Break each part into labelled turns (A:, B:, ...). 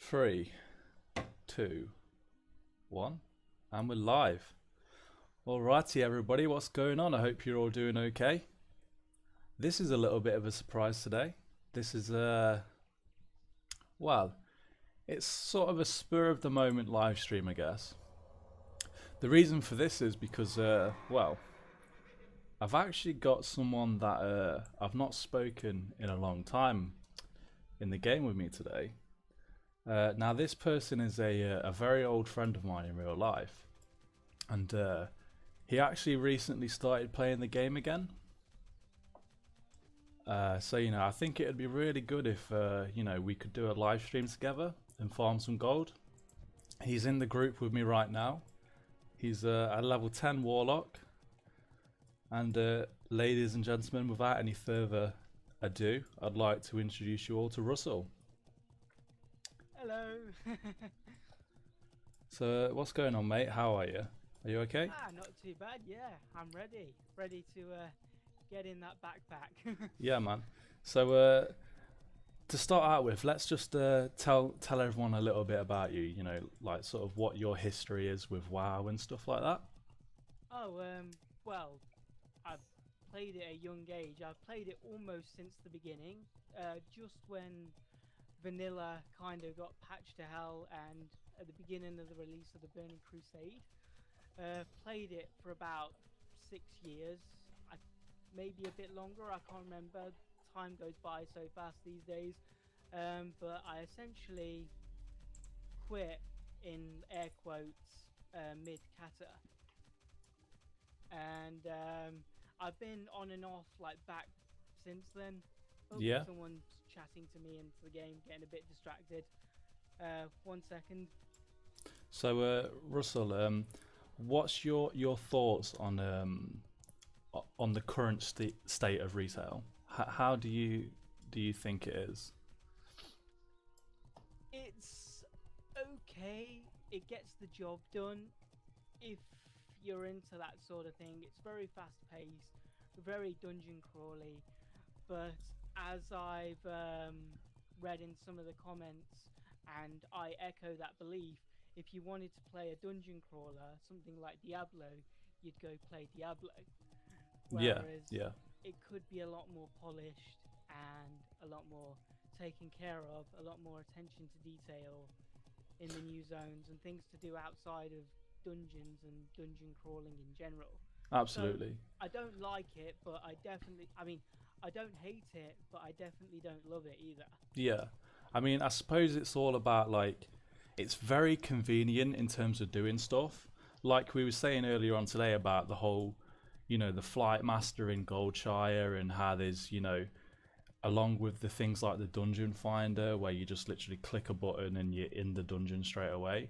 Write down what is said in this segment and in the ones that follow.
A: Three, two, one, and we're live. Alrighty, everybody, what's going on? I hope you're all doing okay. This is a little bit of a surprise today. This is well, it's sort of a spur of the moment live stream, I guess. The reason for this is because, well, I've actually got someone that I've not spoken in a long time in the game with me today. Now, this person is a very old friend of mine in real life, and he actually recently started playing the game again. So I think it'd be really good if we could do a live stream together and farm some gold. He's in the group with me right now. He's a level 10 warlock, and ladies and gentlemen, without any further ado, I'd like to introduce you all to Russell.
B: Hello.
A: So what's going on, mate? How are you? Are you okay?
B: Not too bad. Yeah, I'm ready. Ready to get in that backpack.
A: Yeah, man. So to start out with, let's just tell everyone a little bit about you. Like sort of what your history is with WoW and stuff like that.
B: Oh, well, I've played it at a young age. I've played it almost since the beginning. Just when vanilla kind of got patched to hell, and at the beginning of the release of the Burning Crusade, played it for about 6 years. Maybe a bit longer. I can't remember. Time goes by so fast these days. But I essentially quit in air quotes mid-kata, and I've been on and off like back since then. Oh,
A: Yeah.
B: someone's chatting to me into the game, getting a bit distracted. 1 second.
A: So Russell, what's your thoughts on the current state of retail? How do you think it is?
B: It's okay. It gets the job done. If you're into that sort of thing, it's very fast paced, very dungeon crawly. But as I've read in some of the comments, and I echo that belief, if you wanted to play a dungeon crawler, something like Diablo, you'd go play Diablo.
A: Yeah,
B: Whereas
A: yeah,
B: it could be a lot more polished and a lot more taken care of, a lot more attention to detail in the new zones and things to do outside of dungeons and dungeon crawling in general. So
A: absolutely.
B: I don't like it, but I don't hate it, but I definitely don't love it either.
A: Yeah, I mean, I suppose it's all about like, it's very convenient in terms of doing stuff. Like we were saying earlier on today about the whole, the flight master in Goldshire and how there's, along with the things like the dungeon finder where you just literally click a button and you're in the dungeon straight away.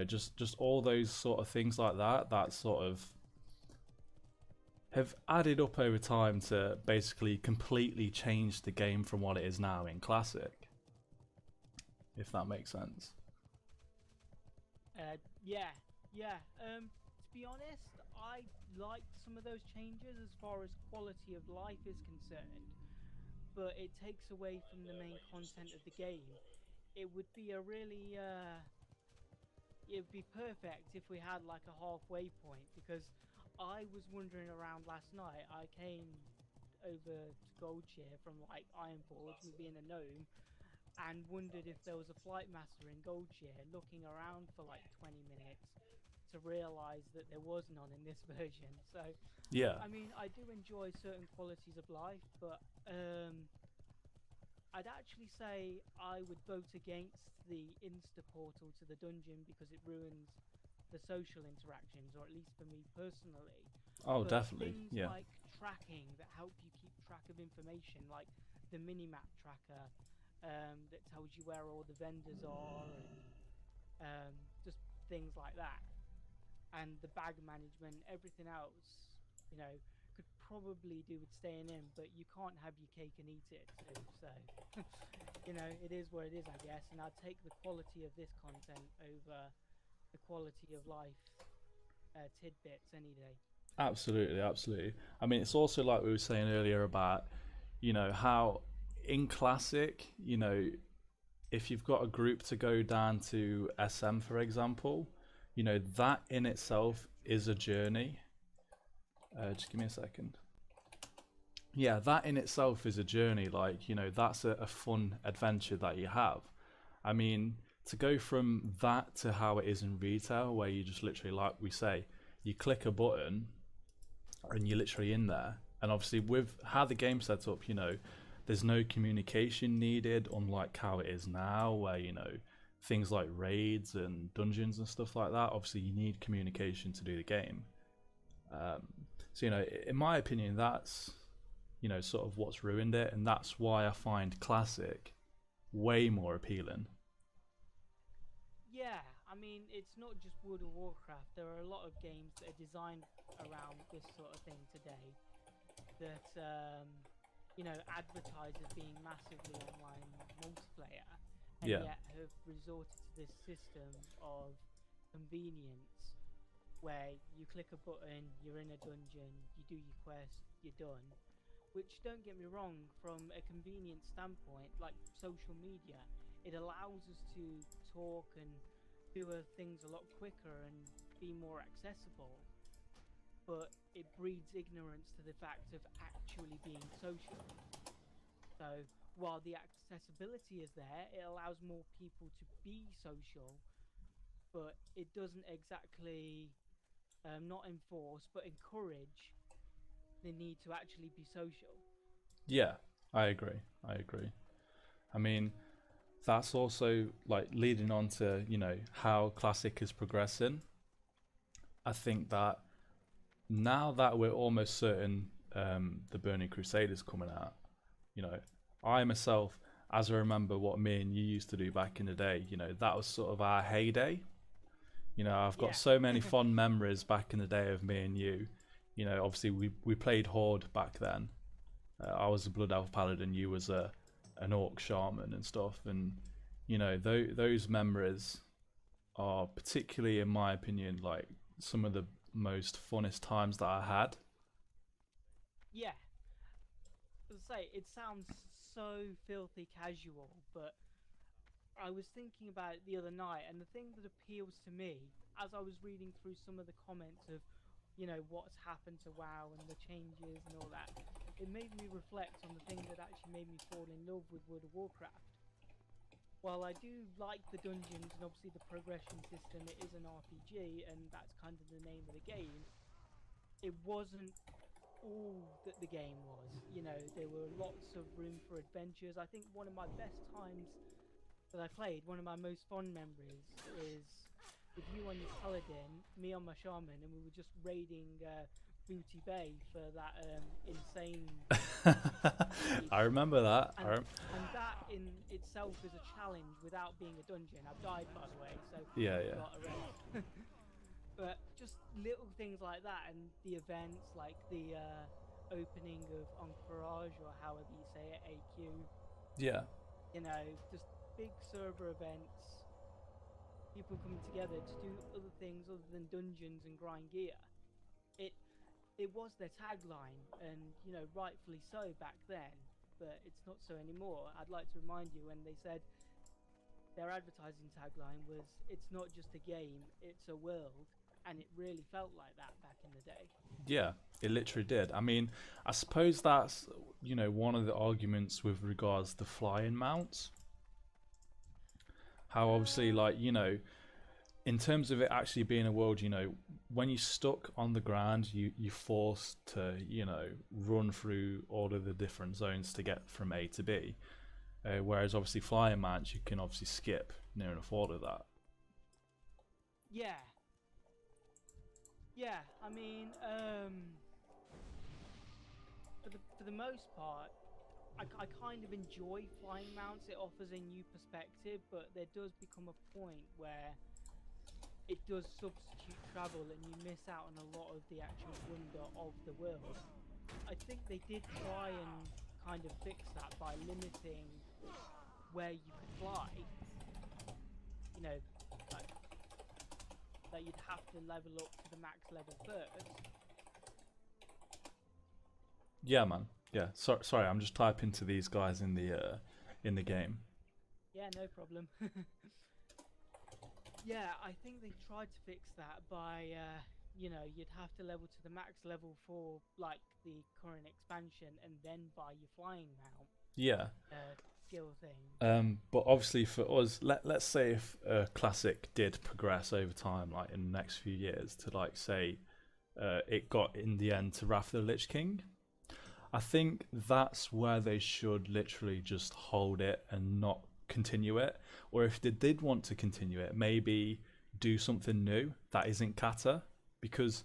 A: Just all those sort of things like that sort of have added up over time to basically completely change the game from what it is now in Classic, if that makes sense.
B: Yeah, yeah. To be honest, I liked some of those changes as far as quality of life is concerned, but it takes away from the main content of the game. It would be a really, it would be perfect if we had like a halfway point, because I was wandering around last night. I came over to Goldshire from like Ironforge, me being a gnome, and wondered if there was a flight master in Goldshire, looking around for like 20 minutes to realise that there was none in this version. So,
A: Yeah,
B: I mean, I do enjoy certain qualities of life, but I'd actually say I would vote against the Insta portal to the dungeon because it ruins the social interactions, or at least for me personally.
A: oh
B: But
A: definitely,
B: things
A: yeah.
B: like tracking that help you keep track of information, like the minimap tracker, that tells you where all the vendors are, and just things like that, and the bag management, everything else, you know, could probably do with staying in, but you can't have your cake and eat it too. So, it is what it is, I guess. And I'd take the quality of this content over the quality of life tidbits any day.
A: Absolutely, absolutely. I mean, it's also like we were saying earlier about, how in Classic, if you've got a group to go down to SM, for example, you know, that in itself is a journey. Just give me a second. Yeah, that in itself is a journey. Like, you know, that's a fun adventure that you have. I mean, to go from that to how it is in retail, where you just literally, like we say, you click a button and you're literally in there. And obviously, with how the game's set up, you know, there's no communication needed, unlike how it is now, where, you know, things like raids and dungeons and stuff like that, obviously, you need communication to do the game. So, you know, in my opinion, that's, you know, sort of what's ruined it. And that's why I find Classic way more appealing.
B: Yeah, I mean, it's not just World of Warcraft. There are a lot of games that are designed around this sort of thing today that, you know, advertise as being massively online multiplayer, and
A: Yeah.
B: yet have resorted to this system of convenience where you click a button, you're in a dungeon, you do your quest, you're done. Which, don't get me wrong, from a convenience standpoint, like social media, it allows us to talk and do things a lot quicker and be more accessible, but it breeds ignorance to the fact of actually being social. So while the accessibility is there, it allows more people to be social, but it doesn't exactly not enforce but encourage the need to actually be social.
A: Yeah, I agree. I agree. I mean, that's also like leading on to, you know, how Classic is progressing. I think that now that we're almost certain the Burning Crusade is coming out, you know, I myself, as I remember what me and you used to do back in the day, you know, that was sort of our heyday. You know, I've got
B: Yeah.
A: so many fond memories back in the day of me and you. You know, obviously we played Horde back then. I was a Blood Elf Paladin, you was an Orc Shaman and stuff, and you know those memories are particularly, in my opinion, like some of the most funnest times that I had.
B: Yeah, as I say, it sounds so filthy casual, but I was thinking about it the other night, and the thing that appeals to me as I was reading through some of the comments of, you know, what's happened to WoW and the changes and all that, it made me reflect on the thing that actually made me fall in love with World of Warcraft. While I do like the dungeons and obviously the progression system, it is an RPG, and that's kind of the name of the game. It wasn't all that the game was. You know, there were lots of room for adventures. I think one of my best times that I played, one of my most fond memories, is with you on your paladin, me on my shaman, and we were just raiding Booty Bay for that insane raid.
A: I remember that.
B: And that in itself is a challenge without being a dungeon. I've died, by the way, so
A: Yeah,
B: you
A: yeah,
B: got a raid. But just little things like that, and the events like the opening of Encourage, or however you say it, AQ.
A: yeah,
B: You know, just big server events, people coming together to do other things other than dungeons and grind gear. It it was their tagline, and you know, rightfully so back then. But it's not so anymore. I'd like to remind you when they said their advertising tagline was, "It's not just a game, it's a world," and it really felt like that back in the day.
A: yeah. It literally did. I mean, I suppose that's, you know, one of the arguments with regards to flying mounts. How obviously,
B: Uh,
A: like, you know, in terms of it actually being a world, you know, when you're stuck on the ground, you're forced to, you know, run through all of the different zones to get from A to B. Whereas obviously flying mounts, you can obviously skip near enough all of that.
B: yeah, yeah. I mean, for the most part, I kind of enjoy flying mounts. It offers a new perspective, but there does become a point where it does substitute travel, and you miss out on a lot of the actual wonder of the world. I think they did try and kind of fix that by limiting where you could fly. You know, like that you'd have to level up to the max level first.
A: Yeah, man. Yeah. Sorry, I'm just typing to these guys in the game.
B: Yeah, no problem. Yeah, I think they tried to fix that by, you'd have to level to the max level for like the current expansion, and then buy your flying mount
A: Yeah.
B: skill thing.
A: But obviously for us, let's say if Classic did progress over time, like in the next few years, to like say it got in the end to Wrath of the Lich King, I think that's where they should literally just hold it and not continue it. Or if they did want to continue it, maybe do something new that isn't kata, because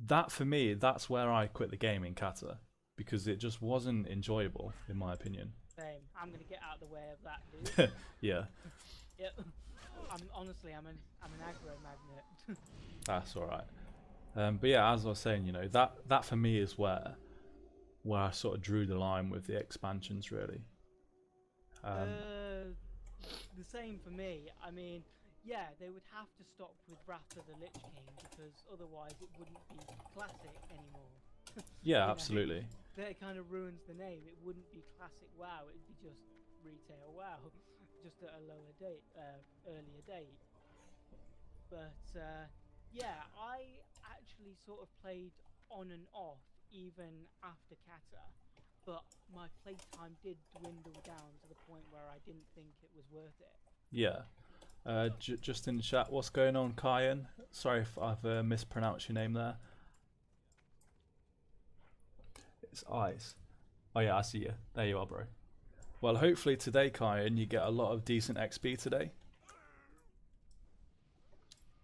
A: that for me, that's where I quit the game in kata, because it just wasn't enjoyable in my opinion.
B: Same. I'm gonna get out of the way of that, dude.
A: Yeah,
B: Yep. I'm an aggro magnet.
A: that's all right. But yeah, as I was saying, that for me is where I sort of drew the line with the expansions, really.
B: The same for me. I mean, yeah, they would have to stop with Wrath of the Lich King, because otherwise it wouldn't be classic anymore.
A: Yeah,
B: You know,
A: absolutely.
B: that kind of ruins the name. It wouldn't be classic WoW. It'd be just retail WoW, just at a lower date, earlier date. But yeah, I actually sort of played on and off even after Kata, but my playtime did dwindle down to the point where I didn't think it was worth it.
A: Yeah. Just in the chat, what's going on, Kyan? Sorry if I've mispronounced your name there. It's Ice. Oh yeah, I see you. There you are, bro. Well, hopefully today, Kyan, you get a lot of decent XP today.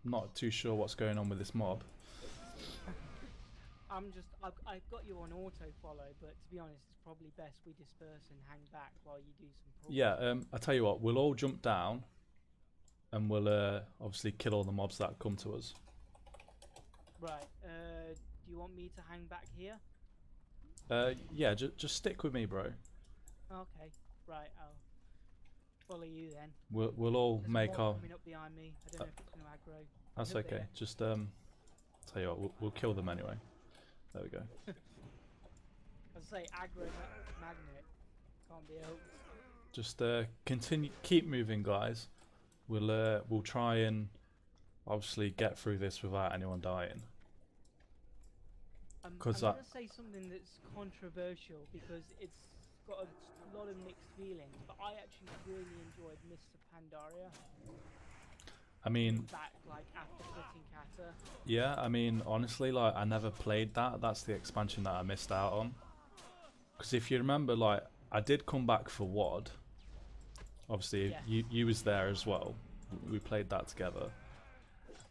A: I'm not too sure what's going on with this mob.
B: I've got you on auto follow, but to be honest, it's probably best we disperse and hang back while you do some progress.
A: Yeah, I tell you what, we'll all jump down, and we'll obviously kill all the mobs that come to us.
B: Right. Do you want me to hang back here?
A: Yeah, just stick with me, bro.
B: Okay. Right. I'll follow you then.
A: We'll all
B: There's
A: make our.
B: coming up behind me. I don't know if it's going to aggro.
A: That's
B: Nope,
A: okay. Just tell you what, we'll kill them anyway. There we go.
B: As I say, aggro magnet can't be helped.
A: Just continue, keep moving, guys. We'll try and obviously get through this without anyone dying.
B: I'm going to say something that's controversial because it's got a lot of mixed feelings, but I actually really enjoyed Mr. Pandaria.
A: I mean,
B: back like after quitting Kata.
A: Yeah, I mean, honestly, like I never played that. That's the expansion that I missed out on. Because if you remember, like I did come back for WOD. Obviously,
B: yes.
A: you was there as well. We played that together.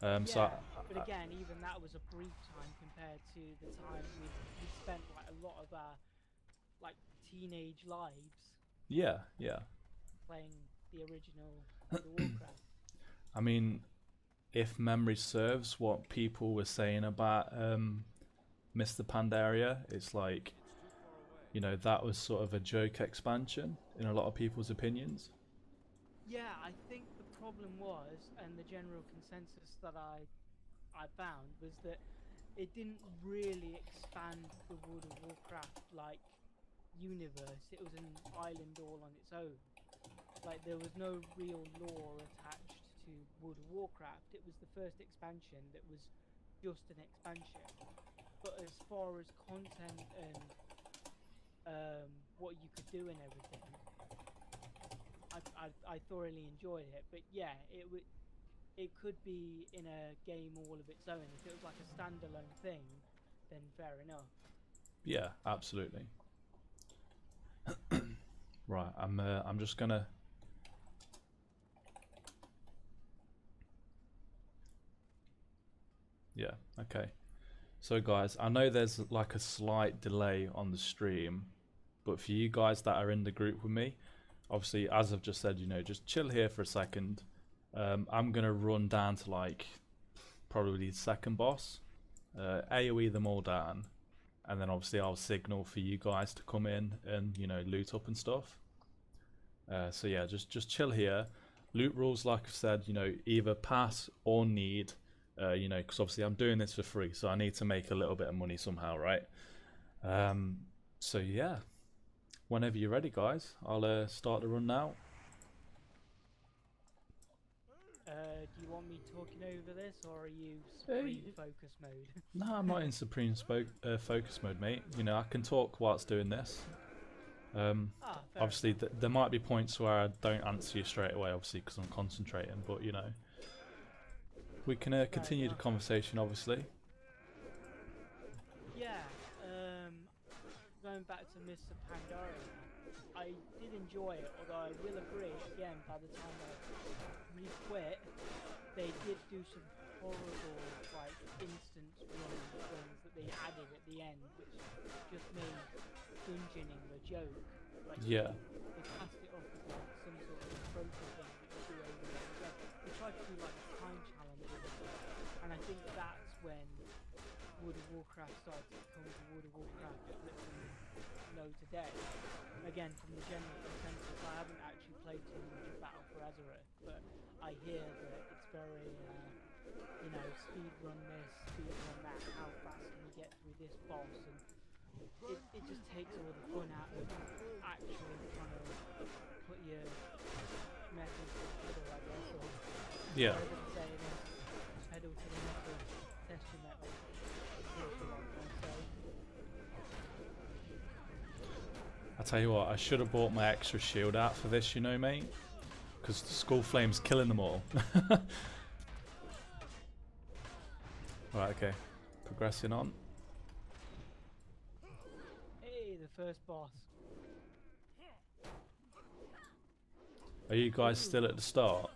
B: Yeah,
A: so
B: but again, even that was a brief time compared to the time we spent like a lot of our like teenage lives.
A: Yeah.
B: Playing the original World of Warcraft.
A: I mean, if memory serves, what people were saying about Mr. Pandaria, it's like, that was sort of a joke expansion in a lot of people's opinions.
B: Yeah, I think the problem was, and the general consensus that I found, was that it didn't really expand the World of Warcraft like universe. It was an island all on its own. Like there was no real lore attached to World of Warcraft. It was the first expansion that was just an expansion. But as far as content and what you could do and everything, I thoroughly enjoyed it. But yeah, it could be in a game all of its own. If it was like a standalone thing, then fair enough.
A: Yeah, absolutely. Right, I'm just gonna. Yeah, okay. So guys, I know there's like a slight delay on the stream, but for you guys that are in the group with me, obviously as I've just said, just chill here for a second. I'm gonna run down to like probably the second boss, AoE them all down, and then obviously I'll signal for you guys to come in and loot up and stuff. So yeah, just chill here. Loot rules, like I've said, either pass or need. Because obviously I'm doing this for free, so I need to make a little bit of money somehow, right? So yeah, whenever you're ready, guys, I'll start the run now.
B: Do you want me talking over this, or are you
A: Hey.
B: supreme focus mode?
A: No, I'm not in supreme focus mode, mate. You know, I can talk whilst doing this.
B: Fair
A: Obviously,
B: enough.
A: there might be points where I don't answer you straight away, obviously, because I'm concentrating. But you know, we can continue the
B: enough.
A: conversation, obviously.
B: Yeah, going back to Mr. Pandaria, I did enjoy it, although I will agree, again, by the time I re-quit, they did do some horrible, like, instance running things that they added at the end, which just made dungeoning a joke. Like,
A: Yeah.
B: they passed it off as, like, some sort of trophy thing that you do over and over again. They tried to do, like, time challenges and stuff, and I think that's when World of Warcraft started to become the World of Warcraft that we know today. Again, from the general consensus, I haven't actually played too much of Battle for Azeroth, but I hear that it's very, you know, speed run this, speed run that, how fast can you get through this boss, and it just takes all the fun out of actually trying to put your metal to the pedal, I guess, or
A: Yeah.
B: whatever the saying is, pedal to the metal, test your metal.
A: I tell you what, I should have bought my extra shield out for this, you know, mate, because the Skull Flame's killing them all. Right, okay, progressing on.
B: Hey, the first boss.
A: Are you guys still at the start?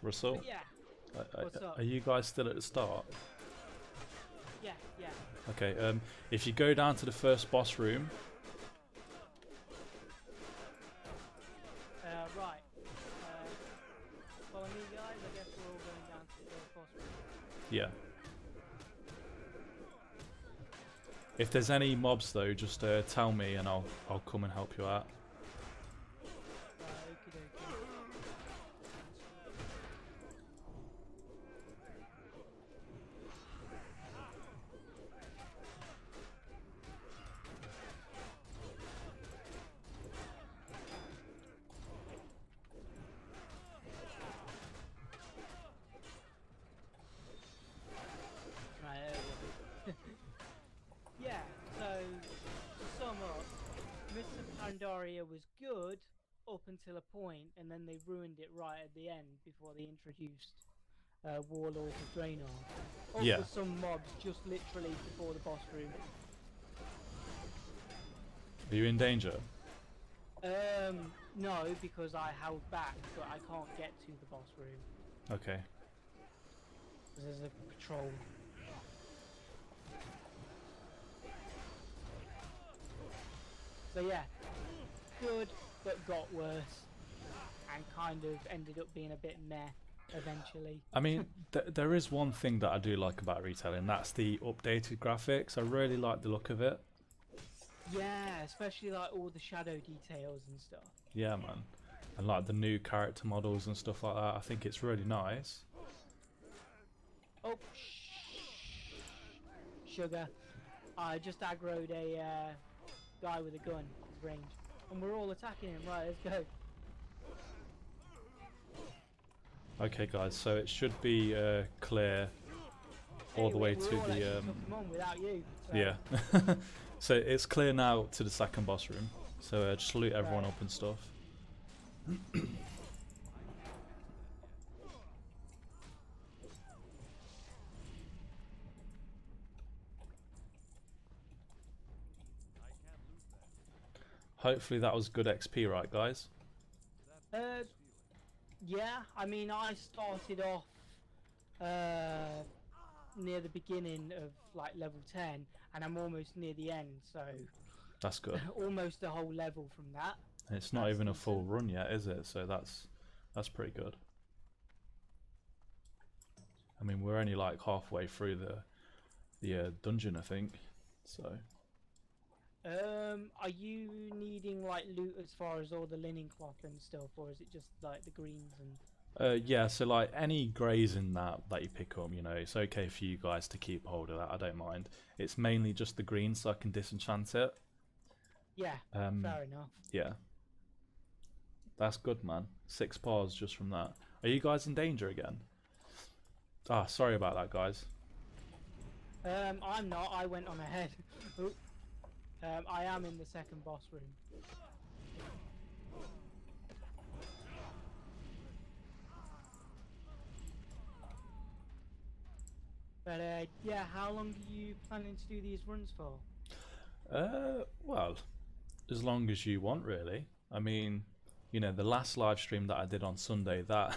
A: Russell?
B: But yeah, what's up?
A: Are you guys still at the start?
B: Yeah.
A: Okay, if you go down to the first boss room.
B: Right. Follow me, guys. I guess we're all going down to the first boss room.
A: Yeah. If there's any mobs though, just tell me and I'll come and help you out.
B: Okie dokie. Right, there we go. Yeah, so to sum up, Mr. Pandaria was good up until a point, and then they ruined it right at the end before they introduced Warlord of Draenor. Up
A: Yeah.
B: with some mobs just literally before the boss room.
A: Are you in danger?
B: No, because I held back, but I can't get to the boss room.
A: Okay.
B: There's a patrol. So yeah, good, but got worse, and kind of ended up being a bit meh eventually.
A: I mean, there is one thing that I do like about retailing. That's the updated graphics. I really like the look of it.
B: Yeah, especially like all the shadow details and stuff.
A: Yeah, man. And like the new character models and stuff like that. I think it's really nice.
B: Oh, sugar. I just aggroed a guy with a gun, his range. And we're all attacking him, right, let's go.
A: Okay, guys, so it should be clear all the way to
B: all actually
A: the...
B: took him on without you. So.
A: Yeah. So it's clear now to the second boss room. So just loot everyone
B: Right.
A: up and stuff. Hopefully that was good XP, right, guys?
B: Yeah, I mean, I started off near the beginning of like level 10, and I'm almost near the end, so
A: That's good.
B: almost a whole level from that.
A: And it's not
B: That's
A: even a full
B: decent.
A: run yet, is it? So that's pretty good. I mean, we're only like halfway through the dungeon, I think. So
B: Are you needing like loot as far as all the linen cloth and stuff, or is it just like the greens and?
A: yeah, so like any greys in that you pick up, you know, it's okay for you guys to keep hold of that. I don't mind. It's mainly just the green, so I can disenchant it.
B: Yeah,
A: Um,
B: fair enough.
A: yeah, that's good, man. 6 paws just from that. Are you guys in danger again? Ah, sorry about that, guys.
B: I'm not. I went on ahead. Oop. I am in the second boss room. But yeah, how long are you planning to do these runs for?
A: Well, as long as you want, really. I mean, you know, the last live stream that I did on Sunday, that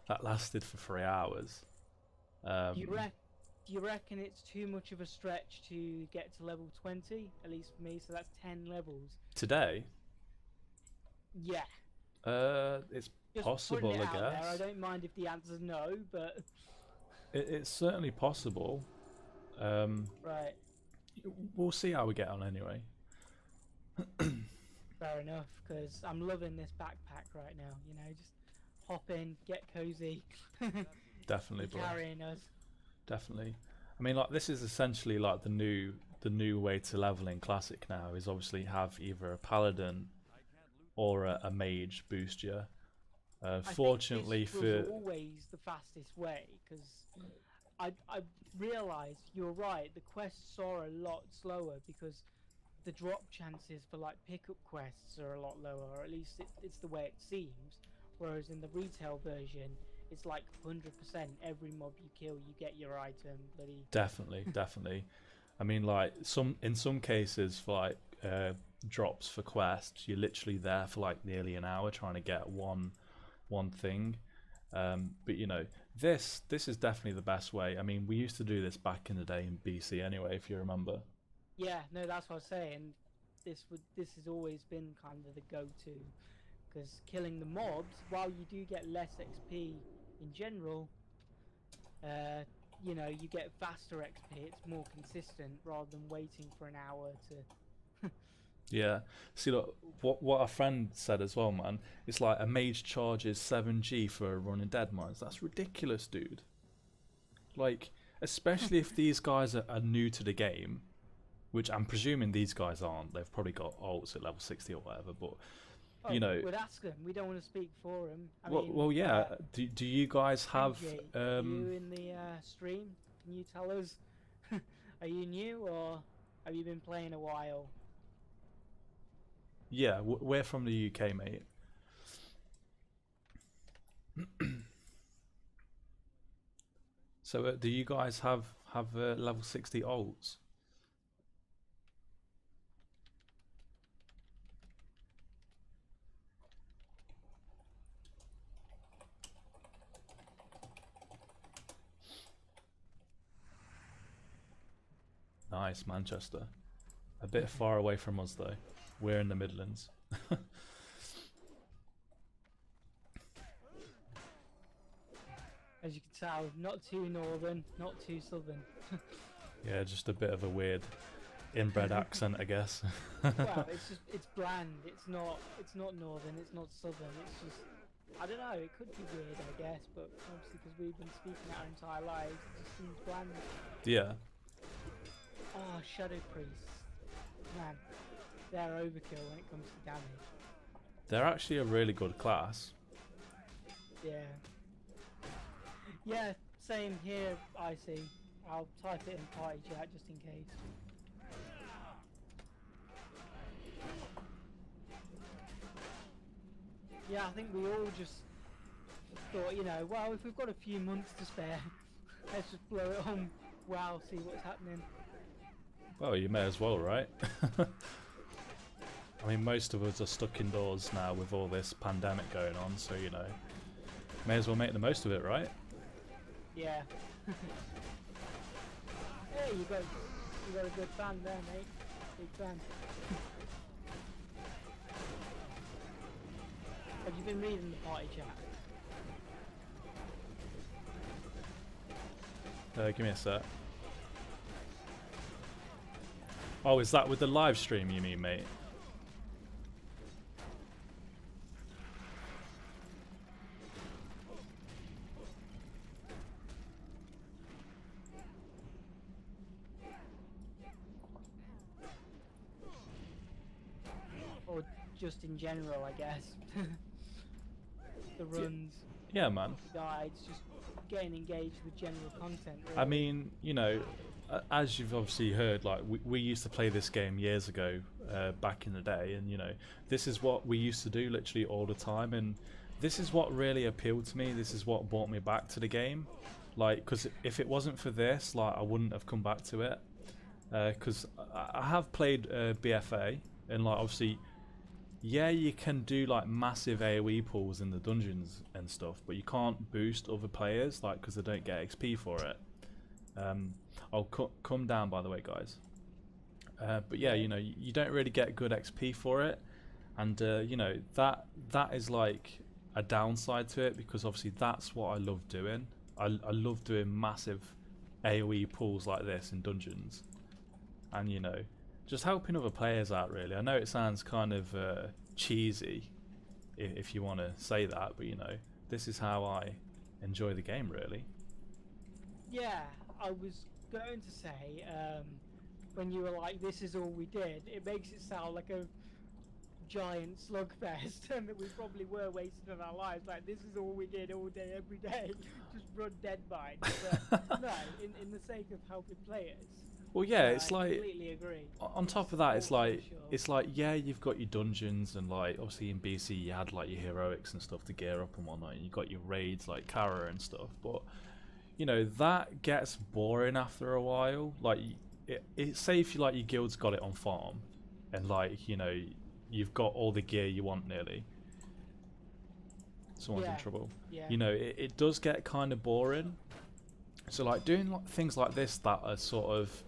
A: that lasted for 3 hours.
B: Do you
A: Um,
B: rec- do you reckon it's too much of a stretch to get to level 20? At least for me, so that's 10 levels.
A: Today,
B: Yeah,
A: it's
B: just putting it
A: possible, I
B: out there. I
A: guess.
B: don't mind if the answer's no, but
A: It's certainly possible. Um,
B: right,
A: we'll see how we get on anyway.
B: fair enough. Because I'm loving this backpack right now. You know, just hop in, get cozy.
A: Definitely,
B: You're
A: bro.
B: carrying us.
A: Definitely. I mean, like this is essentially like the new way to level in classic now is obviously have either a paladin or a mage boost you.
B: I think this
A: Fortunately
B: was
A: for
B: always the fastest way because I realised you're right. The quests are a lot slower because the drop chances for like pickup quests are a lot lower, or at least it's the way it seems. Whereas in the retail version, it's like 100% every mob you kill, you get your item. Bloody
A: definitely. I mean, like in some cases for like drops for quests, you're literally there for like nearly an hour trying to get one thing. But you know, this is definitely the best way. I mean, we used to do this back in the day in BC anyway, if you remember.
B: yeah, no, that's what I was saying. This has always been kind of the go-to because killing the mobs, while you do get less XP in general, uh, you know, you get faster XP. It's more consistent rather than waiting for an hour to.
A: Yeah. See, look, what our friend said as well, man. It's like a mage charges 7G for a run in Deadmines. That's ridiculous, dude. Like, especially if these guys are new to the game, which I'm presuming these guys aren't. They've probably got ults at level 60 or whatever. But
B: Oh,
A: you know,
B: we'd ask them. We don't want to speak for them. I
A: well,
B: mean,
A: well yeah. Do you guys have?
B: Benji, are you in the stream? Can you tell us? Are you new or have you been playing a while?
A: Yeah, we're from the UK, mate. So, do you guys have level 60 ults? Nice, Manchester. A bit far away from us though. We're in the Midlands.
B: As you can tell, not too northern, not too southern.
A: Yeah, just a bit of a weird inbred accent, I guess.
B: Well, it's bland. It's not northern. It's not southern. It's just I don't know. It could be weird, I guess, but obviously because we've been speaking our entire lives, it just seems bland.
A: Yeah,
B: Oh, Shadow Priests, man, they're overkill when it comes to damage.
A: they're actually a really good class.
B: Yeah. Yeah, same here, I see. I'll type it in party chat just in case. Yeah, I think we all just thought, you know, well, if we've got a few months to spare, let's just blow it on WoW, see what's happening.
A: Well, you may as well, right? I mean, most of us are stuck indoors now with all this pandemic going on, so you know, may as well make the most of it, right?
B: Yeah. Hey, you got a good fan there, mate. Big fan. Have you been reading the party chat?
A: Give me a sec. Oh, is that with the live stream you mean, mate?
B: just in general, I guess. The runs,
A: Yeah, man.
B: guides, just getting engaged with general content. Really.
A: I mean, you know, as you've obviously heard, like we used to play this game years ago, back in the day, and you know, this is what we used to do literally all the time, and this is what really appealed to me. This is what brought me back to the game, like, because if it wasn't for this, like, I wouldn't have come back to it, because I have played BFA, and like obviously. Yeah, you can do like massive AoE pulls in the dungeons and stuff, but you can't boost other players, like, because they don't get XP for it. I'll come down, by the way, guys. But yeah, you know, you don't really get good XP for it, and you know, that is like a downside to it, because obviously that's what I love doing. I love doing massive AoE pulls like this in dungeons, and you know, just helping other players out, really. I know it sounds kind of cheesy, if you want to say that, but you know, this is how I enjoy the game, really.
B: Yeah, I was going to say, when you were like, "This is all we did," it makes it sound like a giant slugfest, and that we probably were wasting our lives. Like, this is all we did all day, every day, just run Deadmines. But no, in the sake of helping players.
A: Well, yeah, it's
B: I
A: like,
B: completely agree.
A: on top of that, it's like,
B: Sure.
A: yeah, you've got your dungeons, and like obviously in BC you had like your heroics and stuff to gear up and whatnot, and you got your raids like Kara and stuff, but you know, that gets boring after a while. Like, say if you, like, your guild's got it on farm, and like, you know, you've got all the gear you want nearly. Someone's in trouble.
B: Yeah.
A: You know, it does get kind of boring. So like doing like things like this that are sort of,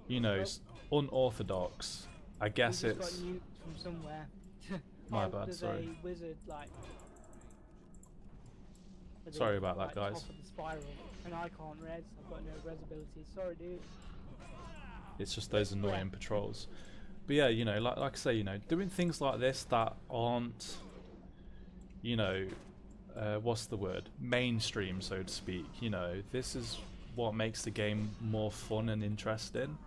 A: you know, unorthodox. I guess
B: we just
A: it's.
B: got nuked from somewhere.
A: My
B: How
A: bad.
B: does
A: Sorry.
B: a wizard like?
A: Sorry about that,
B: like,
A: guys.
B: top of the spiral, and I can't res. I've got no res ability. Sorry, dude.
A: It's just those annoying patrols. But yeah, you know, like I say, you know, doing things like this that aren't, you know, what's the word? Mainstream, so to speak. You know, this is what makes the game more fun and interesting.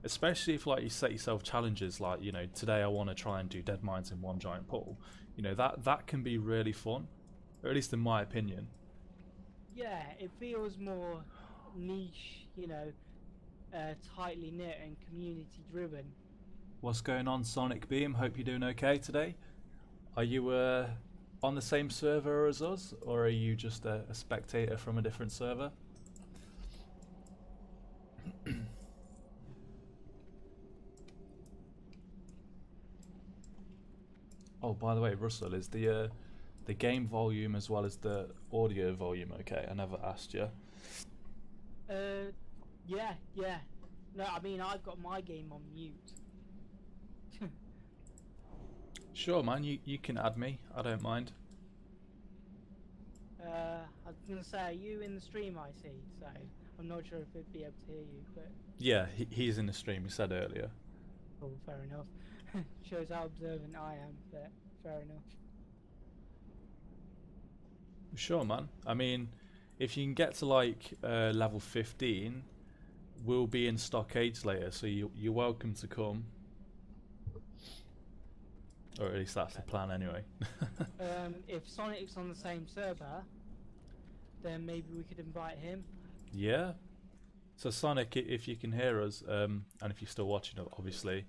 A: Especially if, like, you set yourself challenges, like, you know, today I want to try and do Deadmines in one giant pool. You know, that can be really fun, or at least in my opinion.
B: Yeah, it feels more niche, you know, tightly knit and community driven.
A: What's going on, Sonic Beam? Hope you're doing okay today. Are you on the same server as us, or are you just a spectator from a different server? Oh, by the way, Russell, is the game volume as well as the audio volume okay? I never asked you.
B: Yeah. No, I mean, I've got my game on mute.
A: Sure, man. You can add me. I don't mind.
B: I was gonna say, are you in the stream? I see. So I'm not sure if it'd be able to hear you, but
A: Yeah, he's in the stream. He said earlier.
B: oh, fair enough. Shows how observant I am, but fair enough.
A: Sure, man. I mean, if you can get to like level 15, we'll be in Stockades later, so you're welcome to come. Or at least that's the plan anyway.
B: If Sonic's on the same server, then maybe we could invite him.
A: Yeah. So Sonic, if you can hear us, and if you're still watching, obviously,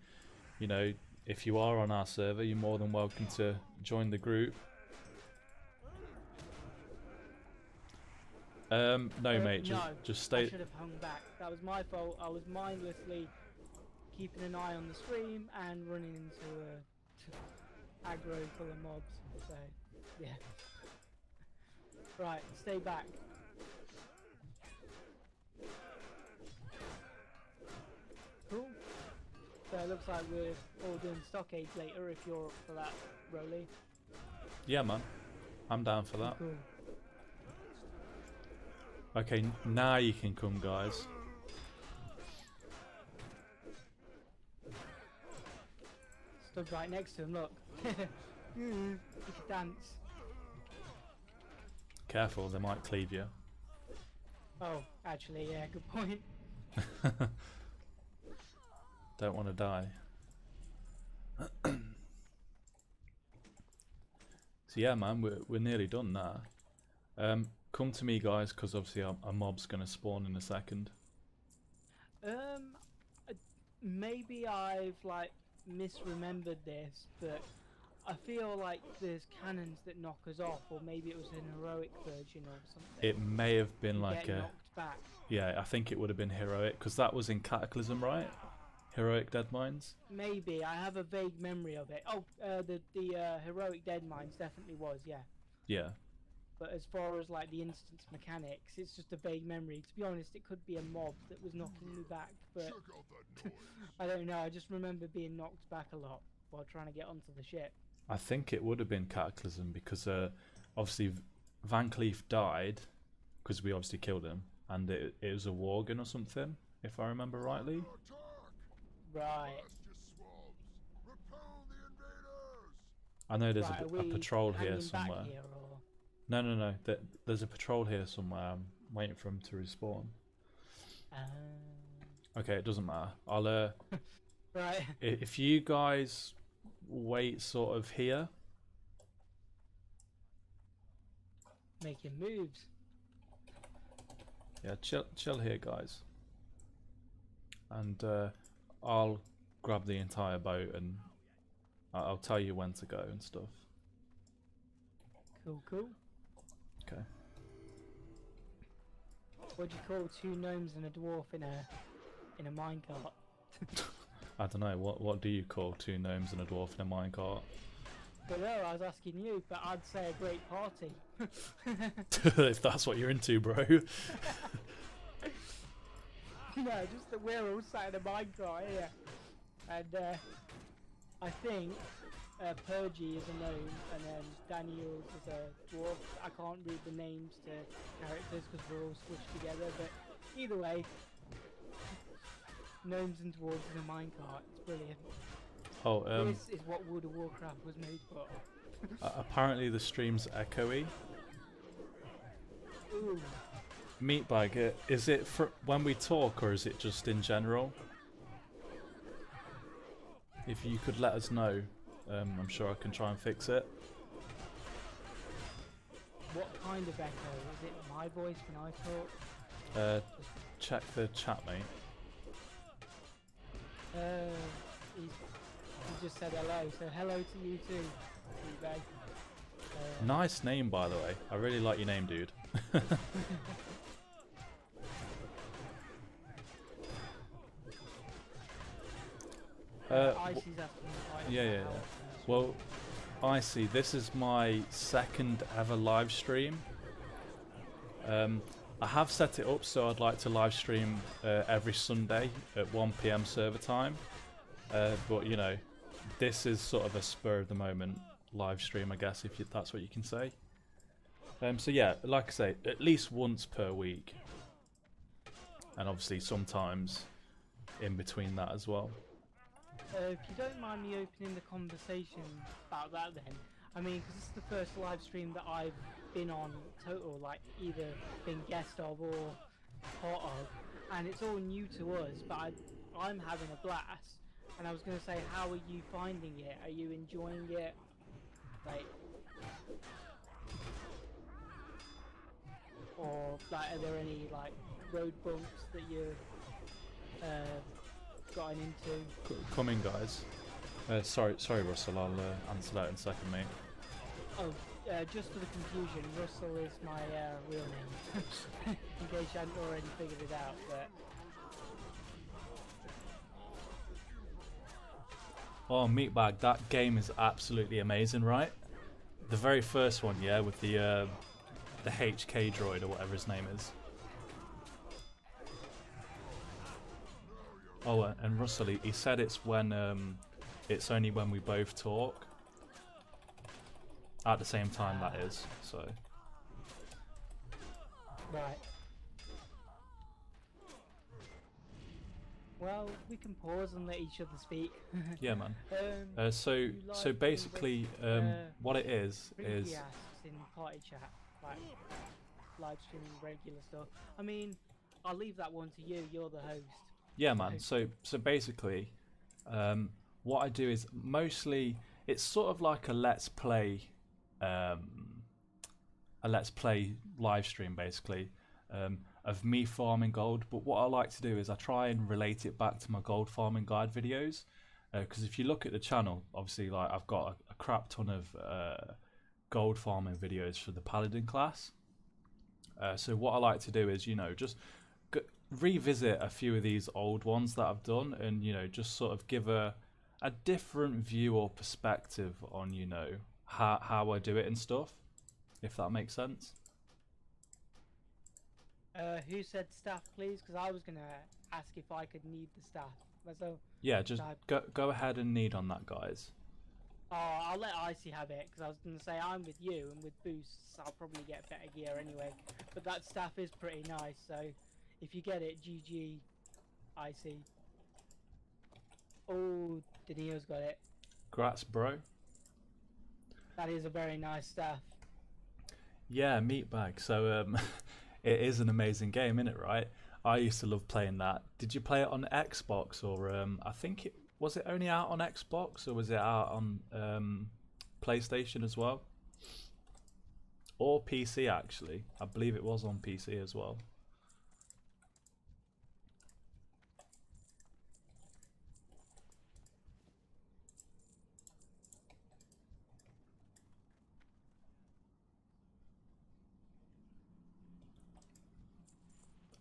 A: you know, if you are on our server, you're more than welcome to join the group. No, mate,
B: no,
A: just stay.
B: I should have hung back. That was my fault. I was mindlessly keeping an eye on the stream and running into a aggro full of mobs. So, yeah. Right, stay back. Cool. So it looks like we're all doing stockades later if you're up for that, Roly.
A: Yeah, man. I'm down for that.
B: Cool.
A: Okay, now you can come, guys.
B: Stood right next to him, look. You can dance.
A: Careful, they might cleave you.
B: Oh, actually, yeah, good point.
A: Don't want to die. So yeah, man, we're nearly done now. Come to me, guys, because obviously a mob's gonna spawn in a second.
B: Uh, maybe I've like misremembered this, but I feel like there's cannons that knock us off, or maybe it was an heroic version or something.
A: It may have been
B: We
A: like
B: get
A: a
B: knocked back.
A: yeah. I think it would have been heroic because that was in Cataclysm, right? Heroic Deadmines.
B: Maybe I have a vague memory of it. Oh, the heroic Deadmines definitely was, yeah.
A: Yeah.
B: But as far as like the instance mechanics, it's just a vague memory. To be honest, it could be a mob that was knocking me back, but I don't know. I just remember being knocked back a lot while trying to get onto the ship.
A: I think it would have been Cataclysm because obviously Van Cleef died because we obviously killed him, and it was a Worgen or something, if I remember rightly.
B: Right.
A: I know there's
B: Right,
A: a patrol here
B: hanging
A: somewhere.
B: back here, or...
A: No. There's a patrol here somewhere. I'm waiting for him to respawn. Okay, it doesn't matter. I'll
B: Right.
A: if you guys wait sort of here.
B: Making moves.
A: Yeah, chill here, guys. And I'll grab the entire boat and I'll tell you when to go and stuff.
B: Cool.
A: Okay.
B: What do you call two gnomes and a dwarf in a minecart?
A: I don't know, what do you call two gnomes and a dwarf in a minecart?
B: But no, I was asking you, but I'd say a great party.
A: If that's what you're into, bro.
B: No, just that we're all sat in a minecart here. And I think Purgy is a gnome, and then Daniels is a dwarf. I can't read the names to characters because we're all squished together, but either way, gnomes and dwarves in a minecart. It's brilliant.
A: Oh,
B: This is what World of Warcraft was made for.
A: apparently the stream's echoey.
B: Ooh.
A: Meatbag, is it for when we talk or is it just in general? If you could let us know, I'm sure I can try and fix it.
B: What kind of echo? Is it my voice when I talk?
A: Check the chat, mate.
B: He just said hello, so hello to you too, eBay.
A: Nice name, by the way. I really like your name, dude.
B: Icy's asking
A: yeah. Well, Icy, this is my second ever live stream. I have set it up so I'd like to live stream every Sunday at 1 PM server time. But you know, this is sort of a spur of the moment live stream, I guess, if that's what you can say. So yeah, like I say, at least once per week, and obviously sometimes in between that as well.
B: If you don't mind me opening the conversation about that then, I mean, because this is the first live stream that I've been on total, like either been guest of or part of, and it's all new to us, but I'm having a blast, and I was going to say, how are you finding it? Are you enjoying it? Like, or like, are there any like road bumps that you're gotten into?
A: Coming, guys. Sorry, Russell. I'll answer that in a second, mate.
B: Oh, just for the confusion, Russell is my real name, in case you hadn't already figured it out. But
A: oh, Meatbag, that game is absolutely amazing, right? The very first one, yeah, with the HK droid or whatever his name is. Oh, and Russell, he said it's when it's only when we both talk at the same time. That is so.
B: right. Well, we can pause and let each other speak.
A: Yeah, man. So
B: you like
A: basically, what it is
B: Ricky asks in party chat, like live streaming regular stuff. I mean, I'll leave that one to you. You're the host.
A: yeah, man. So basically, what I do is mostly it's sort of like a let's play a let's play live stream basically, of me farming gold. But what I like to do is I try and relate it back to my gold farming guide videos, because if you look at the channel, obviously like I've got a crap ton of gold farming videos for the paladin class. So what I like to do is, you know, just revisit a few of these old ones that I've done, and you know, just sort of give a different view or perspective on, you know, how I do it and stuff, if that makes sense.
B: Who said staff, please? Because I was gonna ask if I could need the staff. So
A: Yeah, just go ahead and need on that, guys.
B: oh, I'll let Icy have it because I was gonna say I'm with you, and with boosts I'll probably get better gear anyway. But that staff is pretty nice, so if you get it, GG, Icy. Oh, Danio's got it.
A: Grats, bro.
B: That is a very nice staff.
A: Yeah, meatbag. So it is an amazing game, isn't it? Right? I used to love playing that. Did you play it on Xbox, or I think it was it only out on Xbox, or was it out on PlayStation as well, or PC? Actually, I believe it was on PC as well.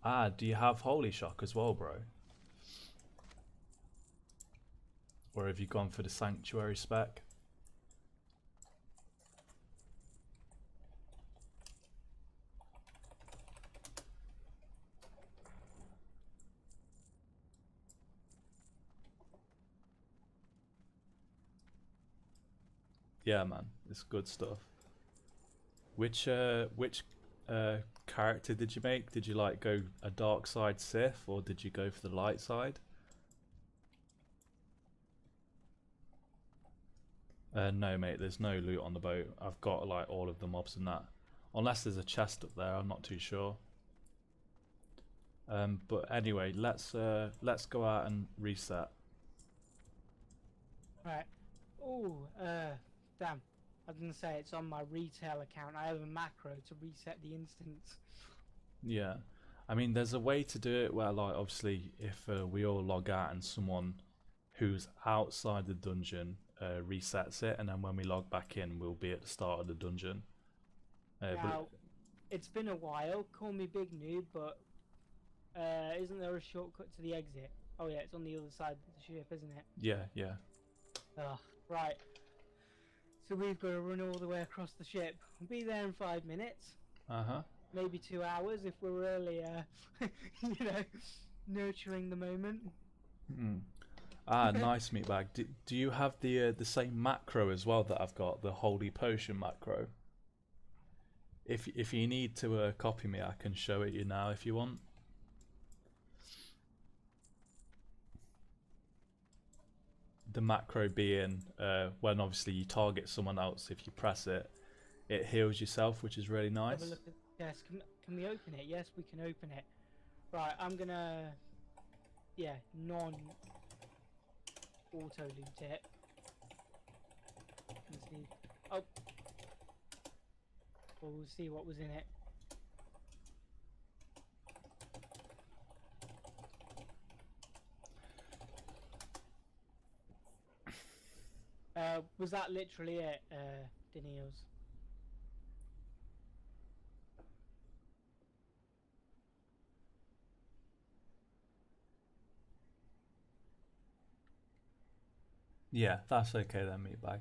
A: Ah, do you have Holy Shock as well, bro? Or have you gone for the Sanctuary spec? Yeah, man, it's good stuff. Which character did you make? Did you like go a dark side Sith, or did you go for the light side? No, mate. There's no loot on the boat. I've got like all of the mobs and that, unless there's a chest up there. I'm not too sure. But anyway, let's go out and reset.
B: Right. Oh, damn. I was gonna say it's on my retail account. I have a macro to reset the instance.
A: Yeah, I mean, there's a way to do it where, like, obviously, if we all log out and someone who's outside the dungeon resets it, and then when we log back in, we'll be at the start of the dungeon.
B: Now, it's been a while. Call me big noob, but isn't there a shortcut to the exit? Oh yeah, it's on the other side of the ship, isn't it?
A: Yeah, yeah.
B: Ugh, right. So we've got to run all the way across the ship. We'll be there in 5 minutes. Maybe 2 hours if we're really, you know, nurturing the moment.
A: Ah, nice meatbag. Do you have the same macro as well that I've got, the Holy Potion macro? If you need to copy me, I can show it you now if you want. The macro being when obviously you target someone else, if you press it, it heals yourself, which is really nice.
B: Have a look at, yes, can we open it? Yes, we can open it. Right, I'm gonna, yeah, non-auto loot it. Let's see. Oh, well, we'll see what was in it. Was that literally it, Daniels?
A: Yeah, that's okay then, meatbag.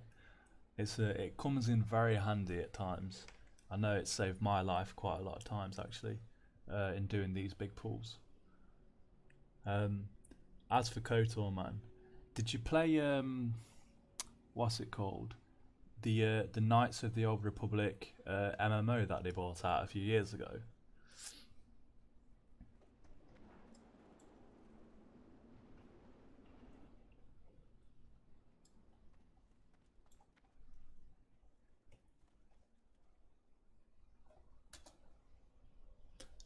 A: It comes in very handy at times. I know it saved my life quite a lot of times actually, in doing these big pulls. As for KOTOR, man, did you play what's it called? The Knights of the Old Republic MMO that they brought out a few years ago?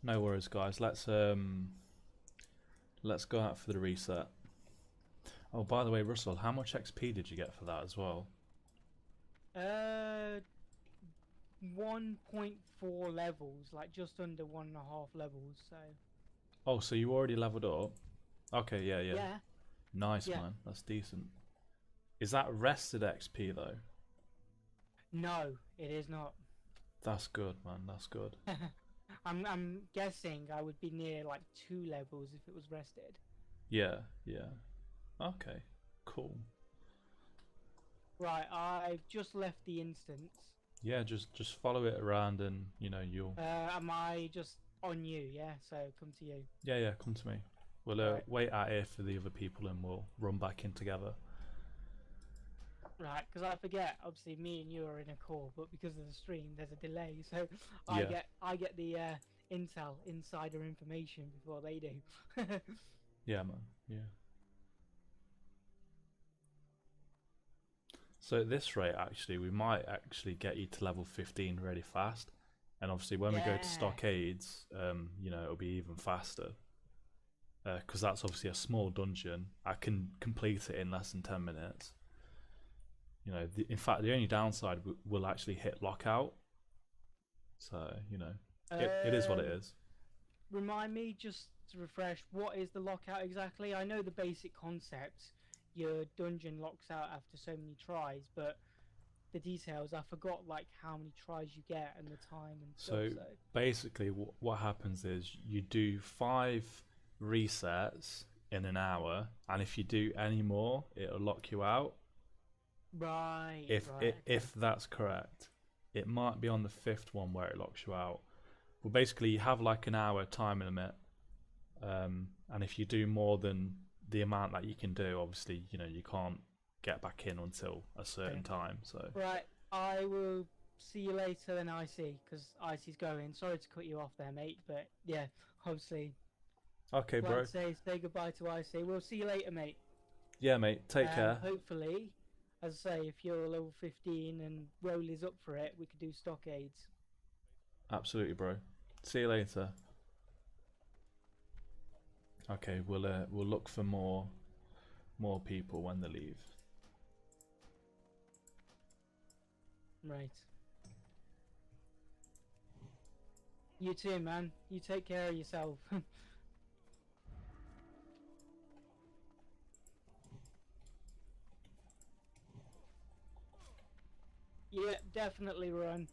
A: No worries, guys. Let's go out for the reset. Oh, by the way, Russell, how much XP did you get for that as well?
B: 1.4 levels, like just under 1.5 levels. So
A: Oh, so you already leveled up? Okay, yeah, yeah.
B: yeah,
A: Nice,
B: yeah.
A: man. That's decent. Is that rested XP though?
B: No, it is not.
A: That's good, man. That's good.
B: I'm guessing I would be near like 2 levels if it was rested.
A: Yeah, yeah. Okay, cool.
B: Right, I've just left the instance.
A: Yeah, just follow it around, and you'll.
B: Am I just on you? Yeah, so come to you.
A: Yeah, yeah. Come to me. We'll
B: Right,
A: wait out here for the other people, and we'll run back in together.
B: right, because I forget. Obviously, me and you are in a call, but because of the stream, there's a delay. So
A: Yeah,
B: I get the intel, insider information before they do.
A: yeah, man. Yeah. So at this rate, actually, we might actually get you to level 15 really fast. And obviously, when we go to
B: Yeah.
A: stockades, it'll be even faster. Because that's obviously a small dungeon. I can complete it in less than 10 minutes. In fact, the only downside will actually hit lockout. So, it is what it is.
B: Remind me, just to refresh, what is the lockout exactly? I know the basic concept. Your dungeon locks out after so many tries, but the details, I forgot like how many tries you get and the time and stuff.
A: So
B: So
A: basically, what happens is you do 5 resets in an hour, and if you do any more, it'll lock you out.
B: right,
A: If
B: right, okay.
A: if that's correct, it might be on the 5th one where it locks you out. But basically, you have like an hour time limit, and if you do more than the amount that you can do, obviously, you can't get back in until a certain time. So
B: Right, I will see you later then, IC, because IC's going. Sorry to cut you off there, mate, but yeah, obviously,
A: okay,
B: like
A: bro.
B: to say goodbye to IC. We'll see you later, mate.
A: Yeah, mate. Take care.
B: Hopefully, as I say, if you're level 15 and Roly's up for it, we could do stockades.
A: Absolutely, bro. See you later. Okay, we'll look for more people when they leave.
B: Right. You too, man. You take care of yourself. Yeah, definitely run.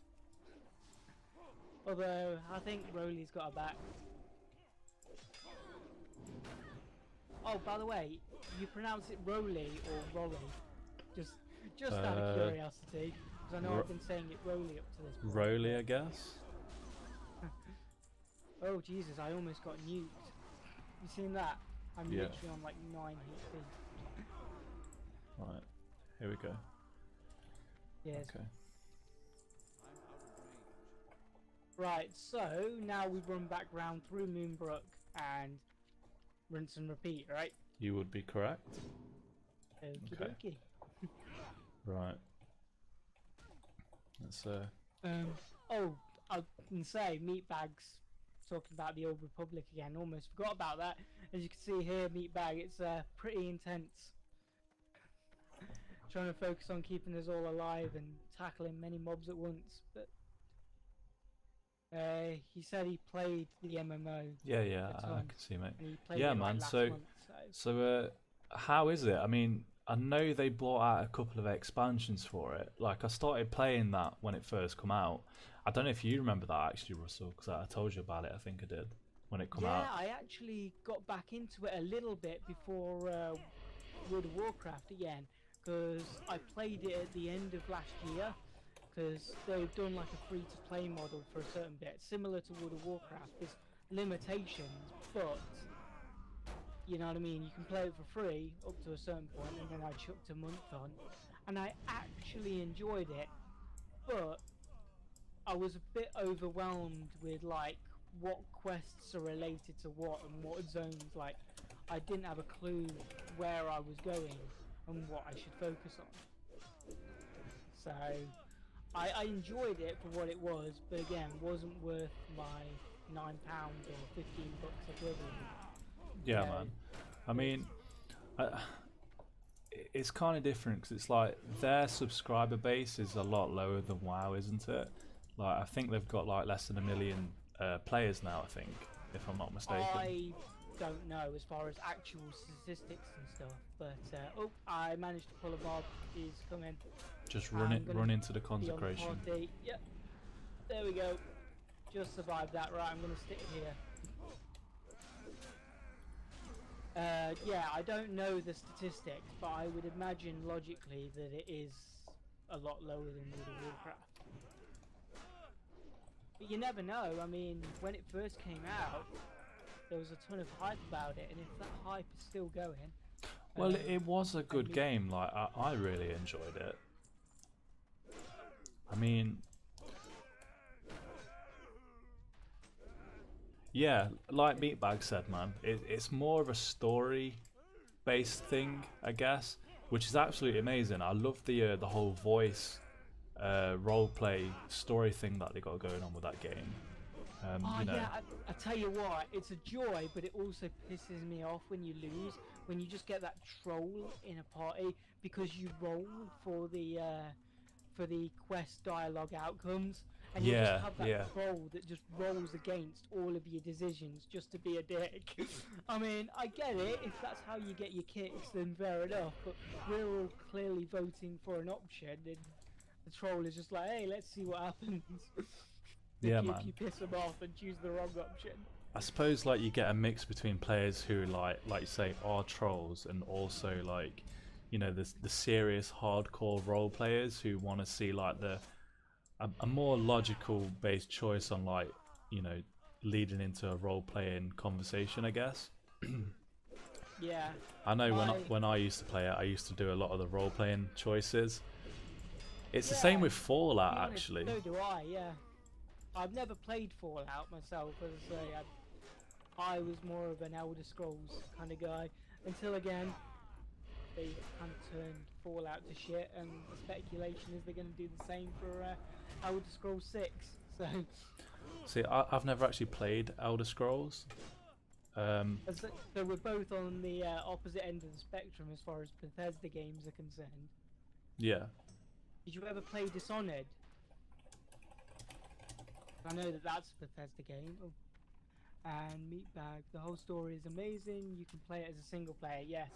B: Although, I think Roly's got a back. Oh, by the way, you pronounce it Roly or Rolly? Just out of curiosity, because I know I've been saying it Roly up to this point.
A: Roly, I guess.
B: Oh, Jesus, I almost got nuked. You seen that? I'm
A: Yeah.
B: literally on like 9 HP.
A: Right, here we go.
B: Yes.
A: Okay.
B: Right, so now we run back round through Moonbrook and rinse and repeat, right?
A: You would be correct.
B: Okie
A: Okay.
B: dokie.
A: Right. Let's
B: Oh, I can say Meatbag's talking about the Old Republic again. Almost forgot about that. As you can see here, Meatbag, it's pretty intense. Trying to focus on keeping us all alive and tackling many mobs at once. But he said he played the MMO.
A: yeah,
B: a
A: I
B: ton,
A: can see, mate.
B: and he played
A: Yeah,
B: it like
A: man.
B: last
A: So
B: month.
A: how is it? I mean, I know they brought out a couple of expansions for it. Like, I started playing that when it first come out. I don't know if you remember that actually, Russell, because I told you about it. I think I did when it come out.
B: Yeah, I actually got back into it a little bit before World of Warcraft again, because I played it at the end of last year, because they've done like a free-to-play model for a certain bit, similar to World of Warcraft. There's limitations, but you know what I mean, you can play it for free up to a certain point, and then I chucked a month on, and I actually enjoyed it, but I was a bit overwhelmed with like what quests are related to what and what zones. Like, I didn't have a clue where I was going and what I should focus on. So I enjoyed it for what it was, but again, wasn't worth my £9 or £15 equivalent.
A: Yeah, man. I mean, it's kind of different because it's like their subscriber base is a lot lower than WoW, isn't it? Like I think they've got like less than 1 million players now. I think, if I'm not mistaken.
B: I don't know as far as actual statistics and stuff, but oh, I managed to pull a Bob. He's coming.
A: Just
B: I'm gonna
A: run into the
B: be on the
A: consecration.
B: party. Yep, there we go. Just survived that. Right, I'm gonna stick here. Yeah, I don't know the statistics, but I would imagine logically that it is a lot lower than World of Warcraft. But you never know. I mean, when it first came out, there was a ton of hype about it, and if that hype is still going,
A: Well, it was a good
B: mean-
A: game. Like I really enjoyed it. I mean, yeah, like Meatbag said, man, it's more of a story-based thing, I guess, which is absolutely amazing. I love the whole voice role-play story thing that they got going on with that game. You know,
B: yeah, I tell you what, it's a joy, but it also pisses me off when you lose, when you just get that troll in a party because you roll for the quest dialogue outcomes, and you just
A: yeah,
B: have that
A: yeah.
B: troll that just rolls against all of your decisions just to be a dick. I mean, I get it, if that's how you get your kicks, then fair enough, but we're all clearly voting for an option, and the troll is just like, hey, let's see what happens.
A: Yeah,
B: if
A: man.
B: you piss them off and choose the wrong option.
A: I suppose like you get a mix between players who like you say are trolls, and also like, you know, the serious hardcore role players who want to see like a more logical based choice on like, you know, leading into a role playing conversation, I guess.
B: Yeah.
A: I know when I used to play it, I used to do a lot of the role playing choices. It's the same with Fallout, actually.
B: So do I, yeah. I've never played Fallout myself, as I say. I was more of an Elder Scrolls kind of guy, until again, they kind of turned Fallout to shit, and the speculation is they're going to do the same for Elder Scrolls 6, so...
A: See, I've never actually played Elder Scrolls.
B: So we're both on the opposite end of the spectrum as far as Bethesda games are concerned.
A: Yeah.
B: Did you ever play Dishonored? I know that that's a Bethesda game. Oh. And Meatbag, the whole story is amazing. You can play it as a single player. Yes,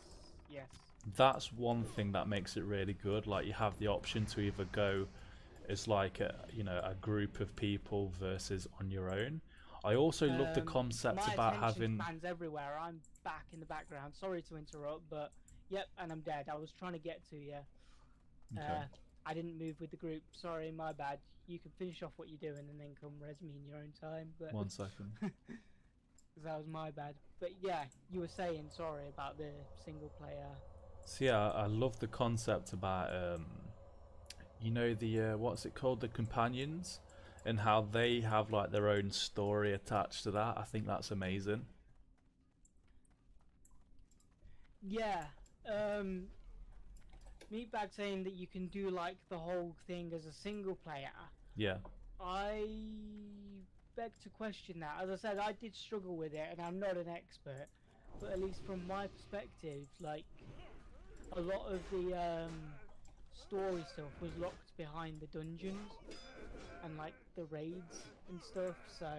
B: yes.
A: That's one thing that makes it really good. Like you have the option to either go as like a, you know, a group of people versus on your own. I also love the concept about having.
B: My attention spans everywhere. I'm back in the background. Sorry to interrupt, but yep, and I'm dead. I was trying to get to you.
A: Okay.
B: I didn't move with the group. Sorry, my bad. You can finish off what you're doing and then come res me in your own time. But
A: 1 second.
B: because that was my bad. But yeah, you were saying sorry about the single player.
A: So yeah, I love the concept about you know, the what's it called, the companions, and how they have like their own story attached to that. I think that's amazing.
B: Yeah. Meatbag saying that you can do like the whole thing as a single player.
A: Yeah.
B: I beg to question that. As I said, I did struggle with it, and I'm not an expert, but at least from my perspective, like a lot of the story stuff was locked behind the dungeons and like the raids and stuff. So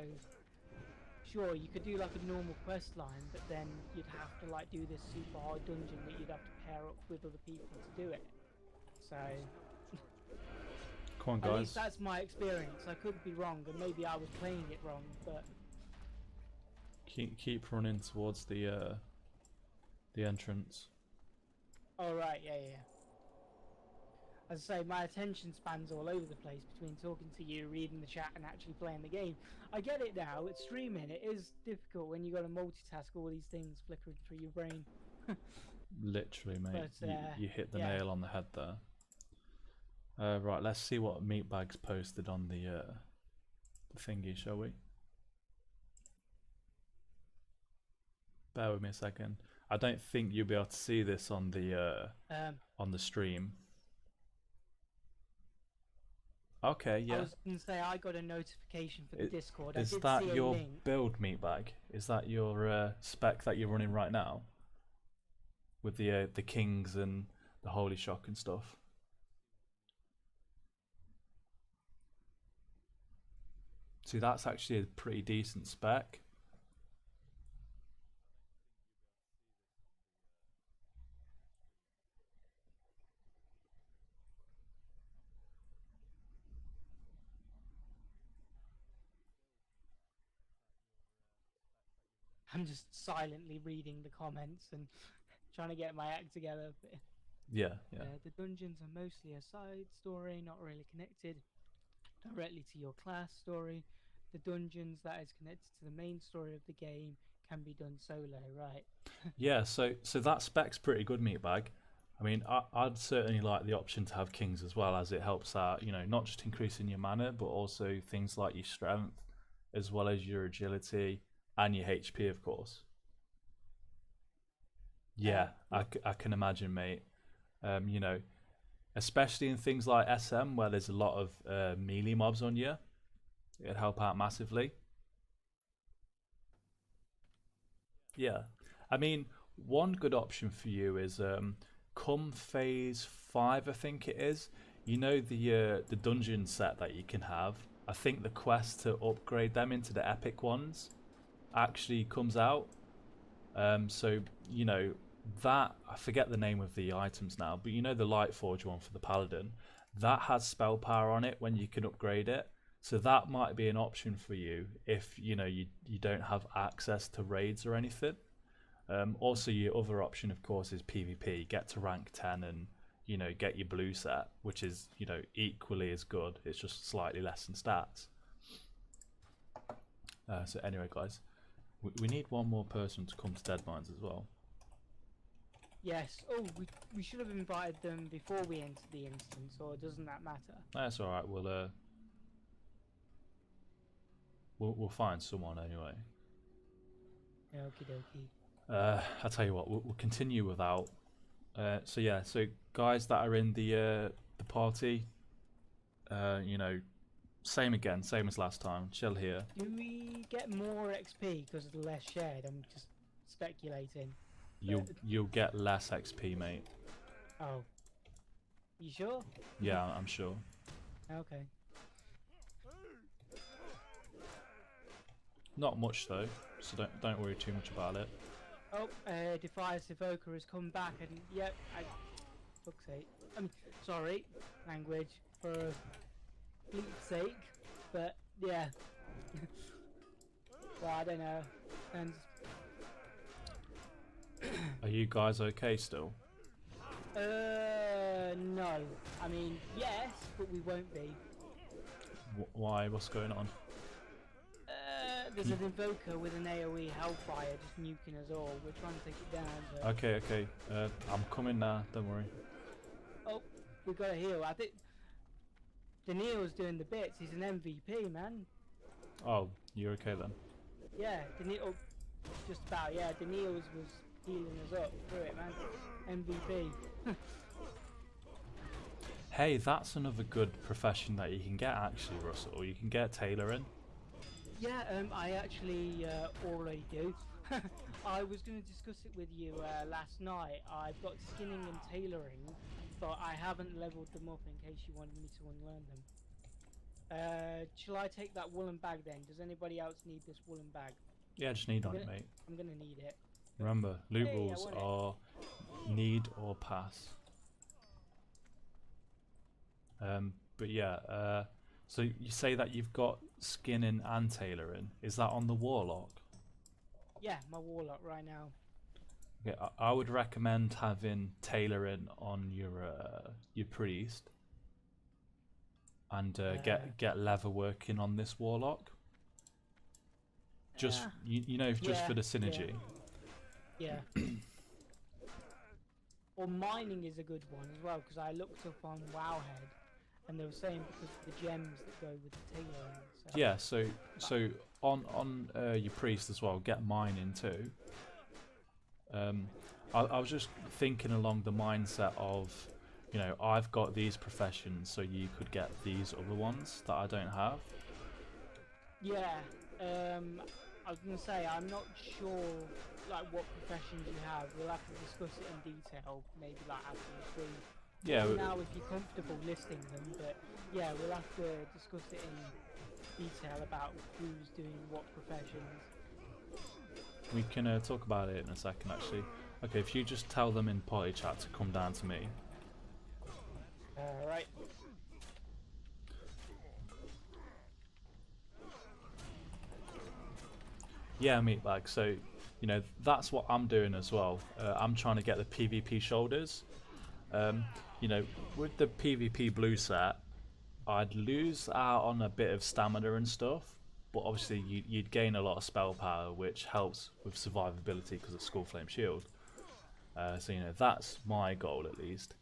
B: sure, you could do like a normal quest line, but then you'd have to like do this super hard dungeon that you'd have to pair up with other people to do it. So
A: Come on,
B: at
A: guys.
B: least that's my experience. I could be wrong, and maybe I was playing it wrong, but
A: Keep running towards the entrance.
B: oh right, yeah. As I say, my attention spans all over the place between talking to you, reading the chat, and actually playing the game. I get it now. It's streaming. It is difficult when you got to multitask all these things flickering through your brain.
A: Literally, mate.
B: But,
A: You hit the
B: yeah.
A: nail on the head there. Right, let's see what Meatbag's posted on the thingy, shall we? Bear with me a second. I don't think you'll be able to see this on the stream. Okay, yeah.
B: I was going to say I got a notification for the Discord.
A: Is
B: I did
A: that
B: see a
A: your
B: link.
A: build, Meatbag? Is that your spec that you're running right now? With the kings and the holy shock and stuff? See, that's actually a pretty decent spec.
B: I'm just silently reading the comments and trying to get my act together. But,
A: Yeah, yeah.
B: the dungeons are mostly a side story, not really connected directly to your class story. The dungeons that is connected to the main story of the game can be done solo, right?
A: Yeah, so that spec's pretty good, Meatbag. I mean, I'd certainly like the option to have kings as well, as it helps out, you know, not just increasing your mana, but also things like your strength, as well as your agility and your HP, of course. Yeah, I can imagine, mate. You know, especially in things like SM, where there's a lot of melee mobs on you, it'd help out massively. Yeah. I mean, one good option for you is come phase 5, I think it is. You know the dungeon set that you can have. I think the quest to upgrade them into the epic ones actually comes out. So you know that I forget the name of the items now, but you know the Lightforge one for the Paladin, that has spell power on it when you can upgrade it. So that might be an option for you if you know you don't have access to raids or anything. Also, your other option, of course, is PvP. Get to rank 10 and you know get your blue set, which is you know equally as good. It's just slightly less in stats. So anyway, guys, we need one more person to come to Deadmines as well.
B: Yes. Oh, we should have invited them before we entered the instance, or doesn't that matter?
A: That's all right. We'll find someone anyway.
B: Okie dokie.
A: I'll tell you what. We'll continue without. So yeah. So guys that are in the party, you know, same again, same as last time. Chill here.
B: Do we get more XP because of the less shared? I'm just speculating.
A: You'll get less XP, mate.
B: Oh. You sure?
A: Yeah, I'm sure.
B: Okay.
A: Not much though, so don't worry too much about it.
B: Oh, Defias Evoker has come back and yep, fuck's sake. I mean, sorry, language for bleep's sake, but yeah. Well, I don't know. And
A: Are you guys okay still?
B: no. I mean, yes, but we won't be.
A: Why? What's going on?
B: There's an Invoker with an AoE Hellfire just nuking us all. We're trying to take it down. But...
A: Okay. I'm coming now. Don't worry.
B: Oh, we got a heal. I think Daniil's doing the bits. He's an MVP, man.
A: Oh, you're okay then.
B: Yeah, Daniil. Just about. Yeah, Daniil's was healing us up through it, man. MVP.
A: Hey, that's another good profession that you can get actually, Russell. You can get tailoring.
B: Yeah, I actually already do. I was going to discuss it with you last night. I've got skinning and tailoring, but I haven't leveled them up in case you wanted me to unlearn them. Shall I take that woolen bag then? Does anybody else need this woolen bag?
A: Yeah, just need on it, mate.
B: I'm going to need it.
A: Remember, loot rules are need or pass. But yeah, so you say that you've got skinning and tailoring. Is that on the warlock?
B: Yeah, my warlock right now.
A: Okay, I would recommend having tailoring on your priest, and get leather working on this warlock. Just you know, just for the synergy.
B: Yeah. Or mining is a good one as well, because I looked up on Wowhead, and they were saying because of the gems that go with the tailoring. So.
A: Yeah, so on your priest as well, get mining too. I was just thinking along the mindset of, you know, I've got these professions, so you could get these other ones that I don't have.
B: Yeah, I was gonna say I'm not sure like what professions you have. We'll have to discuss it in detail, maybe like after the stream.
A: Yeah.
B: Now, if you're comfortable listing them, but yeah, we'll have to discuss it in detail about who's doing what professions.
A: We can talk about it in a second, actually. Okay, if you just tell them in party chat to come down to me.
B: Right.
A: Yeah, meatbag. So, you know, that's what I'm doing as well. I'm trying to get the PvP shoulders. You know, with the PvP blue set, I'd lose out on a bit of stamina and stuff, but obviously you'd gain a lot of spell power, which helps with survivability because of Skullflame Shield. So, you know, that's my goal at least.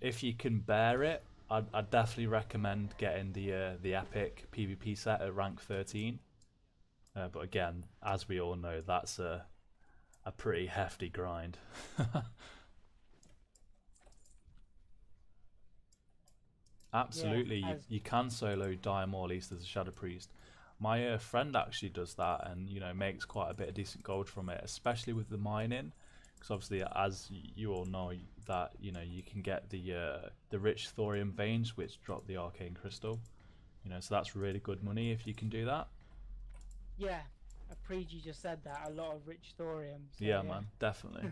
A: If you can bear it, I'd definitely recommend getting the epic PvP set at rank 13. But again, as we all know, that's a pretty hefty grind. Absolutely,
B: Yeah,
A: you can solo Die More Least as a Shadow Priest. My friend actually does that, and you know makes quite a bit of decent gold from it, especially with the mining. Because obviously, as you all know, that you know you can get the rich thorium veins, which drop the arcane crystal. You know, so that's really good money if you can do that.
B: yeah. Preji just said that, a lot of rich thorium. So,
A: Yeah, man, definitely.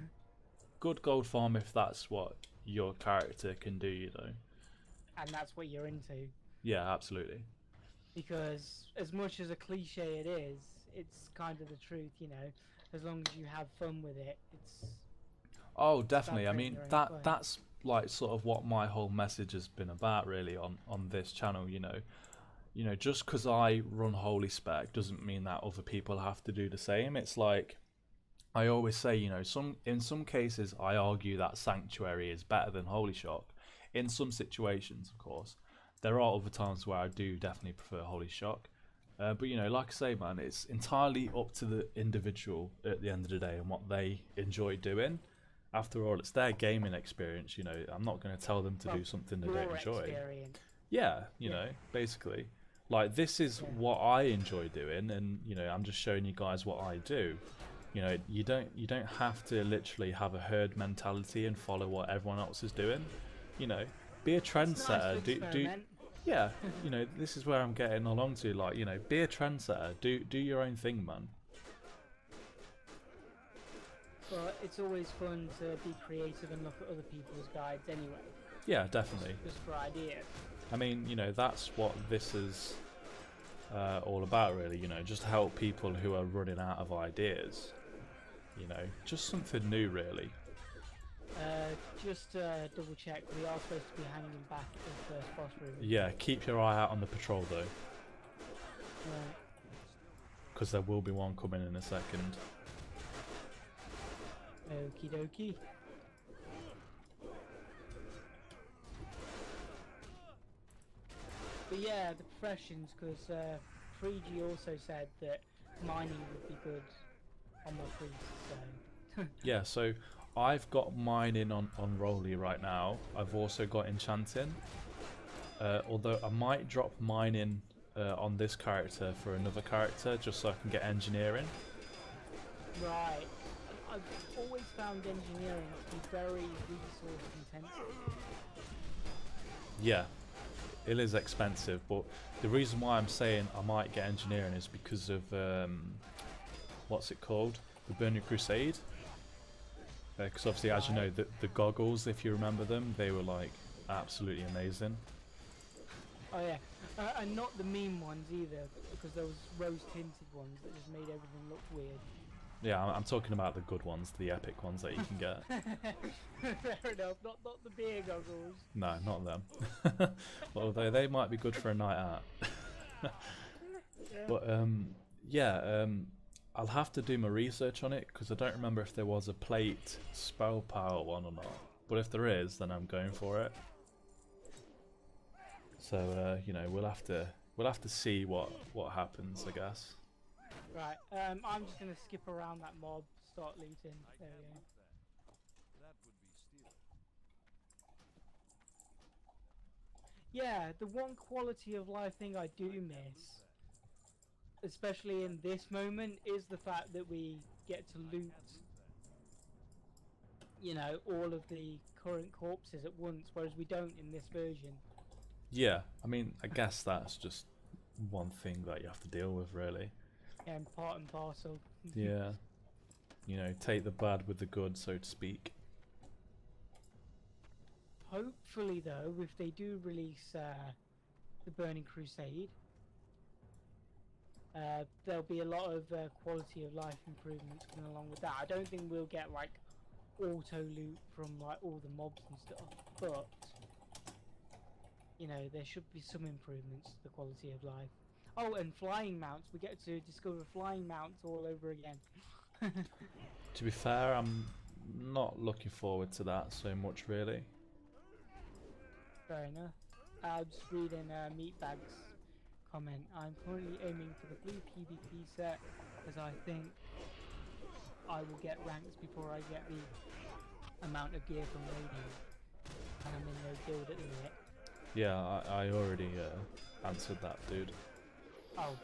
A: Good gold farm if that's what your character can do, you know.
B: And that's what you're into.
A: Yeah, absolutely.
B: Because as much as a cliche it is, it's kind of the truth, you know. As long as you have fun with it,
A: Oh,
B: it's about
A: definitely. I
B: creating
A: mean,
B: your own fun.
A: that's like sort of what my whole message has been about, really, on this channel. You know, just because I run Holy Spec doesn't mean that other people have to do the same. It's like I always say, you know, in some cases I argue that Sanctuary is better than Holy Shock. In some situations, of course, there are other times where I do definitely prefer Holy Shock. But you know, like I say, man, it's entirely up to the individual at the end of the day and what they enjoy doing. After all, it's their gaming experience. You know, I'm not going to tell them to
B: Well,
A: do something they
B: your
A: don't enjoy.
B: experience.
A: Yeah, you
B: Yeah.
A: know, basically, like this is
B: Yeah.
A: what I enjoy doing, and you know, I'm just showing you guys what I do. You know, you don't have to literally have a herd mentality and follow what everyone else is doing. You know, be a
B: It's nice to
A: trendsetter. Do
B: experiment.
A: yeah. You know, this is where I'm getting along to. Like, you know, be a trendsetter. Do your own thing, man.
B: But it's always fun to be creative and look at other people's guides anyway.
A: Yeah, definitely.
B: Just for ideas.
A: I mean, you know, that's what this is all about, really. You know, just help people who are running out of ideas. You know, just something new, really.
B: Just double check, we are supposed to be hanging back at the first boss room.
A: Yeah, keep your eye out on the patrol, though,
B: Right.
A: because there will be one coming in a second.
B: Okie dokie. But yeah, the professions, because Freegi also said that mining would be good on my priest, so...
A: Yeah, so I've got mine in on Roly right now. I've also got enchanting. Although I might drop mine in on this character for another character just so I can get engineering.
B: Right. I've always found engineering to be very resource intensive.
A: Yeah, it is expensive, but the reason why I'm saying I might get engineering is because of what's it called? The Burning Crusade. Because obviously, as you know, the goggles, if you remember them, they were like absolutely amazing.
B: Oh yeah, and not the meme ones either, because those rose tinted ones that just made everything look weird.
A: Yeah, I'm talking about the good ones, the epic ones that you can get.
B: Fair enough, not the beer goggles.
A: No, not them. Although they might be good for a night out.
B: Yeah.
A: But I'll have to do my research on it because I don't remember if there was a plate spell power one or not. But if there is, then I'm going for it. So you know, we'll have to see what happens, I guess.
B: Right, I'm just gonna skip around that mob, start looting. There we go. Yeah, the one quality of life thing I do miss, especially in this moment, is the fact that we get to loot, you know, all of the current corpses at once, whereas we don't in this version.
A: Yeah, I mean, I guess that's just one thing that you have to deal with, really.
B: Yeah, and part and parcel.
A: Yeah. You know, take the bad with the good, so to speak.
B: Hopefully, though, if they do release the Burning Crusade, there'll be a lot of quality of life improvements coming along with that. I don't think we'll get like auto loot from like all the mobs and stuff, but you know, there should be some improvements to the quality of life. Oh, and flying mounts. We get to discover flying mounts all over again.
A: To be fair, I'm not looking forward to that so much, really.
B: Fair enough. I'm just reading Meatbag's comment. I'm currently aiming for the blue PvP set as I think I will get ranks before I get the amount of gear from raiding. And I'm in no guild at the minute.
A: Yeah, I already answered that, dude.
B: Oh,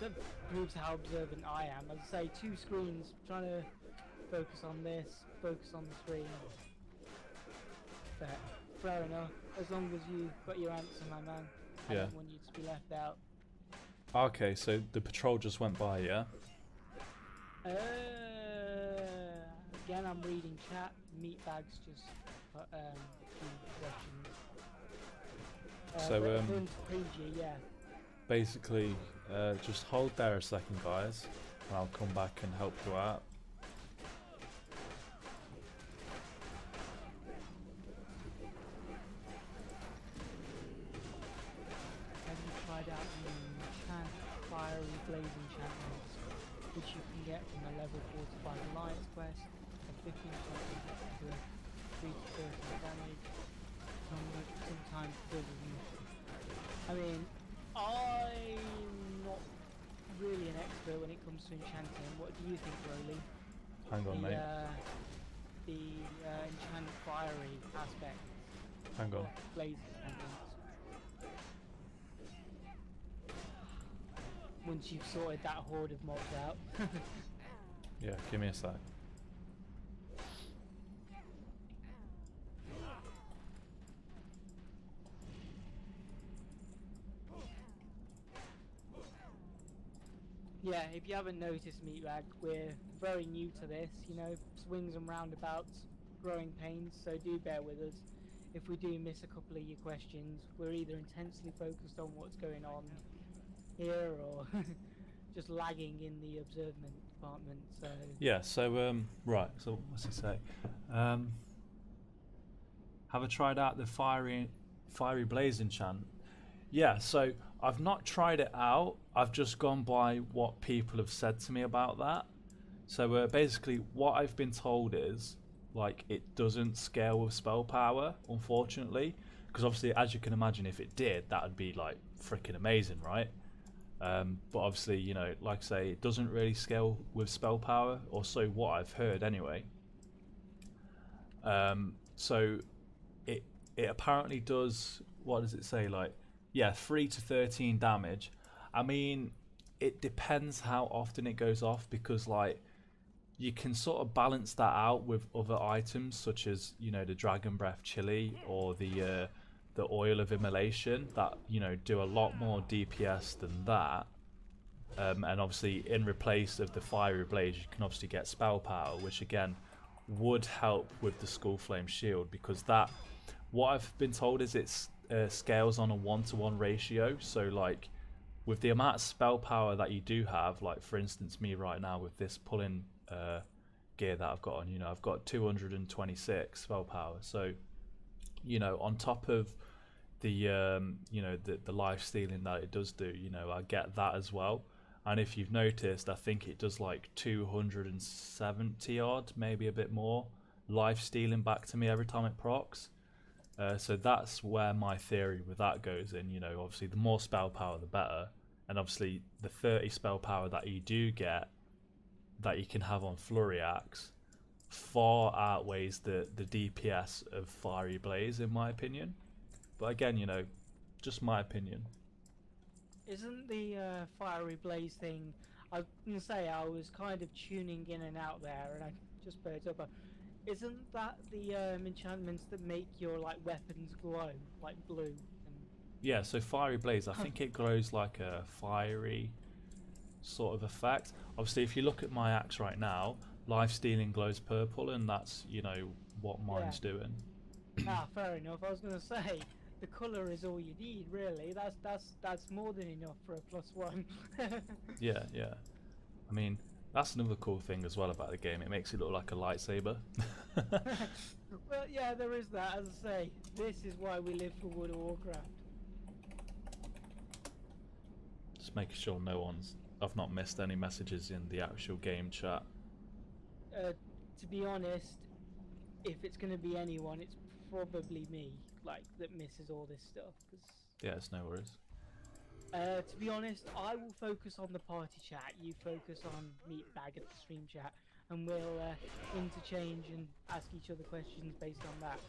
B: that proves how observant I am. As I say, 2 screens, trying to focus on this, focus on the screen. But fair enough. As long as you got your answer, my man. I don't want you to be left out.
A: Okay, so the patrol just went by, yeah?
B: Again, I'm reading chat. Meatbags just put a few questions.
A: So,
B: according to Preview, yeah.
A: basically, just hold there a second, guys, and I'll come back and help you out.
B: Have you tried out the enchant fiery blaze enchantments, which you can get from a level 45 alliance quest, and 15% to 3 to 30 damage, sometimes bigger than. I mean, I'm not really an expert when it comes to enchanting. What do you think, Roly?
A: Hang on, mate.
B: The enchant fiery aspect.
A: Hang on.
B: Blaze enchantments. Once you've sorted that horde of mobs out.
A: Yeah, give me a sec.
B: Yeah, if you haven't noticed, Meatbag, we're very new to this, you know, swings and roundabouts, growing pains, so do bear with us. If we do miss a couple of your questions, we're either intensely focused on what's going on here or just lagging in the observement department, so...
A: Yeah, so, right, so what's it say? Have I tried out the fiery blaze enchant? Yeah, so I've not tried it out. I've just gone by what people have said to me about that. So basically, what I've been told is, like, it doesn't scale with spell power, unfortunately. Because obviously, as you can imagine, if it did, that would be, like, freaking amazing, right? But obviously, you know, like I say, it doesn't really scale with spell power, or so what I've heard anyway. So it apparently does, what does it say, like, yeah, 3 to 13 damage. I mean, it depends how often it goes off, because like you can sort of balance that out with other items such as, you know, the Dragon Breath Chili or the Oil of Immolation that, you know, do a lot more DPS than that. And obviously in replace of the Fiery Blaze you can obviously get Spell Power, which again would help with the Skull Flame Shield, because that, what I've been told is it's scales on a 1-to-1 ratio. So like with the amount of spell power that you do have, like for instance me right now with this pulling gear that I've got on, you know, I've got 226 spell power. So, you know, on top of the you know, the life stealing that it does do, you know, I get that as well. And if you've noticed, I think it does like 270 odd, maybe a bit more life stealing back to me every time it procs. So that's where my theory with that goes in. You know, obviously the more spell power the better, and obviously the 30 spell power that you do get that you can have on Flurry Axe far outweighs the DPS of Fiery Blaze, in my opinion. But again, you know, just my opinion.
B: Isn't the Fiery Blaze thing, I was going to say, I was kind of tuning in and out there and I just picked up. Isn't that the enchantments that make your like weapons glow like blue? And
A: Yeah, so fiery blaze, I think it glows like a fiery sort of effect. Obviously, if you look at my axe right now, life stealing glows purple, and that's, you know, what
B: Yeah.
A: mine's doing.
B: Ah, fair enough. I was gonna say the color is all you need, really. That's more than enough for a +1.
A: Yeah, yeah. I mean, that's another cool thing as well about the game. It makes it look like a lightsaber.
B: Well, yeah, there is that. As I say, this is why we live for World of Warcraft.
A: Just making sure I've not missed any messages in the actual game chat.
B: To be honest, if it's gonna be anyone, it's probably me, like, that misses all this stuff.
A: Yeah, it's no worries.
B: To be honest, I will focus on the party chat. You focus on Meatbag at the stream chat, and we'll interchange and ask each other questions based on that.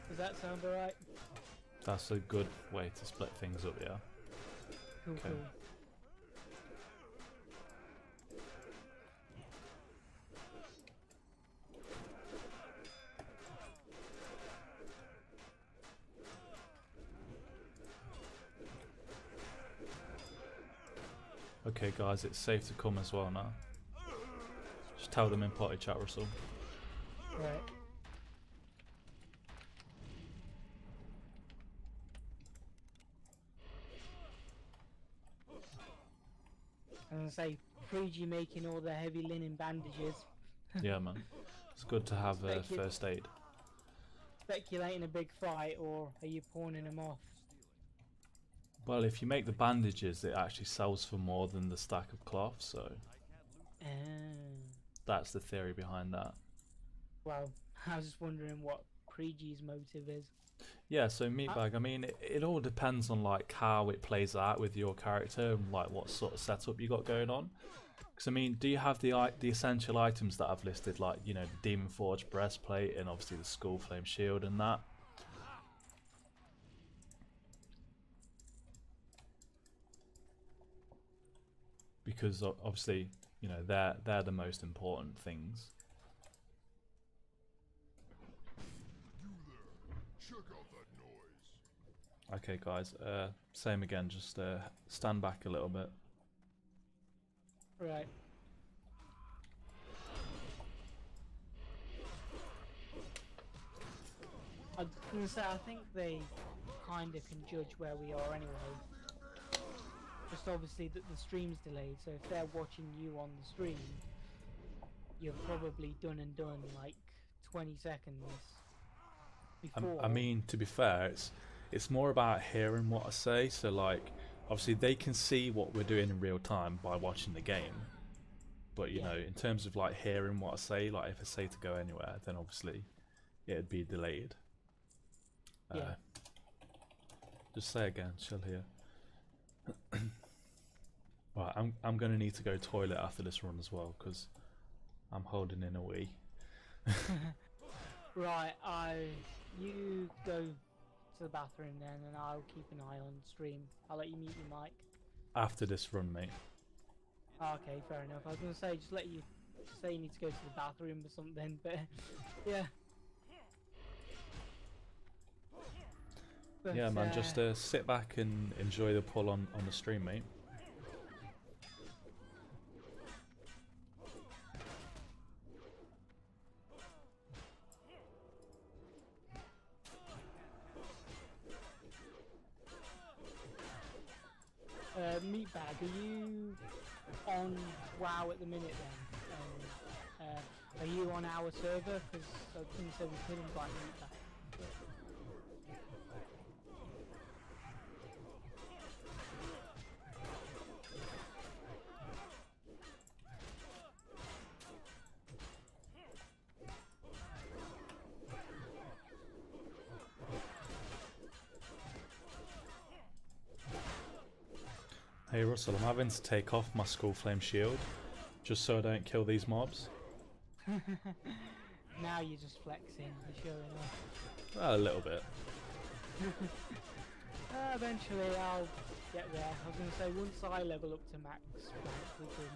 B: Does that sound alright?
A: That's a good way to split things up, yeah.
B: Cool,
A: Okay.
B: cool.
A: Okay, guys, it's safe to come as well now. Just tell them in party chat, Russell.
B: Right. I'm gonna say, Preji making all the heavy linen bandages.
A: Yeah, man. It's good to have first aid.
B: Speculating a big fight, or are you pawning them off?
A: Well, if you make the bandages, it actually sells for more than the stack of cloth, so that's the theory behind that.
B: Well, I was just wondering what Preji's motive is.
A: Yeah, so Meatbag, I mean, it all depends on like how it plays out with your character and like what sort of setup you got going on. Because I mean, do you have the essential items that I've listed, like, you know, the Demon Forge breastplate and obviously the Skull Flame shield and that? Because obviously, you know, they're the most important things. Okay, guys. Same again. Just stand back a little bit.
B: Right. I was gonna say, I think they kind of can judge where we are anyway. Just obviously that the stream's delayed, so if they're watching you on the stream, you're probably done and done like 20 seconds before.
A: I mean, to be fair, it's more about hearing what I say. So like, obviously they can see what we're doing in real time by watching the game. But you know, in terms of like hearing what I say, like if I say to go anywhere, then obviously it'd be delayed. Just say again, she'll hear. Right, I'm gonna need to go toilet after this run as well because I'm holding in a wee.
B: Right, you go to the bathroom then, and I'll keep an eye on stream. I'll let you mute your mic.
A: After this run, mate.
B: Okay, fair enough. I was gonna say, just let you say you need to go to the bathroom or something, but yeah. But,
A: yeah, man, just sit back and enjoy the pull on the stream, mate.
B: Meatbag, are you on WoW at the minute then? Are you on our server? Because I was going to say we could invite Meatbag.
A: Hey Russell, I'm having to take off my Skull Flame shield just so I don't kill these mobs.
B: Now you're just flexing, you're showing off.
A: Well, a little bit.
B: Eventually I'll get there. I was going to say, once I level up to max rank, we can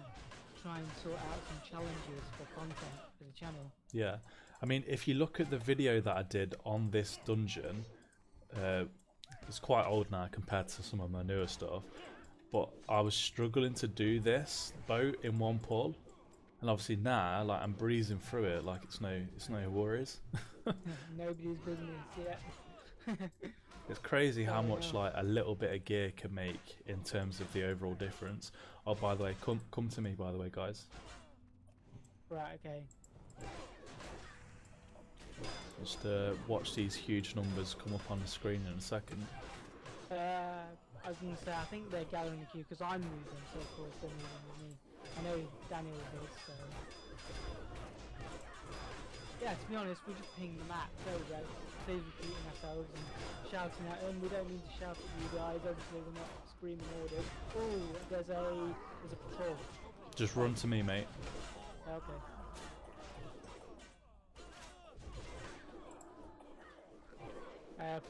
B: try and sort out some challenges for content for the channel.
A: Yeah, I mean, if you look at the video that I did on this dungeon, it's quite old now compared to some of my newer stuff. But I was struggling to do this boat in one pull, and obviously now, like, I'm breezing through it like it's no worries.
B: Nobody's business. Yeah.
A: It's crazy how
B: Fair
A: much
B: enough.
A: like a little bit of gear can make in terms of the overall difference. Oh, by the way, come to me, by the way, guys.
B: Right. Okay.
A: Just watch these huge numbers come up on the screen in a second.
B: I was gonna say I think they're gathering the queue because I'm moving, so of course they're moving with me. I know Daniel is, so yeah. To be honest, we just ping the map. There we go. Saves repeating ourselves and shouting at them. We don't need to shout at you guys. Obviously, we're not screaming orders. Oh, there's a patrol.
A: Just run to me, mate.
B: Okay.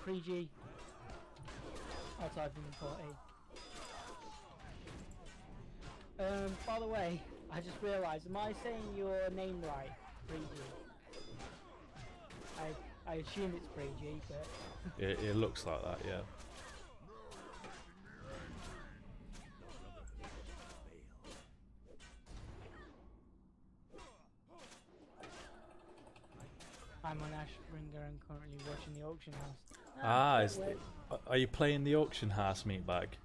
B: Pre-G. Outside from the party. By the way, I just realised, am I saying your name right? Pre-G. I assume it's Pre-G, but...
A: It looks like that, yeah.
B: I'm on Ashbringer and currently watching the auction house.
A: Are you playing the auction house meat bag?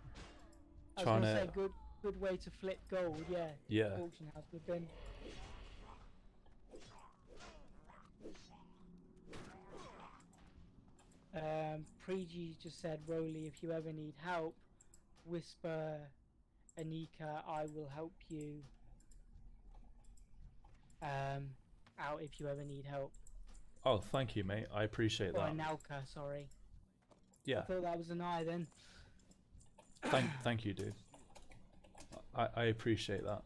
B: I was going to say, good way to flip gold, yeah.
A: Yeah.
B: Auction house, but then... Pre-G just said, Roly, if you ever need help, whisper Anika, I will help you out if you ever need help.
A: Oh, thank you, mate. I appreciate
B: Or
A: that.
B: Analka, sorry.
A: Yeah.
B: I thought that was an I then.
A: Thank you, dude. I appreciate that.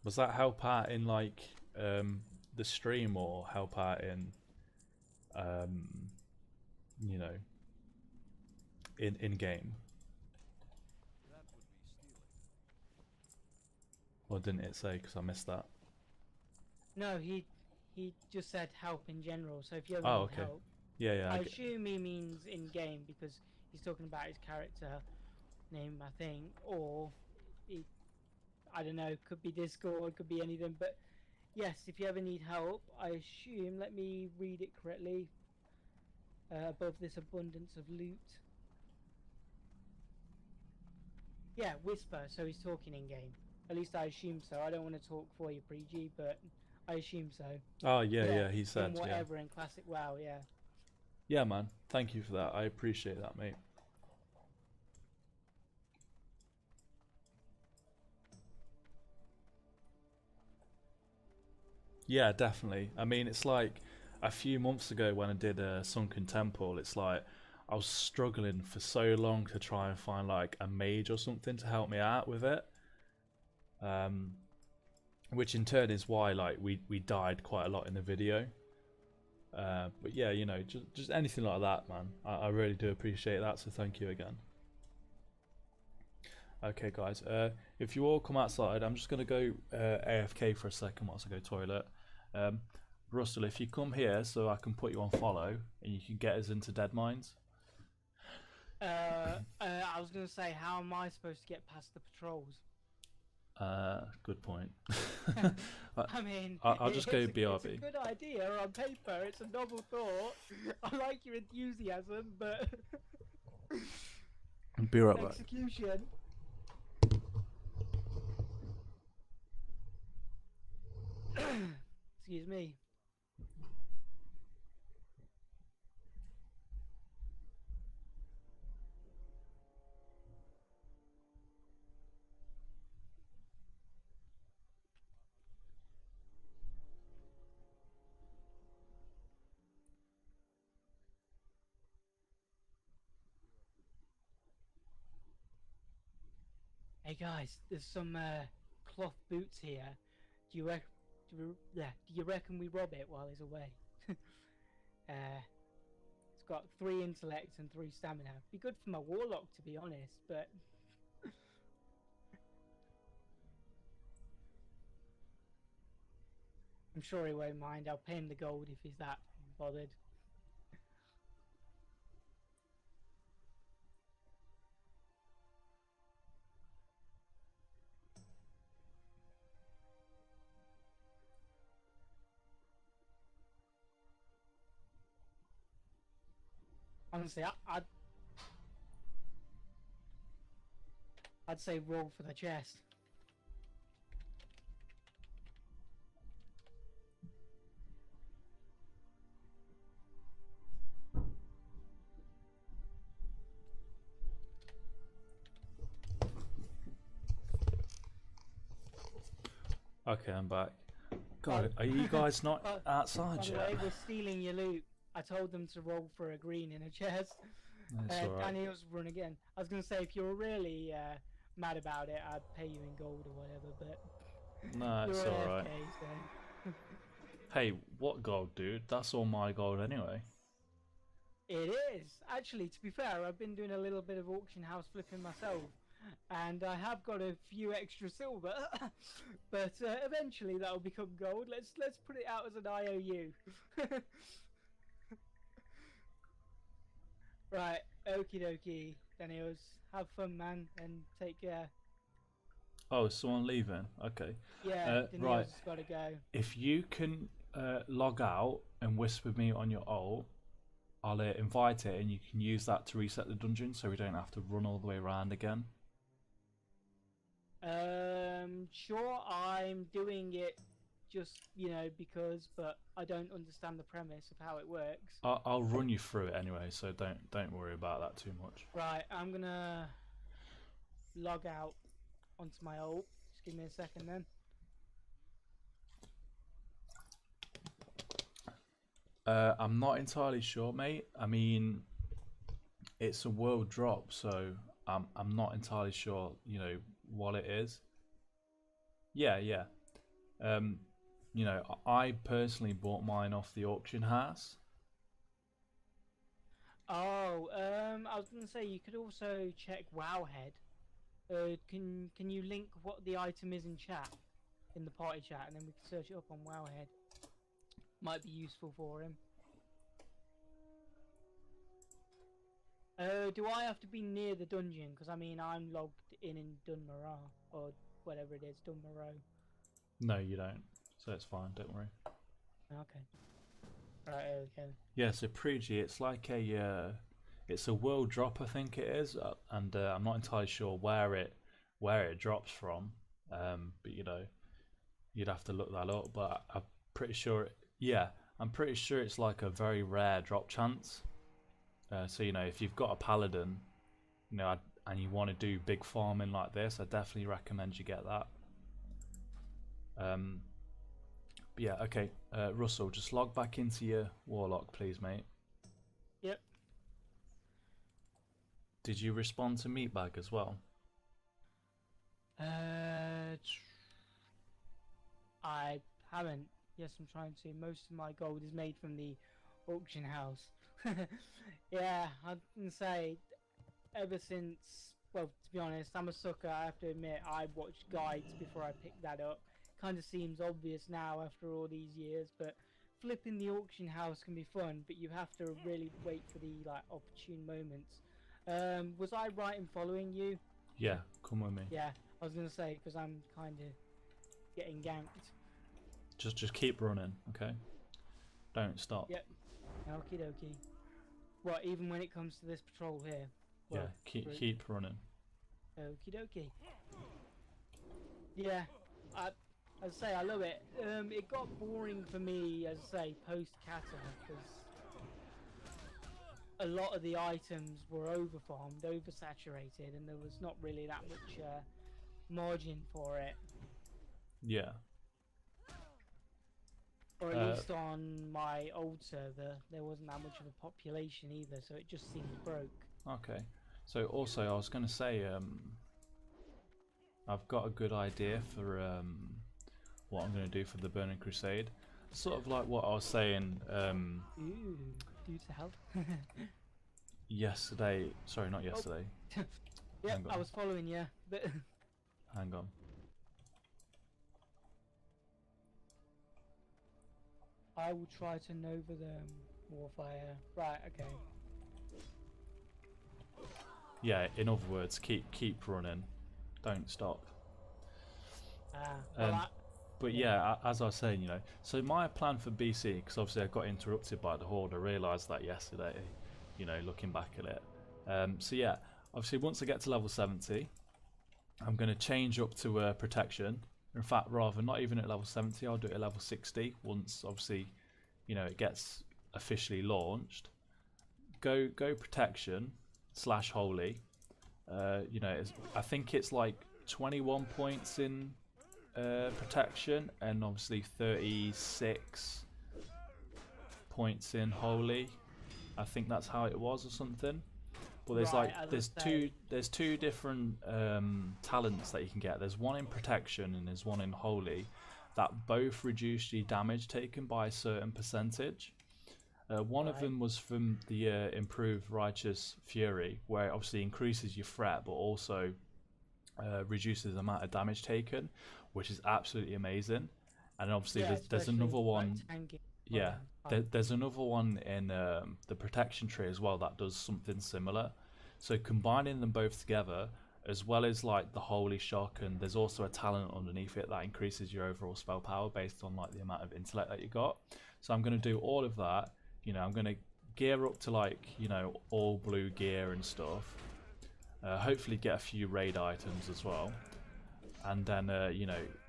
A: Was that help out in like the stream or help out in you know, in game? Or didn't it say? Because I missed that.
B: No, he just said help in general. So if you ever
A: Oh,
B: need
A: okay.
B: help,
A: Yeah.
B: I assume he means in game because he's talking about his character name, I think, or he, I don't know, could be Discord, could be anything. But yes, if you ever need help, I assume. Let me read it correctly. Above this abundance of loot. Yeah, whisper. So he's talking in game. At least I assume so. I don't want to talk for you, Pre-G, but I assume so.
A: Oh yeah. He said
B: in whatever in classic WoW, yeah.
A: Yeah, man. Thank you for that. I appreciate that, mate. Yeah, definitely. I mean, it's like a few months ago when I did a Sunken Temple, it's like I was struggling for so long to try and find like a mage or something to help me out with it. Which in turn is why like we died quite a lot in the video. But yeah, you know, just anything like that, man. I really do appreciate that, so thank you again. Okay, guys. If you all come outside, I'm just gonna go AFK for a second whilst I go toilet. Russell, if you come here so I can put you on follow and you can get us into Deadmines.
B: I was going to say, how am I supposed to get past the patrols?
A: Good point.
B: I mean,
A: I'll just go BRB.
B: It's a good idea on paper. It's a novel thought. I like your enthusiasm, but
A: Be right back.
B: execution. Excuse me. Hey guys, there's some cloth boots here. Do you reckon we rob it while he's away? It's got 3 intellect and 3 stamina. Be good for my warlock, to be honest, but I'm sure he won't mind. I'll pay him the gold if he's that bothered. Honestly, I'd say roll for the chest.
A: Okay, I'm back. God, are you guys not outside
B: By the
A: yet?
B: way, we're stealing your loot. I told them to roll for a green in a chest.
A: It's alright.
B: Daniel's run again. I was going to say, if you're really mad about it, I'd pay you in gold or whatever, but
A: No, it's
B: you're
A: alright.
B: AFK, so...
A: Hey, what gold, dude? That's all my gold anyway.
B: It is. Actually, to be fair, I've been doing a little bit of auction house flipping myself, and I have got a few extra silver, but eventually that'll become gold. Let's put it out as an IOU. Right, okie dokie, Daniels. Have fun, man, and take care.
A: Oh, is someone leaving? Okay.
B: Yeah, Daniels
A: right.
B: has got to go.
A: If you can log out and whisper me on your ult, I'll invite it and you can use that to reset the dungeon so we don't have to run all the way around again.
B: Sure, I'm doing it just, because, but I don't understand the premise of how it works.
A: I'll run you through it anyway, so don't worry about that too much.
B: Right, I'm gonna log out onto my ult. Just give me a second then.
A: I'm not entirely sure, mate. I mean, it's a world drop, so I'm not entirely sure, what it is. Yeah. I personally bought mine off the auction house.
B: Oh, I was gonna say you could also check Wowhead. Can you link what the item is in chat, in the party chat, and then we can search it up on Wowhead. Might be useful for him. Do I have to be near the dungeon? Because I mean, I'm logged in Dunmorrow, or whatever it is, Dunmorrow.
A: No, you don't. So it's fine. Don't worry.
B: Okay. Right. Okay.
A: Yeah. So Prigi, it's like it's a world drop, I think it is, and I'm not entirely sure where it drops from. But you'd have to look that up. But I'm pretty sure. I'm pretty sure it's like a very rare drop chance. So if you've got a paladin, and you want to do big farming like this, I definitely recommend you get that. But yeah, okay. Russell, just log back into your warlock, please, mate.
B: Yep.
A: Did you respond to Meatbag as well?
B: I haven't. Yes, I'm trying to. Most of my gold is made from the auction house. Yeah, I can say ever since, well, to be honest, I'm a sucker. I have to admit, I watched guides before I picked that up. Kind of seems obvious now after all these years, but flipping the auction house can be fun, but you have to really wait for the opportune moments. Was I right in following you?
A: Yeah, come with me.
B: Yeah, I was gonna say because I'm kind of getting ganked.
A: Just keep running, okay? Don't stop.
B: Yep. Okie dokie. What, even when it comes to this patrol here?
A: Well, yeah, keep running.
B: Okie dokie. Yeah, as I say, I love it. It got boring for me, as I say, post-Kata, because a lot of the items were overfarmed, oversaturated, and there was not really that much margin for it.
A: Yeah.
B: Or at least on my old server, there wasn't that much of a population either, so it just seemed broke.
A: Okay. So also, I was going to say, I've got a good idea for what I'm going to do for the Burning Crusade. Sort of like what I was saying
B: Ooh, do to help.
A: yesterday. Sorry, not yesterday.
B: Oh. Yep, I was following you, but...
A: Hang on.
B: I will try to Nova them Warfire. Right, okay.
A: Yeah, in other words, keep running, don't stop.
B: Well,
A: But yeah, as I was saying, so my plan for BC, because obviously I got interrupted by the Horde, I realised that yesterday, looking back at it. So yeah, obviously once I get to level 70, I'm going to change up to protection. In fact, rather not even at level 70, I'll do it at level 60 once obviously, it gets officially launched. Go protection / holy. I think it's like 21 points in protection and obviously 36 points in holy. I think that's how it was or something. But there's there's two different talents that you can get. There's one in protection and there's one in holy that both reduce your damage taken by a certain percentage. One of them was from the improved righteous fury, where it obviously increases your threat but also reduces the amount of damage taken, which is absolutely amazing. And obviously there's another one. Yeah, there's another one in the protection tree as well that does something similar. So combining them both together, as well as like the holy shock, and there's also a talent underneath it that increases your overall spell power based on like the amount of intellect that you got. So I'm going to do all of that. I'm going to gear up to like all blue gear and stuff. Hopefully get a few raid items as well, and then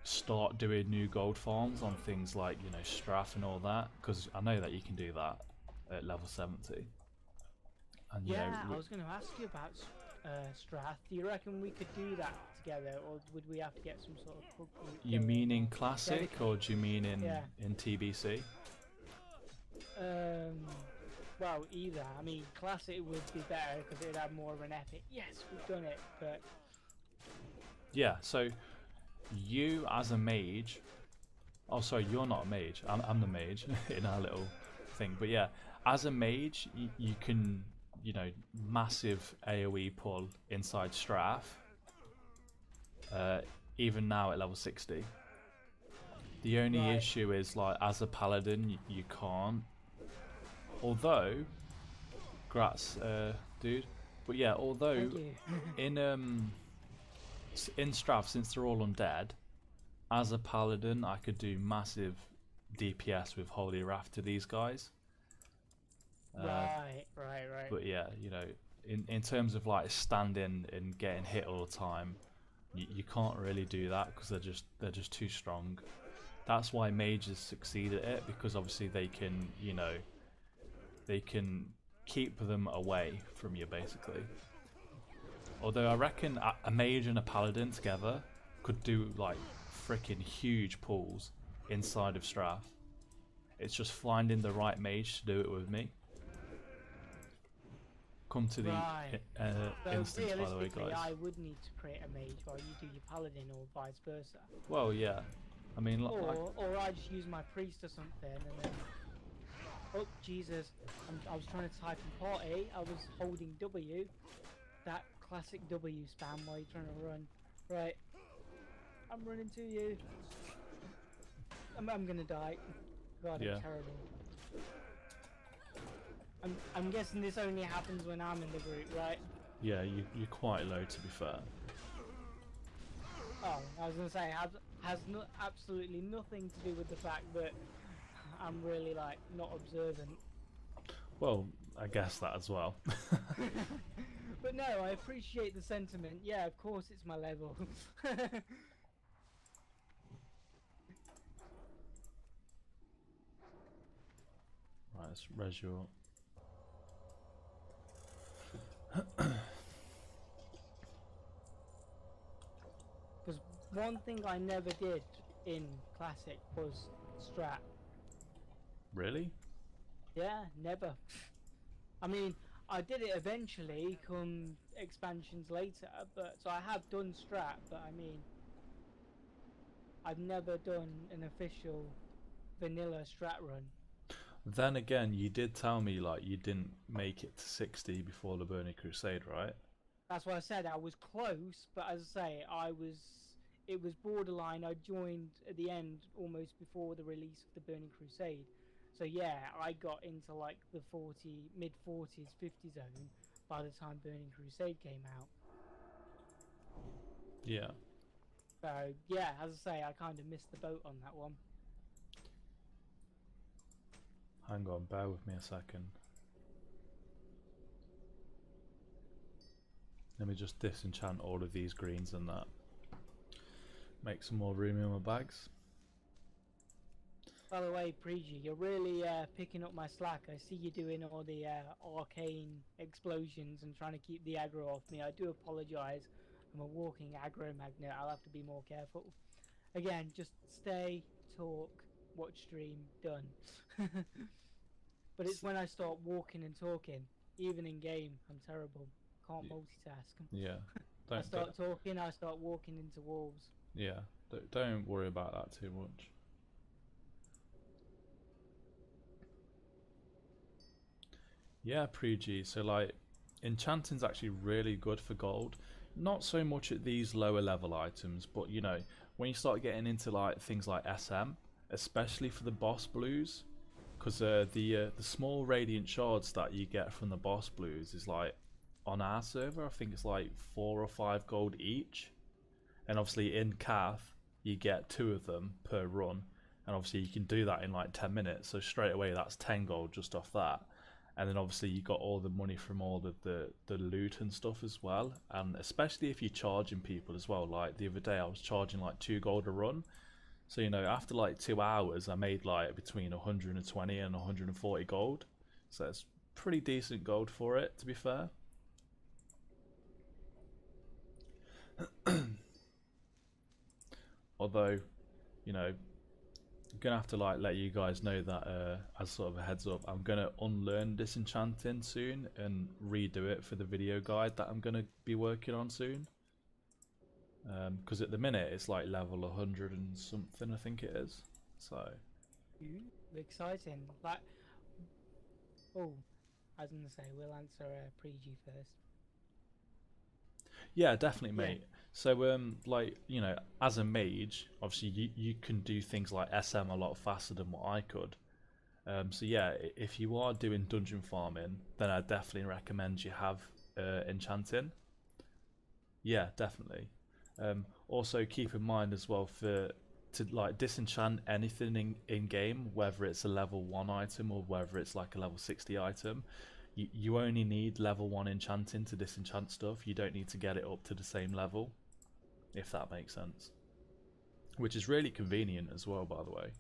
A: start doing new gold farms on things like Strath and all that, because I know that you can do that at level 70. And
B: I was going to ask you about Strath. Do you reckon we could do that together, or would we have to get some sort of
A: You mean in classic, or do you mean in TBC?
B: Well, either. I mean, classic would be better because it'd have more of an epic. Yes, we've done it, but
A: yeah. So you as a mage. Oh, sorry, you're not a mage. I'm the mage in our little thing. But yeah, as a mage, you can massive AoE pull inside Strath. Even now at level 60. The only issue is like as a paladin, you can't. Although, grats, dude. But yeah, although in Strath, since they're all undead, as a paladin, I could do massive DPS with Holy Wrath to these guys.
B: Right.
A: But yeah, in terms of like standing and getting hit all the time, you can't really do that because they're just too strong. That's why mages succeed at it, because obviously they can they can keep them away from you basically. Although I reckon a mage and a paladin together could do like freaking huge pulls inside of Strath. It's just finding the right mage to do it with me. Come to the instance, by the way, guys.
B: I would need to create a mage while you do your paladin, or vice versa.
A: Well, yeah. I mean,
B: or I just use my priest or something, and then. Oh Jesus! I was trying to type in party. I was holding W. That classic W spam while you're trying to run. Right. I'm running to you. I'm gonna die. God,
A: yeah.
B: I'm terrible. I'm guessing this only happens when I'm in the group, right?
A: Yeah, you're quite low, to be fair.
B: Oh, I was gonna say has absolutely nothing to do with the fact that I'm really like not observant.
A: Well, I guess that as well.
B: But no, I appreciate the sentiment. Yeah, of course it's my level.
A: Right, let's res your.
B: Because one thing I never did in Classic was strat.
A: Really?
B: Yeah, never. I mean, I did it eventually, come expansions later, but so I have done strat, but I mean, I've never done an official vanilla strat run.
A: Then again, you did tell me like you didn't make it to 60 before the Burning Crusade, right?
B: That's why I said I was close, but as I say, it was borderline. I joined at the end, almost before the release of the Burning Crusade. So yeah, I got into like the mid 40s, 50 zone by the time Burning Crusade came out.
A: Yeah.
B: So yeah, as I say, I kind of missed the boat on that one.
A: Hang on, bear with me a second. Let me just disenchant all of these greens and that. Make some more room in my bags.
B: By the way, Priji, you're really picking up my slack. I see you doing all the arcane explosions and trying to keep the aggro off me. I do apologise. I'm a walking aggro magnet. I'll have to be more careful. Again, just stay, talk, watch stream, done. But it's when I start walking and talking, even in game, I'm terrible. Can't multitask.
A: Yeah.
B: I start talking, I start walking into wolves.
A: Yeah. Don't worry about that too much. Yeah, Pre-G. So like, enchanting's actually really good for gold. Not so much at these lower level items, but you know, when you start getting into like things like SM, especially for the boss blues, because the small radiant shards that you get from the boss blues is like, on our server, I think it's like 4 or 5 gold each, and obviously in Cath you get 2 of them per run, and obviously you can do that in like 10 minutes. So straight away that's 10 gold just off that. And then obviously you got all the money from all the loot and stuff as well, and especially if you're charging people as well. Like the other day I was charging like 2 gold a run, so you know, after like 2 hours I made like between 120 and 140 gold, so it's pretty decent gold for it, to be fair. Although, you know, I'm gonna have to like let you guys know that as sort of a heads up, I'm gonna unlearn disenchanting soon and redo it for the video guide that I'm gonna be working on soon. Because at the minute it's like level 100 and something, I think it is. So
B: Ooh, exciting. Like, oh, I was going to say, we'll answer Priji first.
A: yeah, definitely,
B: Yeah.
A: mate. So like, you know, as a mage, obviously you can do things like SM a lot faster than what I could. So yeah, if you are doing dungeon farming, then I definitely recommend you have enchanting. Yeah, definitely. Also keep in mind as well, to like disenchant anything in game, whether it's a level 1 item or whether it's like a level 60 item, you only need level 1 enchanting to disenchant stuff. You don't need to get it up to the same level, if that makes sense. Which is really convenient as well, by the way.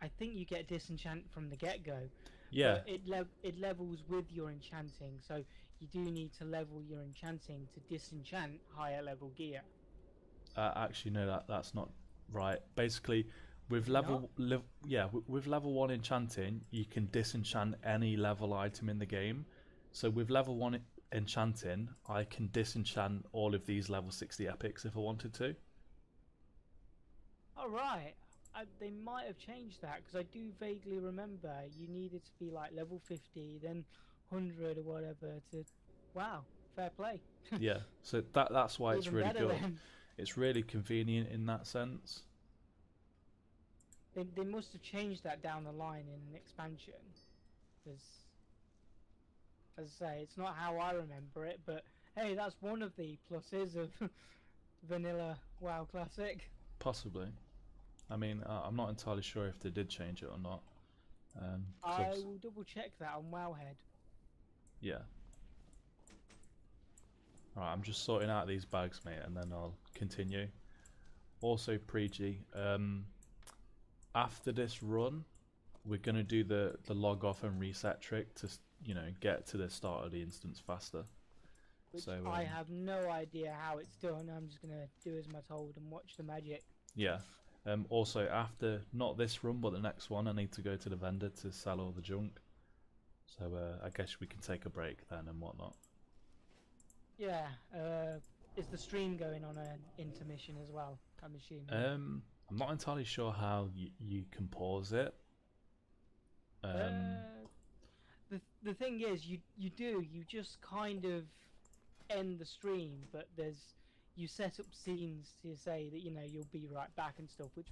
B: I think you get disenchant from the get-go,
A: Yeah,
B: but it levels with your enchanting, so you do need to level your enchanting to disenchant higher level gear.
A: actually no, that's not right. Basically, with
B: Is it not?
A: with level 1 enchanting, you can disenchant any level item in the game. So with level 1 enchanting, I can disenchant all of these level 60 epics if I wanted to.
B: All right. They might have changed that because I do vaguely remember you needed to be like level 50, then 100 or whatever to. Wow, fair play.
A: Yeah, so that's why it's
B: Even
A: really
B: better
A: good.
B: then.
A: It's really convenient in that sense.
B: They must have changed that down the line in an expansion. Because, as I say, it's not how I remember it, but hey, that's one of the pluses of vanilla WoW Classic.
A: Possibly. I mean, I'm not entirely sure if they did change it or not.
B: I will double check that on Wowhead.
A: Yeah. Alright, I'm just sorting out these bags, mate, and then I'll continue. Also, Preji, after this run, we're going to do the log off and reset trick to, you know, get to the start of the instance faster.
B: Which
A: So,
B: I have no idea how it's done. I'm just going to do as I'm told and watch the magic.
A: yeah. Also, after, not this run, but the next one, I need to go to the vendor to sell all the junk. So, I guess we can take a break then and whatnot.
B: Yeah, is the stream going on an intermission as well? I'm assuming.
A: I'm not entirely sure how you can pause it.
B: The thing is, you just kind of end the stream, but you set up scenes to say that you'll be right back and stuff, which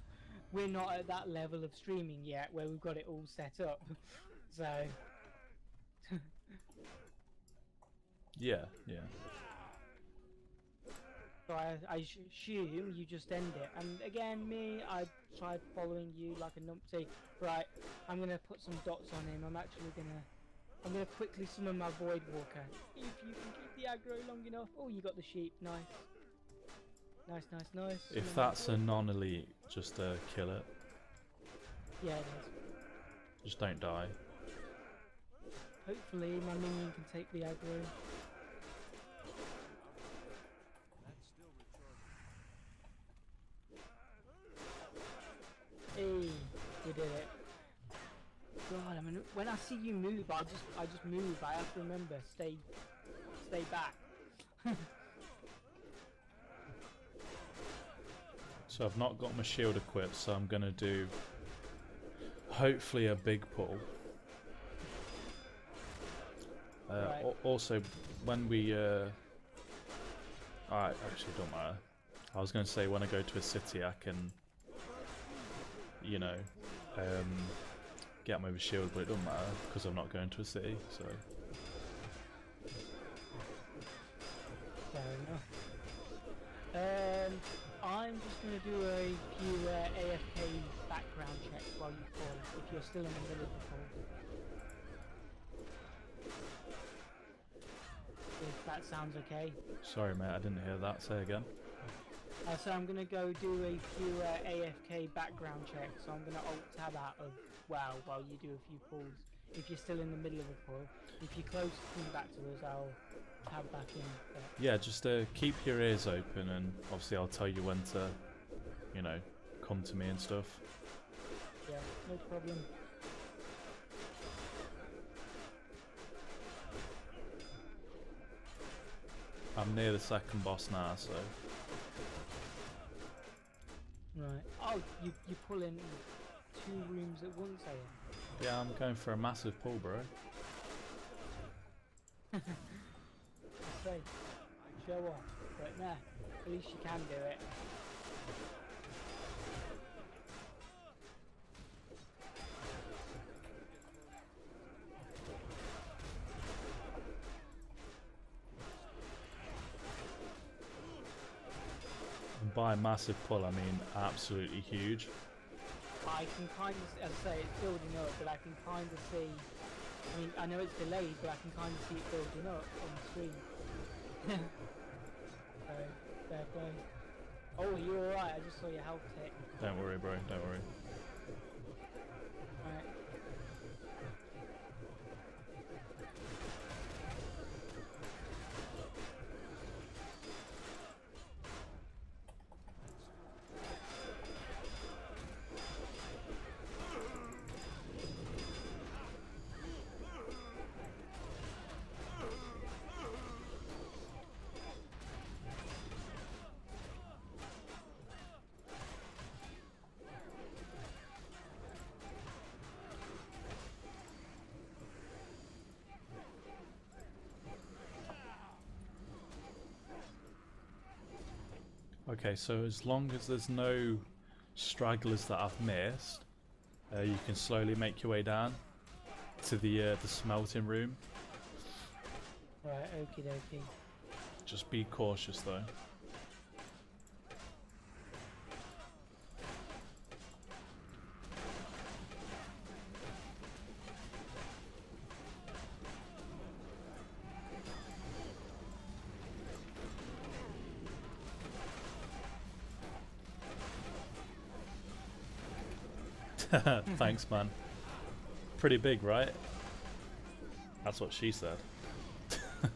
B: we're not at that level of streaming yet where we've got it all set up. So
A: Yeah.
B: so I assume you just end it. And again, I tried following you like a numpty. Right, I'm gonna put some dots on him. I'm gonna quickly summon my Void Walker. If you can keep the aggro long enough. Oh, you got the sheep. Nice.
A: If
B: Summon
A: that's
B: my
A: a
B: Void-
A: non-elite, just kill it.
B: Yeah, it is.
A: Just don't die.
B: Hopefully my minion can take the aggro. Hey, we did it. God, I mean, when I see you move, I just move. I have to remember, stay back.
A: So I've not got my shield equipped, so I'm gonna do hopefully a big pull.
B: Right.
A: Also, when we actually don't matter. I was going to say when I go to a city, I can, get my shield, but it doesn't matter because I'm not going to a city. So
B: Fair enough. I'm just going to do a few AFK background checks while you fall, if you're still in the middle of the fall. If that sounds okay.
A: sorry, mate, I didn't hear that. Say again.
B: So I'm going to go do a few AFK background checks. So I'm going to alt-tab out of WoW while you do a few pulls. If you're still in the middle of a pull. If you're close to coming back to us, I'll tab back in.
A: Yeah, just keep your ears open, and obviously I'll tell you when to, come to me and stuff.
B: Yeah, no problem.
A: I'm near the second boss now, so
B: Right. Oh, you pull in 2 rooms at once, are you?
A: yeah, I'm going for a massive pull, bro.
B: I say, show off, but nah, at least you can do it.
A: And by massive pull, I mean absolutely huge.
B: I can kind of, as I say, it's building up, but I can kind of see, I mean, I know it's delayed, but I can kind of see it building up on the screen. So, fair play. Oh, you're alright, I just saw your health tick.
A: Don't worry, bro, don't worry.
B: Alright.
A: Okay, so as long as there's no stragglers that I've missed, you can slowly make your way down to the smelting room.
B: Right, okie dokie.
A: Just be cautious though. Thanks, man. Pretty big, right? That's what she said.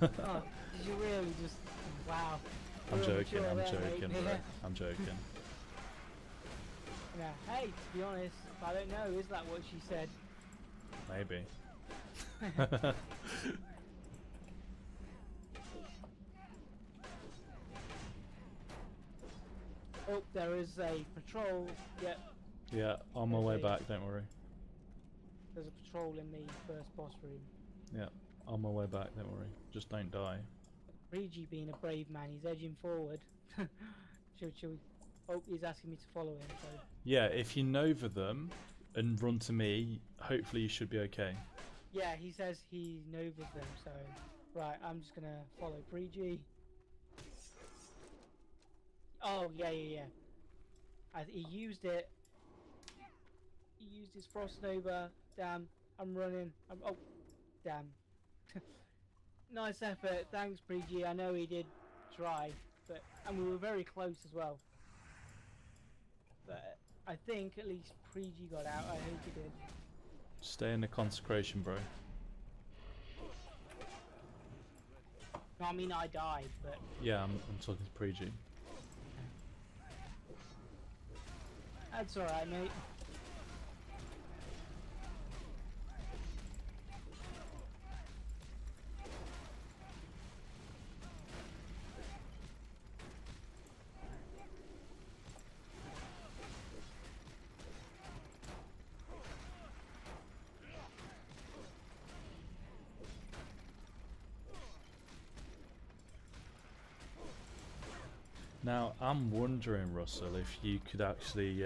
B: Oh, did you really just, wow.
A: I'm
B: Real
A: joking,
B: mature
A: I'm
B: there,
A: joking,
B: mate.
A: bro. I'm joking.
B: Yeah, hey, to be honest, I don't know, is that what she said?
A: Maybe.
B: Oh, there is a patrol. Yep,
A: Yeah, on my way
B: Okay.
A: back, don't worry.
B: there's a patrol in the first boss room.
A: Yeah, on my way back, don't worry. Just don't die.
B: Prigi being a brave man, he's edging forward. should we? Oh, he's asking me to follow him. So.
A: Yeah, if you nova them and run to me, hopefully you should be okay.
B: Yeah, he says he novas them, so right, I'm just gonna follow Prigi. Oh yeah. He used it. He used his frost nova. Damn, I'm running. Oh, damn. Nice effort. Thanks, Prigi. I know he did try, and we were very close as well. But I think at least Prigi got out. I hope he did.
A: Stay in the consecration, bro.
B: No, I mean I died, but
A: Yeah, I'm talking to Prigi.
B: that's alright, mate.
A: Now, I'm wondering, Russell, if you could actually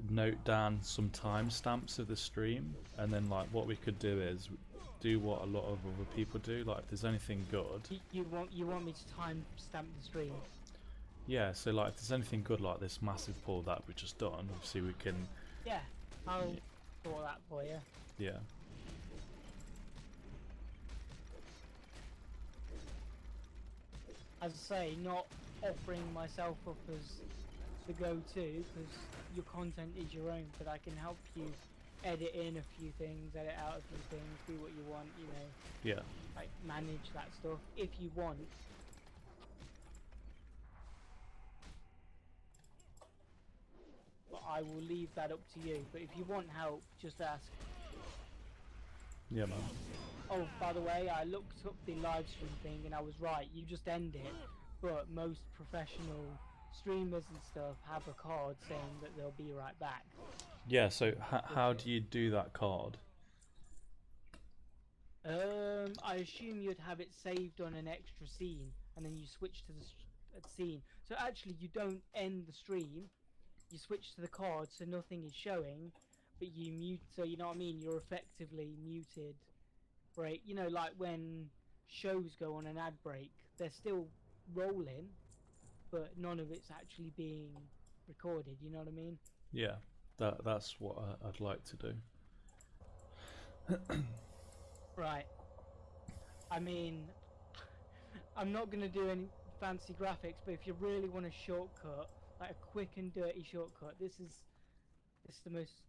A: note down some timestamps of the stream, and then like what we could do is do what a lot of other people do. Like, if there's anything good,
B: You want me to timestamp the stream?
A: yeah. So like, if there's anything good, like this massive pull that we've just done, obviously we can,
B: Yeah, I'll sort that for you.
A: yeah.
B: As I say, not offering myself up as the go-to, because your content is your own, but I can help you edit in a few things, edit out a few things, do what you want, you know.
A: Yeah.
B: Like, manage that stuff if you want. But I will leave that up to you. But if you want help, just ask.
A: Yeah, man.
B: Oh, by the way, I looked up the live stream thing and I was right. You just end it, but most professional streamers and stuff have a card saying that they'll be right back.
A: Yeah. So how do you do that card?
B: I assume you'd have it saved on an extra scene, and then you switch to the scene. So actually, you don't end the stream. You switch to the card, so nothing is showing, but you mute. So you know what I mean? You're effectively muted. Right, you know, like when shows go on an ad break, they're still rolling, but none of it's actually being recorded, you know what I mean?
A: Yeah, that's what I'd like to do.
B: Right. I mean, I'm not going to do any fancy graphics, but if you really want a shortcut, like a quick and dirty shortcut, this is the most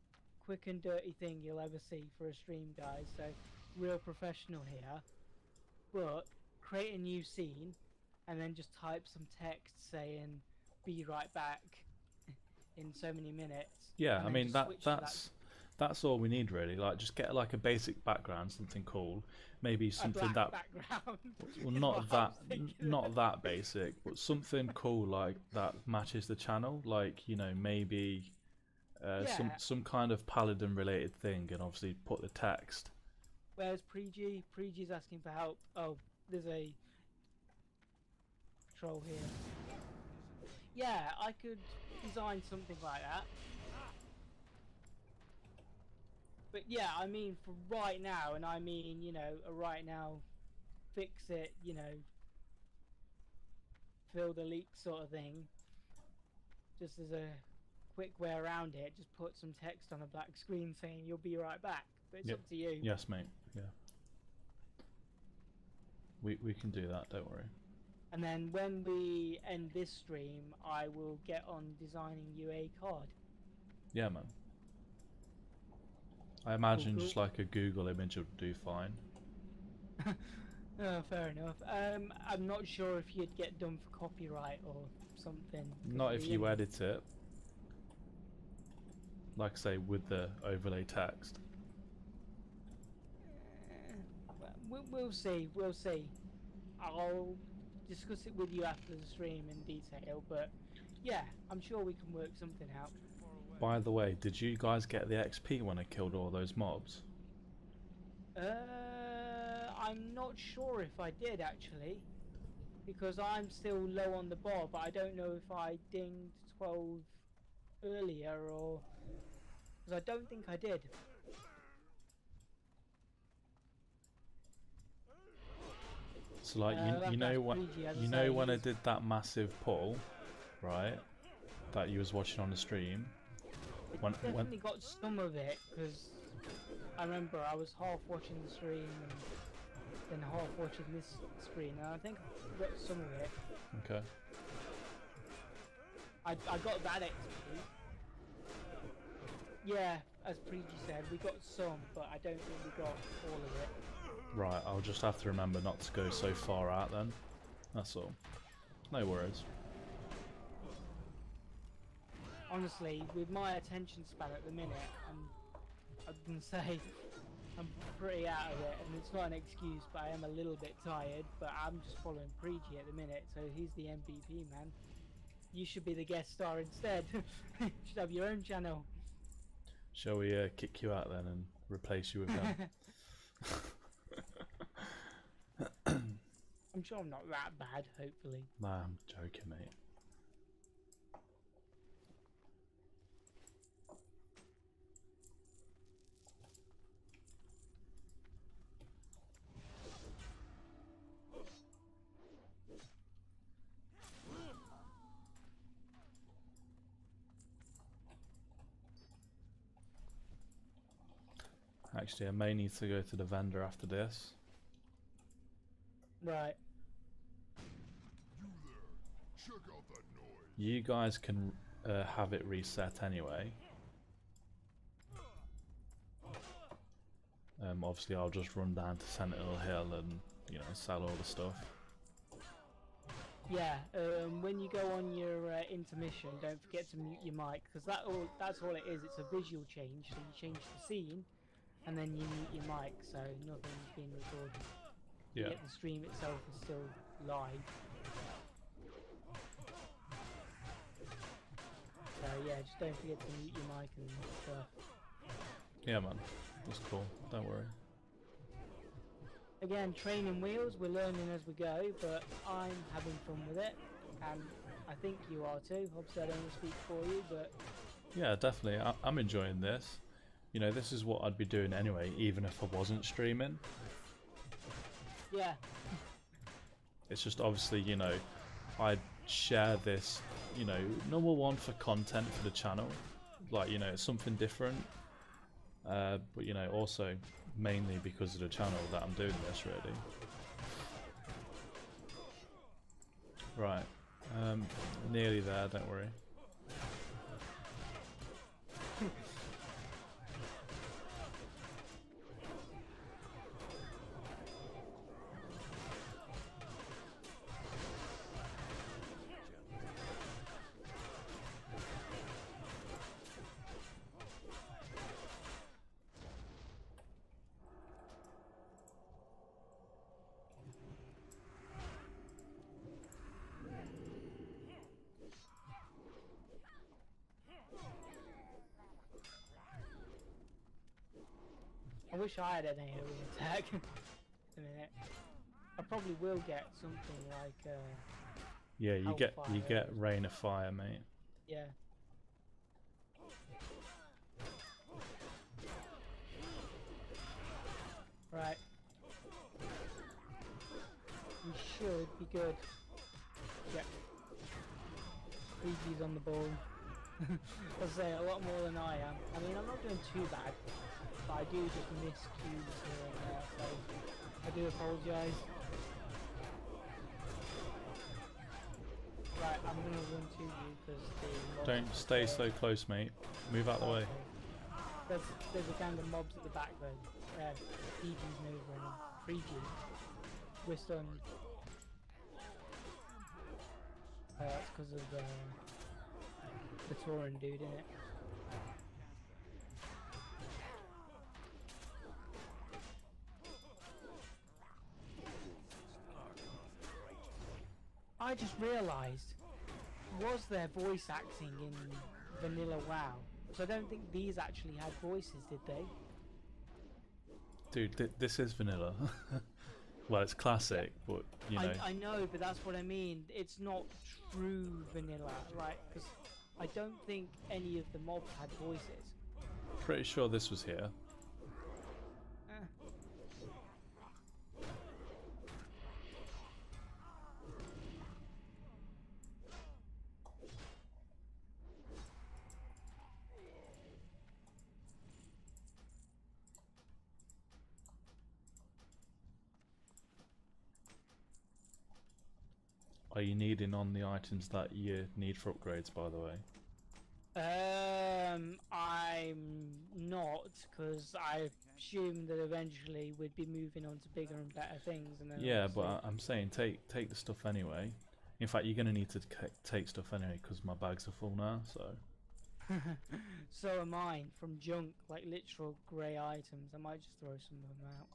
B: quick and dirty thing you'll ever see for a stream, guys. So, real professional here, but create a new scene and then just type some text saying be right back in so many minutes.
A: Yeah, I mean that's all we need really. Like, just get like a basic background, something cool, maybe something that
B: background.
A: well, not that basic, but something cool like that matches the channel. Like, you know, maybe some kind of paladin related thing, and obviously put the text.
B: Where's Prigi? Prigi's asking for help. Oh, there's a troll here. Yeah, I could design something like that. But yeah, I mean for right now, and I mean, you know, a right now, fix it, you know, fill the leak sort of thing. Just as a quick way around it, just put some text on a black screen saying you'll be right back. But it's up to you.
A: Yes, mate. Yeah. We can do that, don't worry.
B: And then when we end this stream, I will get on designing you a card.
A: Yeah, man. I imagine
B: Cool.
A: just like a Google image would do fine.
B: Oh, fair enough. I'm not sure if you'd get done for copyright or something.
A: Not if you edit it. Like I say, with the overlay text.
B: We'll see. We'll see. I'll discuss it with you after the stream in detail, but yeah, I'm sure we can work something out.
A: By the way, did you guys get the XP when I killed all those mobs?
B: I I'm not sure if I did actually, because I'm still low on the bar, but I don't know if I dinged 12 earlier or... because I don't think I did.
A: So like you know what, you know when I did that massive pull, right? That you was watching on the stream.
B: I definitely got some of it, because I remember I was half watching the stream and then half watching this screen, and I think I got some of it.
A: Okay.
B: I got that XP. Yeah, as Priji said, we got some, but I don't think we got all of it.
A: Right, I'll just have to remember not to go so far out then. That's all. No worries.
B: Honestly, with my attention span at the minute, I can say I'm pretty out of it, and it's not an excuse, but I am a little bit tired, but I'm just following Priji at the minute, so he's the MVP, man. You should be the guest star instead. You should have your own channel.
A: Shall we kick you out then and replace you with him?
B: I'm sure I'm not that bad, hopefully.
A: Nah, I'm joking, mate. Actually, I may need to go to the vendor after this.
B: Right.
C: Check out that noise.
A: You guys can have it reset anyway. Obviously, I'll just run down to Sentinel Hill and, you know, sell all the stuff.
B: Yeah, when you go on your intermission, don't forget to mute your mic, because that's all it is. It's a visual change, so you change the scene, and then you mute your mic, so nothing's being recorded.
A: Yeah.
B: Yet the stream itself is still live. So yeah, just don't forget to mute your mic and stuff.
A: Yeah, man. That's cool. Don't worry.
B: Again, training wheels, we're learning as we go, but I'm having fun with it, and I think you are too. Obviously, I don't speak for you, but...
A: Yeah, definitely. I'm enjoying this. You know, this is what I'd be doing anyway, even if I wasn't streaming.
B: Yeah.
A: It's just obviously, you know, I'd share this, you know, number one for content for the channel. Like, you know, it's something different. But, you know, also mainly because of the channel that I'm doing this, really. Right. Nearly there, don't worry.
B: I wish I had an AoE attack. A minute. I probably will get something like
A: Yeah, you
B: Hellfire.
A: get Rain of Fire, mate.
B: Yeah. Right. We should be good. Yeah. Luigi's on the ball. I'll say a lot more than I am. I mean, I'm not doing too bad, but I do just miss cues here and there, so I do apologise. Right, I'm gonna run to you because the
A: Don't stay so close, mate. Move out the way.
B: There's a gang of mobs at the back though. DG's moving and 3G. We're stunned. That's because of the Tauren dude, innit? I just realised, was there voice acting in Vanilla WoW? So I don't think these actually had voices, did they?
A: Dude, this is vanilla. Well, it's classic, but you know.
B: I know, but that's what I mean. It's not true vanilla, like, because I don't think any of the mobs had voices.
A: Pretty sure this was here.
B: Eh.
A: Are you needing on the items that you need for upgrades, by the way?
B: I'm not, because I assumed that eventually we'd be moving on to bigger and better things, and then
A: Yeah, but
B: obviously-
A: I'm saying take the stuff anyway. In fact, you're gonna need to take stuff anyway because my bags are full now. So
B: so am I, from junk, like literal grey items. I might just throw some of them out.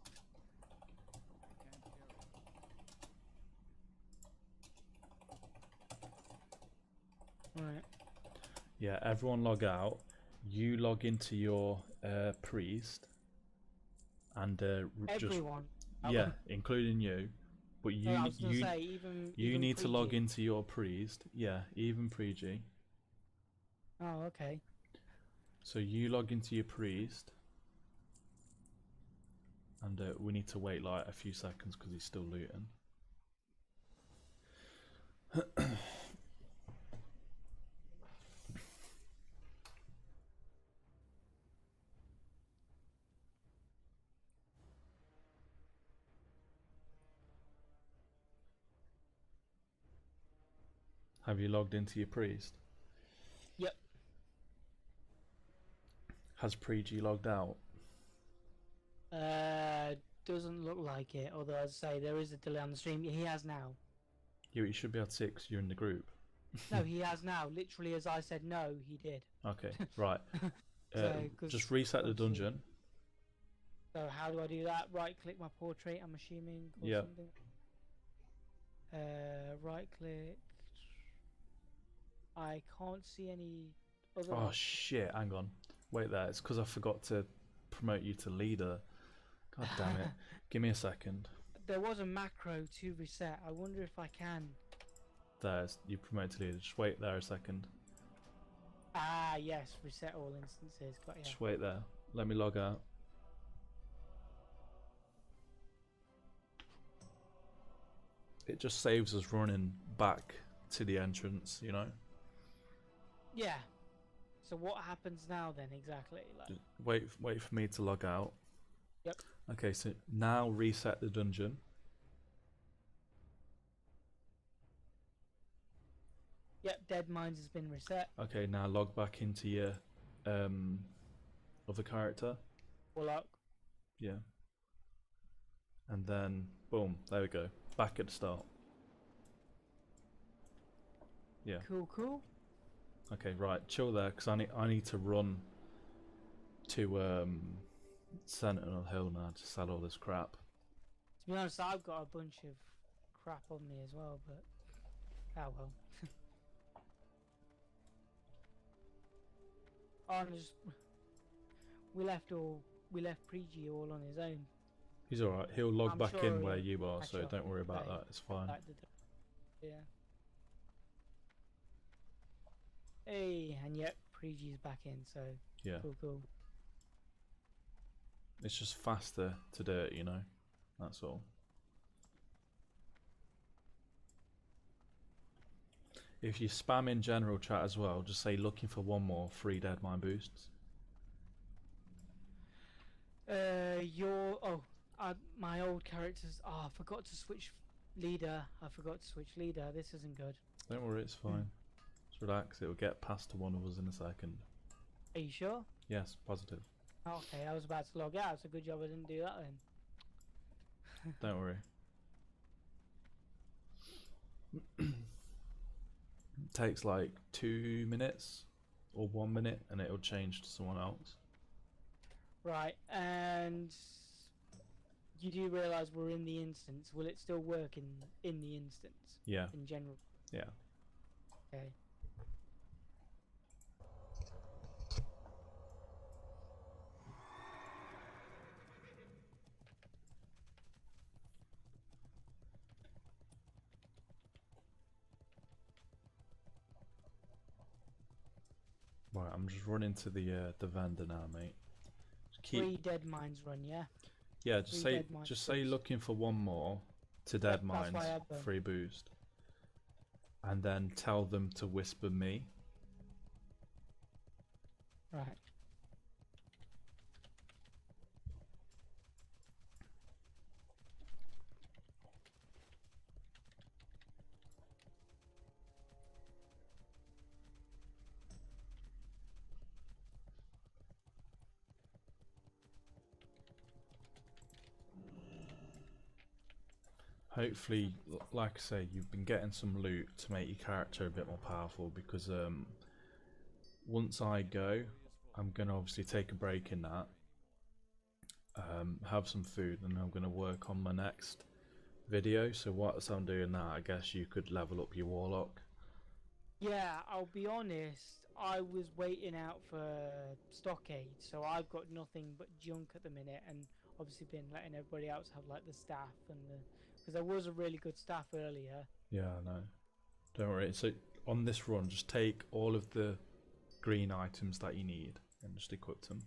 B: Right.
A: yeah, everyone log out. You log into your priest, and just
B: Everyone.
A: yeah, including you. But
B: No, I was gonna
A: you
B: say, even
A: you
B: even
A: need to log
B: pre-G.
A: into your priest. Yeah, even pre-G.
B: Oh, okay.
A: So you log into your priest, and we need to wait like a few seconds because he's still looting. Have you logged into your priest?
B: Yep.
A: Has pre-G logged out?
B: Doesn't look like it. Although I'd say there is a delay on the stream. He has now.
A: You should be at 6. You're in the group.
B: No, he has now. Literally, as I said no, he did.
A: Okay, right.
B: So, 'cause
A: Just reset the
B: obviously-
A: dungeon.
B: So how do I do that? Right click my portrait, I'm assuming, or
A: Yeah.
B: something. Right click. I can't see any other.
A: Oh shit! Hang on. Wait there. It's because I forgot to promote you to leader. God damn it! Give me a second.
B: There was a macro to reset. I wonder if I can.
A: There's you promoted to leader. Just wait there a second.
B: Ah, yes, reset all instances. Got ya.
A: Just wait there. Let me log out. It just saves us running back to the entrance, you know.
B: Yeah. So what happens now then exactly? Like,
A: Just wait for me to log out.
B: Yep.
A: Okay, so now reset the dungeon.
B: yep, Deadmines has been reset.
A: Okay, now log back into your other character.
B: Warlock.
A: Yeah. And then boom, there we go. Back at the start. Yeah.
B: Cool.
A: Okay, right. Chill there, because I need to run to Sentinel Hill now to sell all this crap.
B: To be honest, I've got a bunch of crap on me as well, but oh well. Oh, and just we left Pre-G all on his own.
A: He's alright. He'll log
B: I'm
A: back
B: sure
A: in where
B: he'll
A: you are,
B: catch
A: so
B: up
A: don't worry about
B: today.
A: that. It's fine.
B: Like yeah. Hey, and yep, Pre-G's back in, so
A: Yeah.
B: cool.
A: It's just faster to do it, you know. That's all. If you spam in general chat as well, just say looking for one more free Deadmine boosts.
B: My old characters. Oh, I forgot to switch leader. This isn't good.
A: Don't worry, it's fine. Just relax. It'll get past to one of us in a second.
B: Are you sure?
A: Yes, positive.
B: Okay, I was about to log out. It's a good job I didn't do that then.
A: Don't worry. Takes like 2 minutes or 1 minute, and it'll change to someone else.
B: Right, and you do realise we're in the instance. Will it still work in the instance?
A: Yeah.
B: In general.
A: Yeah.
B: Okay.
A: Right, I'm just running to the vendor now, mate. Just keep
B: 3 Deadmines run, yeah?
A: yeah,
B: 3 Deadmines
A: just say
B: boost.
A: looking for one more to
B: Yep,
A: Dead
B: that's why I
A: Mines,
B: have them.
A: free boost, and then tell them to whisper me.
B: Right.
A: Hopefully, like I say, you've been getting some loot to make your character a bit more powerful because once I go, I'm gonna obviously take a break in that, have some food, and I'm gonna work on my next video. So whilst I'm doing that, I guess you could level up your warlock.
B: Yeah, I'll be honest, I was waiting out for stockade, so I've got nothing but junk at the minute, and obviously been letting everybody else have like the staff and the, because there was a really good staff earlier.
A: Yeah, I know. Don't worry. So on this run, just take all of the green items that you need and just equip them.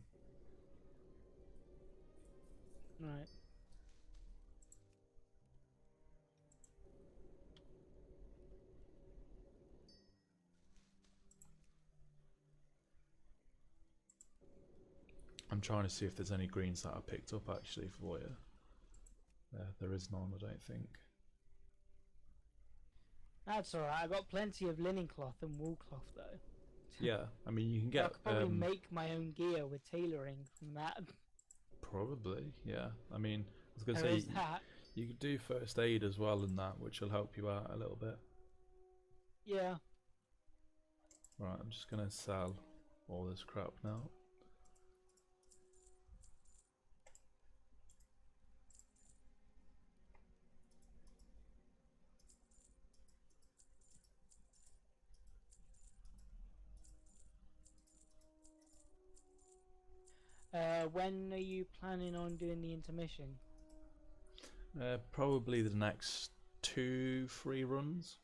B: Right.
A: I'm trying to see if there's any greens that I picked up actually for you. There is none, I don't think.
B: That's alright, I got plenty of linen cloth and wool cloth though.
A: Yeah, I mean you can
B: I
A: get
B: could probably make my own gear with tailoring from that.
A: probably, yeah. I mean, I was gonna
B: There
A: say
B: is that.
A: you could do first aid as well in that, which will help you out a little bit.
B: Yeah.
A: Right, I'm just gonna sell all this crap now.
B: When are you planning on doing the intermission?
A: Probably the next 2-3 runs.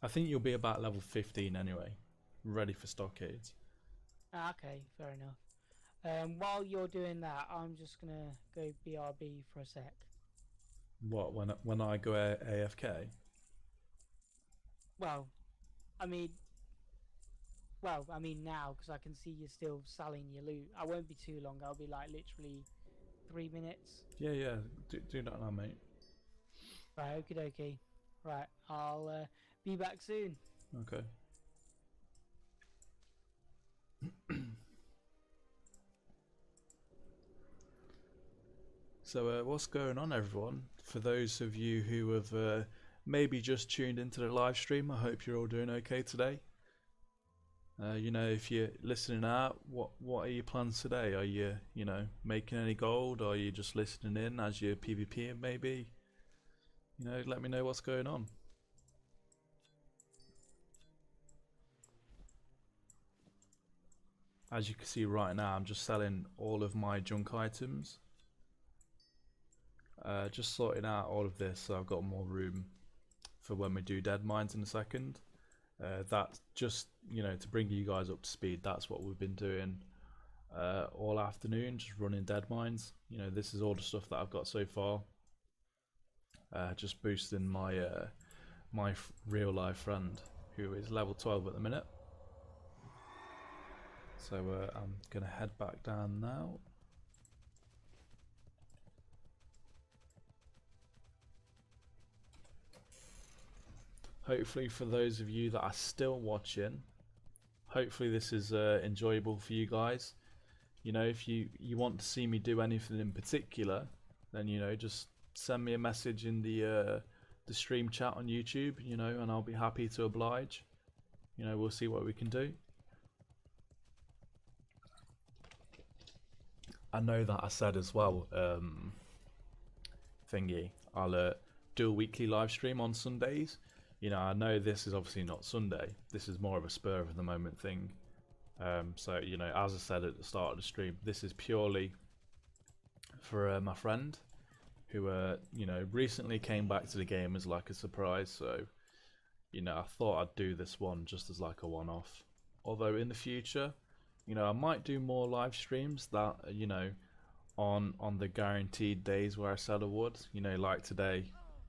A: I think you'll be about level 15 anyway, ready for stockades.
B: Ah, okay, fair enough. While you're doing that, I'm just gonna go BRB for a sec.
A: What, when I go AFK?
B: Well, I mean, I mean now, because I can see you're still selling your loot. I won't be too long. I'll be like literally 3 minutes.
A: Yeah, do that now, mate.
B: Right, okie dokie. Right, I'll be back soon.
A: Okay. So what's going on, everyone? For those of you who have maybe just tuned into the live stream, I hope you're all doing okay today. You know, if you're listening out, what are your plans today? Are you making any gold, or are you just listening in as you're PvPing maybe? You know, let me know what's going on. As you can see right now, I'm just selling all of my junk items. Just sorting out all of this so I've got more room for when we do Deadmines in a second. That's just, to bring you guys up to speed, that's what we've been doing all afternoon, just running Deadmines. This is all the stuff that I've got so far. Just boosting my real life friend, who is level 12 at the minute. So I'm gonna head back down now. Hopefully, for those of you that are still watching, hopefully this is enjoyable for you guys. If you want to see me do anything in particular, then just send me a message in the stream chat on YouTube, and I'll be happy to oblige. We'll see what we can do. I know that I said as well, thingy, I'll do a weekly live stream on Sundays. I know this is obviously not Sunday. This is more of a spur of the moment thing. So, as I said at the start of the stream, this is purely for my friend who, recently came back to the game as like a surprise. So, I thought I'd do this one just as like a one-off Although in the future, you know, I might do more live streams that, you know, on the guaranteed days where I said I would. You know, like today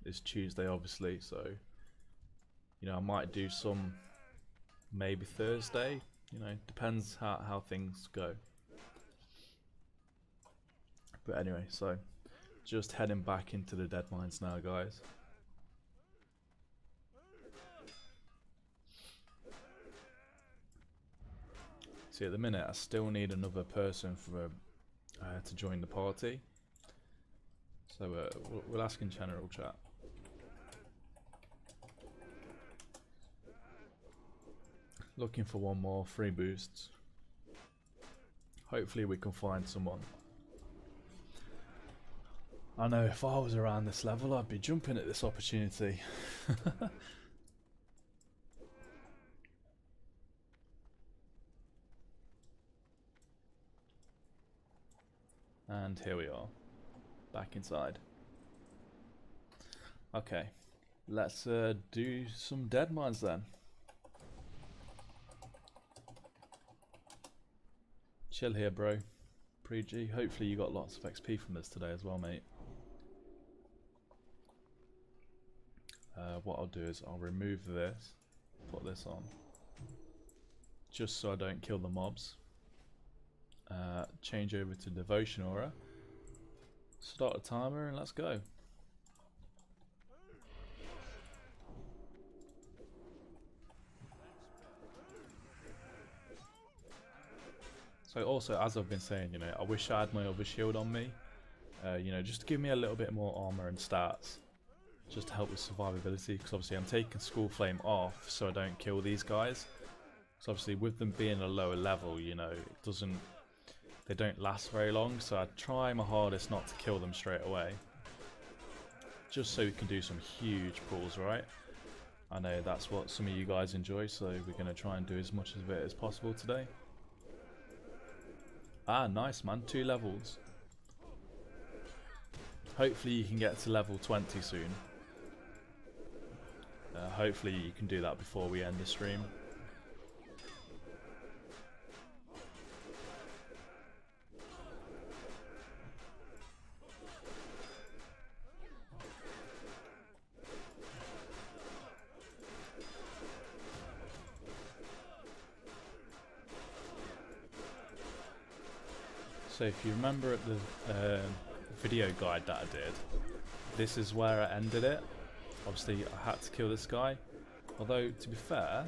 A: is Tuesday, obviously, so you know, I might do some maybe Thursday. You know, depends how things go. But anyway, so just heading back into the Deadmines now, guys. See, at the minute, I still need another person for to join the party. So we'll ask in general chat. Looking for one more free boosts. Hopefully we can find someone. I know if I was around this level, I'd be jumping at this opportunity. And here we are, back inside. Okay, let's do some Deadmines then. Chill here, bro. Pre-G. Hopefully you got lots of XP from this today as well, mate. What I'll do is I'll remove this, put this on, just so I don't kill the mobs. Change over to Devotion Aura, start a timer, and let's go. So also, as I've been saying, you know, I wish I had my other shield on me, you know, just to give me a little bit more armor and stats, just to help with survivability, because obviously I'm taking Skull Flame off so I don't kill these guys. So obviously with them being a lower level, you know, they don't last very long, so I try my hardest not to kill them straight away, just so we can do some huge pulls, right? I know that's what some of you guys enjoy, so we're going to try and do as much of it as possible today. Ah, nice man, 2 levels. Hopefully you can get to level 20 soon. Hopefully you can do that before we end the stream. So if you remember at the video guide that I did, this is where I ended it. Obviously I had to kill this guy, although to be fair,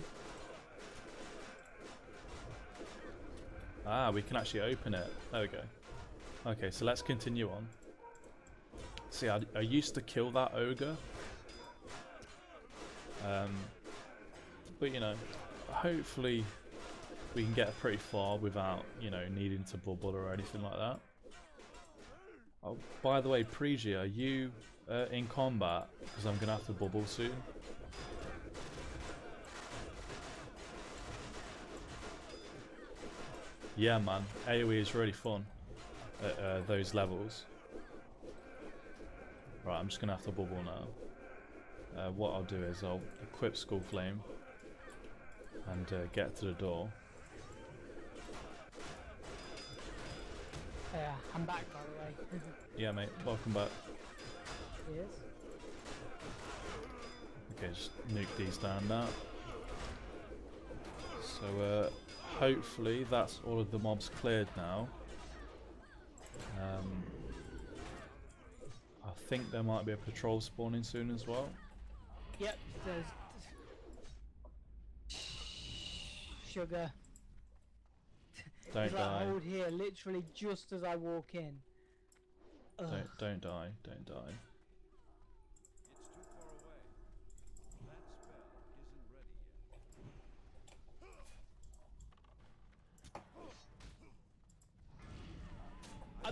A: we can actually open it. There we go. Okay, so let's continue on. See, I used to kill that ogre, but you know, hopefully we can get pretty far without, you know, needing to bubble or anything like that. Oh, by the way, Pregi, are you in combat? Because I'm gonna have to bubble soon. Yeah, man, AoE is really fun at those levels. Right, I'm just gonna have to bubble now. What I'll do is I'll equip Skull Flame and get to the door.
B: Yeah, I'm back by the way.
A: Yeah, mate, welcome back.
B: Yes.
A: Okay, just nuke these down now. So hopefully that's all of the mobs cleared now. I think there might be a patrol spawning soon as well.
B: Yep, there's sugar.
A: Don't
B: He's
A: die.
B: like, hold here, literally just as I walk in. Ugh.
A: Don't die. Don't die.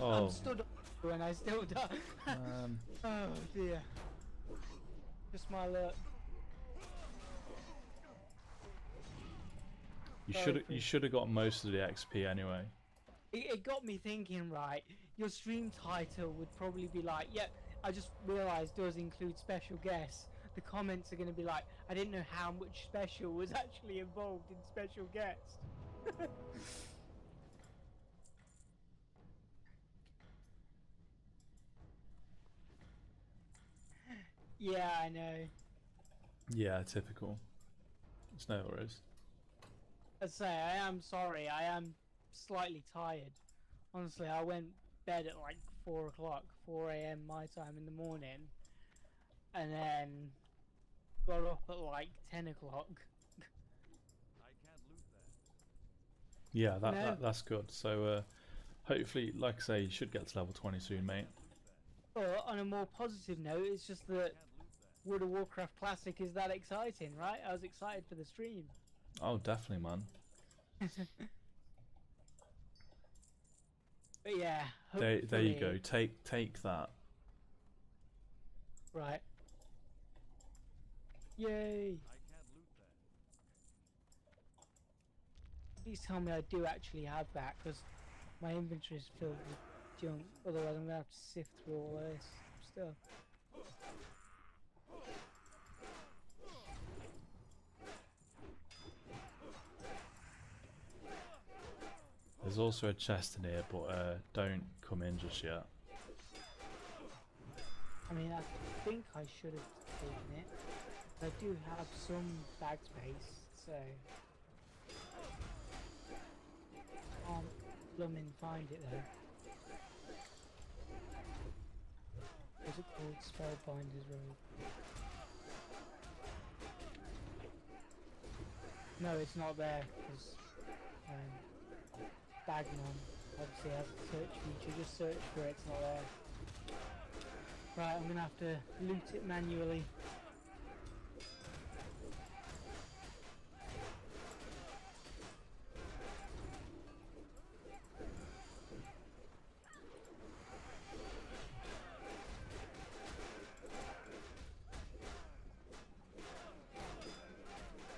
B: I'm stood up and I still die. Oh dear. Just my luck.
A: You should have got most of the XP anyway.
B: It got me thinking, right, your stream title would probably be like, yep, I just realised does include special guests. the comments are going to be like, I didn't know how much special was actually involved in special guest. Yeah, I know.
A: Yeah, typical. It's no worries.
B: I say, I am sorry. I am slightly tired. Honestly, I went bed at like 4 o'clock, 4 a.m. my time in the morning, and then got up at like 10 o'clock.
A: Yeah,
B: No.
A: that's good. So hopefully, like I say, you should get to level 20 soon, mate.
B: But on a more positive note, it's just that World of Warcraft Classic is that exciting, right? I was excited for the stream.
A: Oh, definitely, man.
B: But yeah,
A: There you go.
B: hopefully-
A: Take that.
B: Right. Yay! Please tell me I do actually have that, because my inventory is filled with junk. Otherwise, I'm gonna have to sift through all this stuff.
A: There's also a chest in here, but don't come in just yet.
B: I mean, I think I should have taken it. I do have some bag space, so can't blooming find it though. What's it called? Spellbinder's Robe. No, it's not there because Bagnon obviously has a search feature. Just search for it, it's not there. Right, I'm gonna have to loot it manually.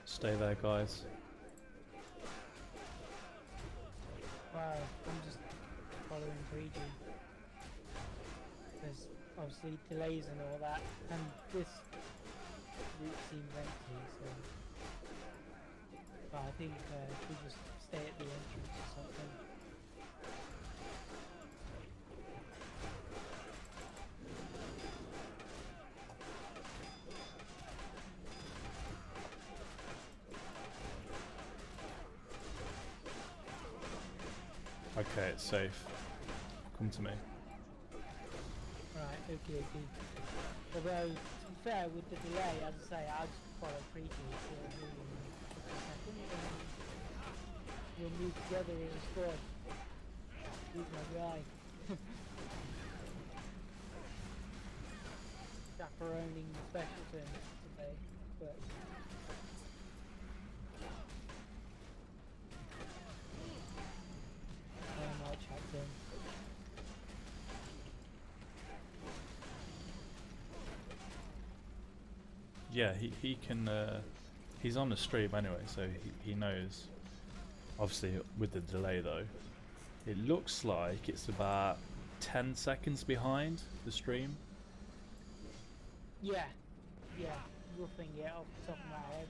A: Stay there, guys.
B: Wow, I'm just following 3G. There's obviously delays and all that, and this route seems empty, so... But I think we just stay at the entrance or something.
A: Okay, it's safe. Come to me.
B: Right, okay. Although, to be fair, with the delay, as I say, I'll just follow 3G for a second, and we'll move together as a squad. He's my guy. Chaperoning the special turns today, but... I'll chat to him.
A: Yeah, he can. He's on the stream anyway, so he knows. Obviously, with the delay though, it looks like it's about 10 seconds behind the stream.
B: Yeah, roughing it off the top of my head.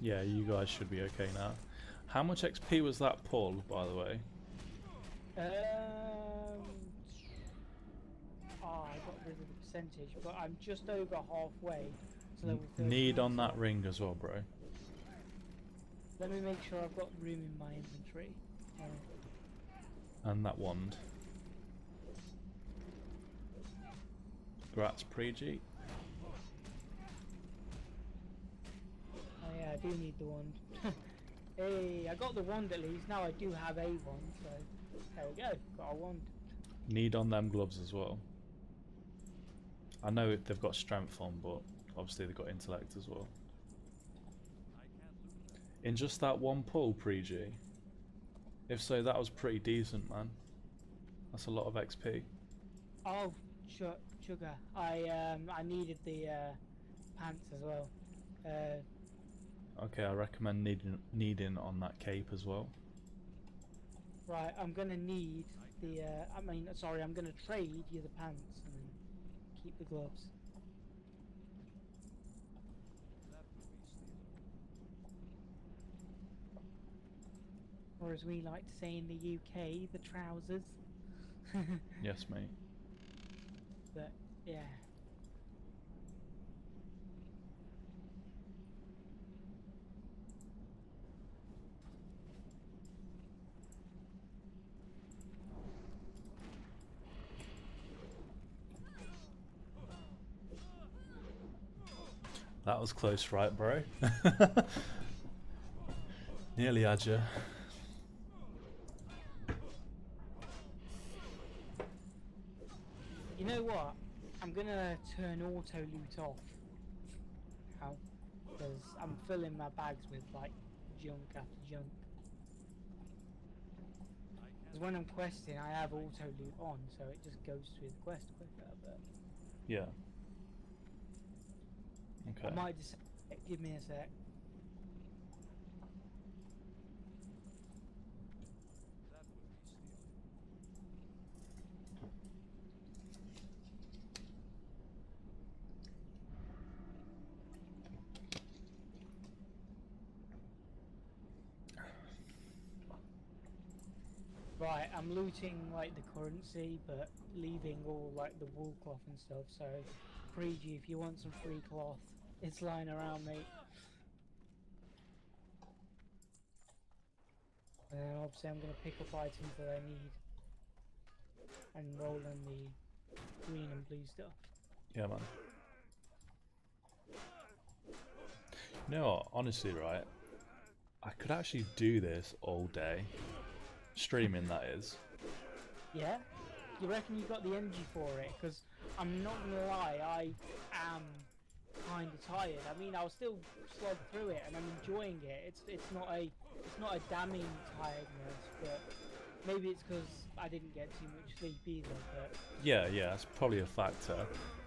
A: Yeah, you guys should be okay now. How much XP was that pull, by the way?
B: I got rid of the percentage, but I'm just over halfway to level 13.
A: Need on that ring as well, bro.
B: Let me make sure I've got room in my inventory.
A: And that wand. Grats pre-G.
B: Oh yeah, I do need the wand. Hey, I got the wand at least. Now I do have a wand, so there we go. Got a wand.
A: Need on them gloves as well. I know they've got strength on, but obviously they've got intellect as well. In just that one pull, pre-G? If so, that was pretty decent, man. That's a lot of XP.
B: Oh, sugar. I needed the pants as well.
A: Okay, I recommend kneading on that cape as well.
B: Right, I'm gonna need the. Sorry, I'm gonna trade you the pants and then keep the gloves. Or as we like to say in the UK, the trousers.
A: Yes, mate.
B: But yeah.
A: That was close, right, bro? Nearly had you.
B: You know what? I'm gonna turn auto loot off now because I'm filling my bags with like junk after junk. Because when I'm questing, I have auto loot on, so it just goes through the quest quicker. But
A: Yeah. Okay.
B: I might just give me a sec. Right, I'm looting like the currency, but leaving all like the wool cloth and stuff. So, Pregi, if you want some free cloth, it's lying around, mate. And then obviously I'm gonna pick up items that I need and roll in the green and blue stuff.
A: Yeah, man. You know what? Honestly, right? I could actually do this all day. Streaming, that is.
B: Yeah? You reckon you got the energy for it? Because I'm not gonna lie, I am kind of tired. I mean, I'll still slog through it, and I'm enjoying it. It's not a damning tiredness, but maybe it's because I didn't get too much sleep either. But
A: Yeah, that's probably a factor.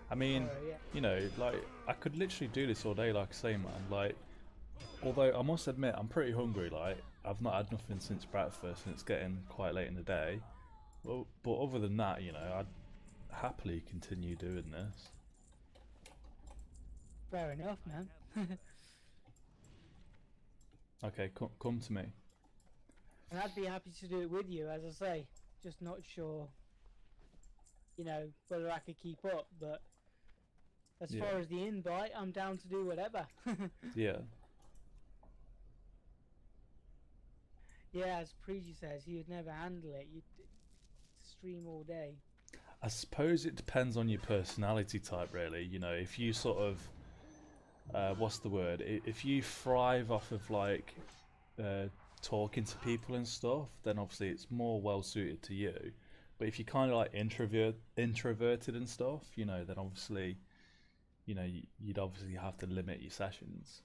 A: I mean,
B: yeah.
A: you know, like, I could literally do this all day, like I say, man. Like, although I must admit, I'm pretty hungry, like, I've not had nothing since breakfast, and it's getting quite late in the day. Well, but other than that, you know, I'd happily continue doing this.
B: Fair enough, man.
A: Okay, come to me.
B: And I'd be happy to do it with you, as I say. Just not sure, you know, whether I could keep up. But as
A: Yeah.
B: far as the invite, I'm down to do whatever.
A: Yeah.
B: Yeah, as Pregi says, he would never handle it. You'd stream all day.
A: I suppose it depends on your personality type, really. You know, if you sort of, what's the word? If you thrive off of like talking to people and stuff, then obviously it's more well suited to you. But if you're kind of like introverted and stuff, you know, then obviously, you know, you'd obviously have to limit your sessions.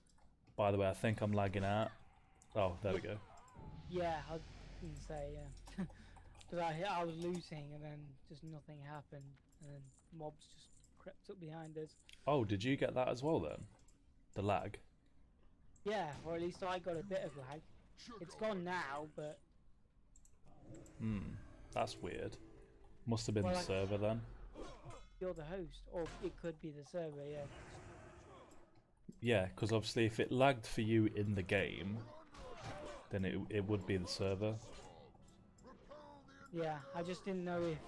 A: By the way, I think I'm lagging out. Oh, there we go.
B: Yeah, I was going to say, yeah. Because I was looting and then just nothing happened. And then mobs just crept up behind us.
A: Oh, did you get that as well then? The lag?
B: Yeah, or at least I got a bit of lag. It's gone now, but...
A: That's weird. Must have been
B: Well,
A: the server then.
B: You're the host, or it could be the server, yeah.
A: Yeah, because obviously if it lagged for you in the game, then it would be the server.
B: Yeah, I just didn't know if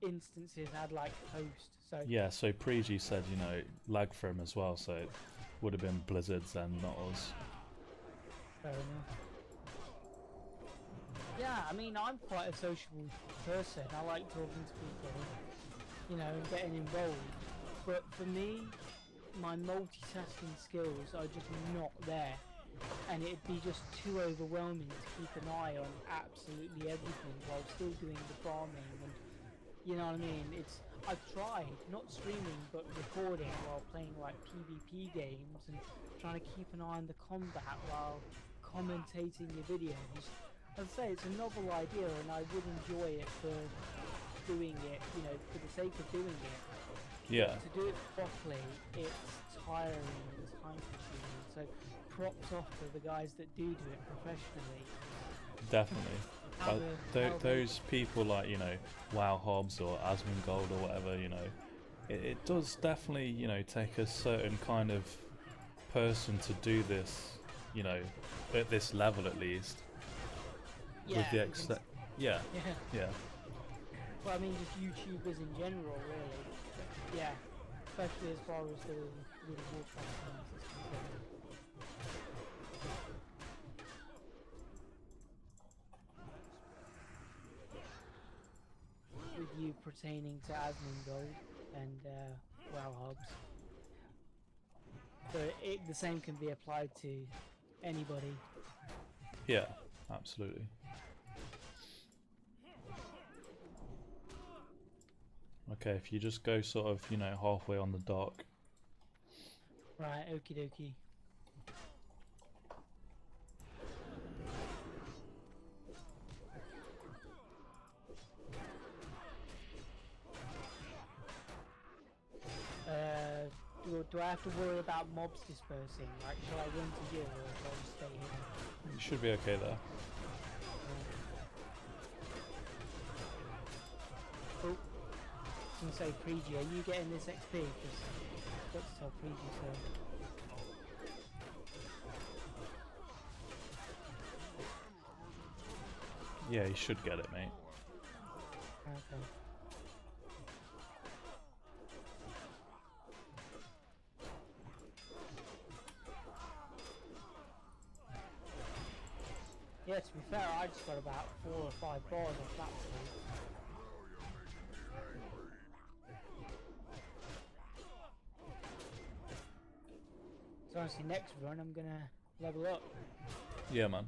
B: instances had like host, so...
A: Yeah, so Pregi said, you know, lag for him as well, so it would have been Blizzard's and not us.
B: Fair enough. Yeah, I mean, I'm quite a sociable person. I like talking to people, you know, and getting involved. But for me, my multitasking skills are just not there. And it'd be just too overwhelming to keep an eye on absolutely everything while still doing the farming. And you know what I mean? I've tried, not streaming, but recording while playing like PvP games and trying to keep an eye on the combat while commentating your videos. I'd say it's a novel idea and I would enjoy it for doing it, you know, for the sake of doing it.
A: Yeah.
B: To do it properly, it's tiring and it's time consuming. So props off to the guys that do it professionally.
A: Definitely.
B: Have
A: Those people like, you know, WoW Hobbs or Asmongold or whatever, you know, it does definitely, you know, take a certain kind of person to do this, you know, at this level at least.
B: yeah,
A: With the
B: you
A: extent, yeah,
B: yeah.
A: yeah,
B: Well, I mean, just YouTubers in general, really. But yeah, especially as far as the World of Warcraft games is concerned. With you pertaining to Asmongold and WoW Hubs. But the same can be applied to anybody.
A: yeah, absolutely. Okay, if you just go sort of, you know, halfway on the dock.
B: Right, okie dokie. Do I have to worry about mobs dispersing? Like, shall I run to you or shall I just stay here?
A: You should be okay there.
B: Oh, I was gonna say, Pregi, are you getting this XP? Because I've got to tell Pregi so.
A: Yeah, you should get it, mate.
B: Okay. Yeah, to be fair, I just got about 4 or 5 bars off that one. So honestly, next run I'm gonna level up.
A: Yeah, man.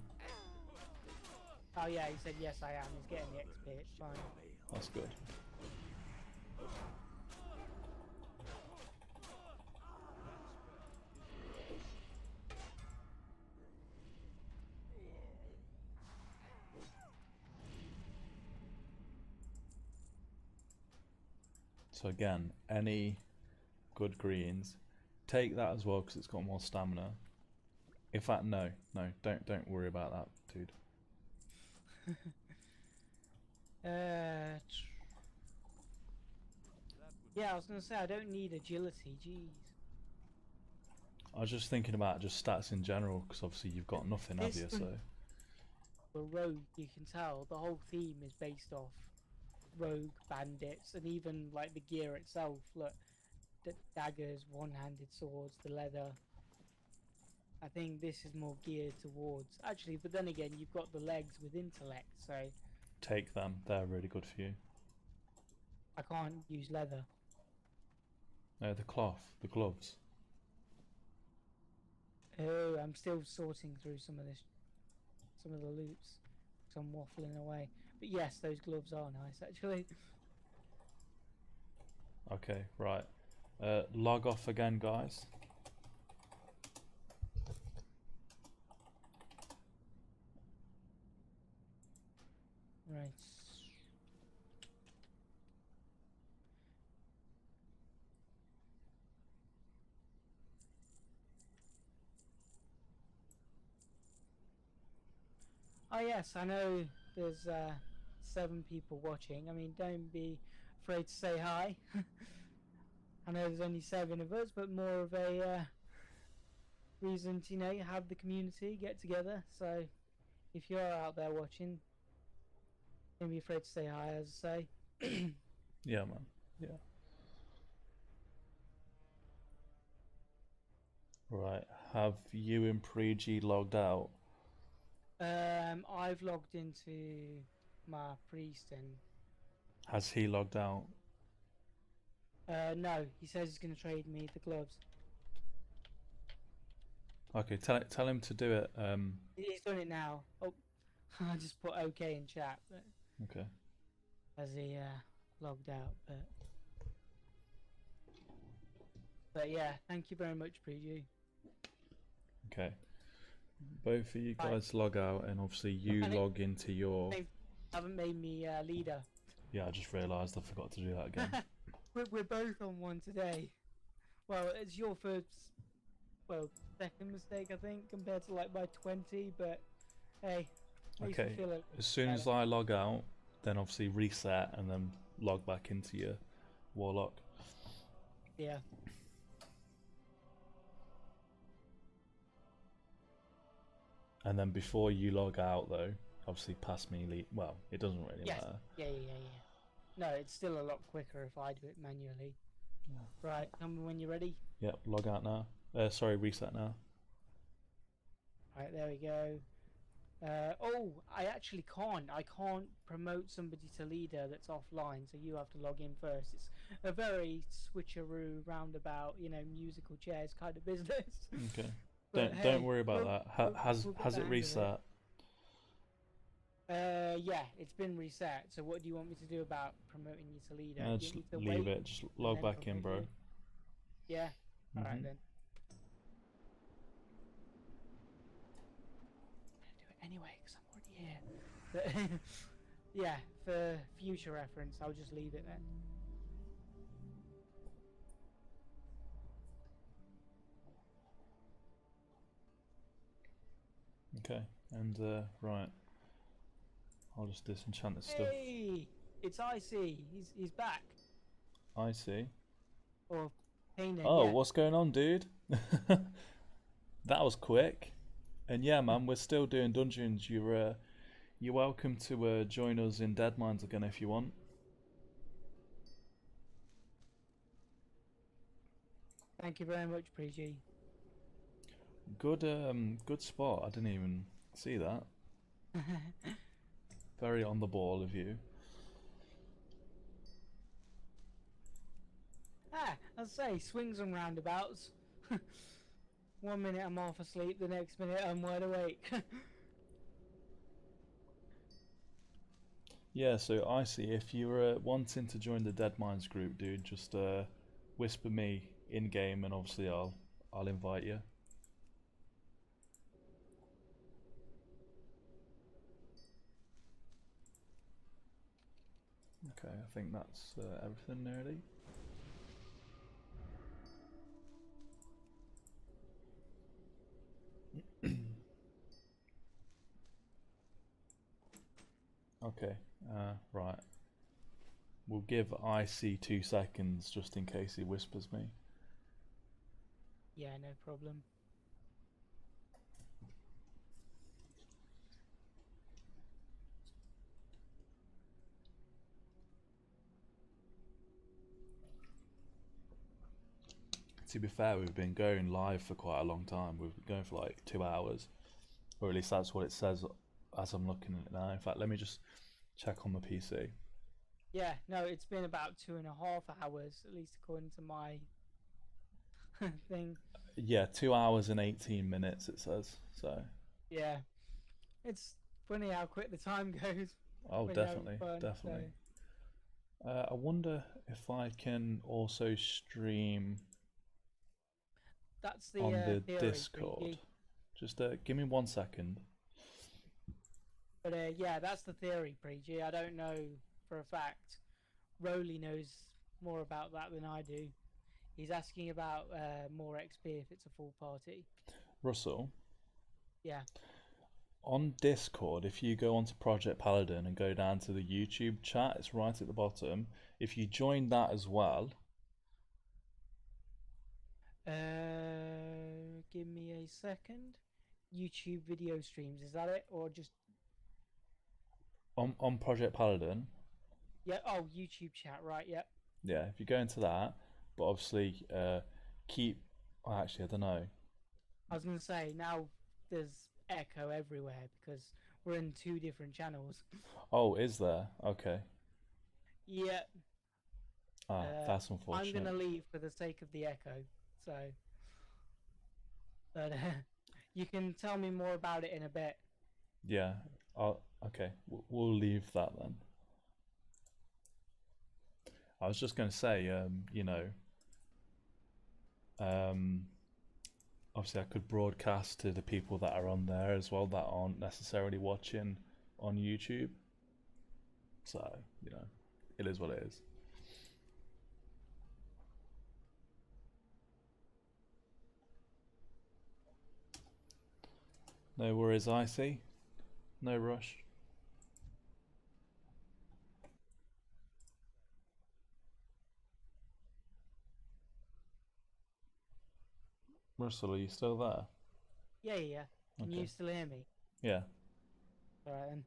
B: Oh yeah, he said yes I am, he's getting the XP, it's fine.
A: That's good. So again, any good greens, take that as well because it's got more stamina. In fact, no, don't worry about that, dude.
B: Yeah, I was gonna say I don't need agility, jeez.
A: I was just thinking about just stats in general because obviously you've got nothing, have you? So
B: For rogue, you can tell the whole theme is based off rogue, bandits, and even like the gear itself. Look, the daggers, one-handed swords, the leather. I think this is more geared towards actually, but then again, you've got the legs with intellect, so
A: take them; they're really good for you.
B: I can't use leather.
A: No, the cloth, the gloves.
B: Oh, I'm still sorting through some of the loops, so I'm waffling away. But yes, those gloves are nice actually.
A: Okay, right. Log off again, guys.
B: Right. Oh yes, I know there's 7 people watching. I mean, don't be afraid to say hi. I know there's only 7 of us, but more of a reason to, you know, have the community get together. So if you're out there watching, don't be afraid to say hi, as I say.
A: Yeah, man. Yeah. Right. Have you and Pregi logged out?
B: I've logged into my priest and
A: Has he logged out?
B: no, he says he's going to trade me the gloves.
A: Okay, tell him to do it.
B: He's done it now. Oh, I just put OK in chat, but
A: Okay.
B: as he logged out. But yeah, thank you very much, Preview.
A: Okay. Both of you guys log out, and obviously you log into your.
B: They haven't made me leader.
A: Yeah, I just realised I forgot to do that again.
B: We're both on one today. Well, it's your first. well, second mistake I think compared to like my 20, but hey, makes me
A: Okay.
B: feel it.
A: As soon as I log out, then obviously reset and then log back into your warlock.
B: Yeah.
A: And then before you log out, though, obviously pass me. Well, it doesn't really
B: Yes.
A: matter.
B: Yeah. No, it's still a lot quicker if I do it manually. Right, tell me when you're ready.
A: Yep. Log out now. Sorry, reset now.
B: Right, there we go. Oh, I actually can't. I can't promote somebody to leader that's offline, so you have to log in first. It's a very switcheroo, roundabout, musical chairs kind of business.
A: Okay.
B: But
A: Don't
B: hey,
A: worry about that. Has
B: we'll get
A: has
B: the
A: it
B: hang of
A: reset?
B: Yeah, it's been reset. So what do you want me to do about promoting you to leader? Do you
A: Just
B: want me to
A: leave
B: wait
A: it. Just
B: and
A: log
B: then
A: back in,
B: promote
A: bro.
B: you? Yeah. All right
A: Mhm.
B: then. I'm gonna do it anyway because I'm already here. But yeah, for future reference, I'll just leave it then.
A: Okay. And right. I'll just disenchant this stuff.
B: Hey, it's Icy. He's back.
A: I see.
B: Or Painted.
A: Oh,
B: Yeah.
A: what's going on, dude? That was quick. And yeah, man, we're still doing dungeons. You're welcome to join us in Deadmines again if you want.
B: Thank you very much, Preji.
A: Good spot. I didn't even see that. Very on the ball of you.
B: I'll say swings and roundabouts. 1 minute I'm half asleep, the next minute I'm wide awake.
A: Yeah, so I see. If you're wanting to join the Deadmines group, dude, just whisper me in game, and obviously I'll invite you. Okay, I think that's everything nearly. Okay, right. We'll give IC 2 seconds just in case he whispers me.
B: Yeah, no problem.
A: To be fair, we've been going live for quite a long time. We've been going for like 2 hours, or at least that's what it says as I'm looking at it now. In fact, let me just check on the PC.
B: Yeah, no, it's been about 2.5 hours, at least according to my thing.
A: Yeah, 2 hours and 18 minutes it says. So.
B: Yeah, it's funny how quick the time goes.
A: Oh,
B: when
A: definitely,
B: you're having fun,
A: definitely.
B: So.
A: I wonder if I can also stream
B: That's the
A: on the
B: theory,
A: Discord.
B: Freaky.
A: Just give me 1 second.
B: But yeah, that's the theory, Preji. I don't know for a fact. Roly knows more about that than I do. He's asking about more XP if it's a full party.
A: Russell,
B: Yeah.
A: on Discord, if you go onto Project Paladin and go down to the YouTube chat, it's right at the bottom. If you join that as well.
B: Give me a second. YouTube video streams, is that it? Or just...
A: On Project Paladin.
B: Yeah, oh, YouTube chat, right, yep.
A: Yeah, if you go into that, but obviously keep... Oh, actually, I don't know.
B: I was going to say, now there's echo everywhere because we're in 2 different channels.
A: Oh, is there? Okay.
B: Yeah.
A: That's unfortunate.
B: I'm going to leave for the sake of the echo, so... But you can tell me more about it in a bit.
A: Yeah. Okay. We'll leave that then. I was just going to say, obviously I could broadcast to the people that are on there as well that aren't necessarily watching on YouTube. So, it is what it is. No worries, Icy. No rush. Russell, are you still there?
B: Yeah, yeah. Can
A: Okay.
B: you still hear me?
A: Yeah.
B: Alright then.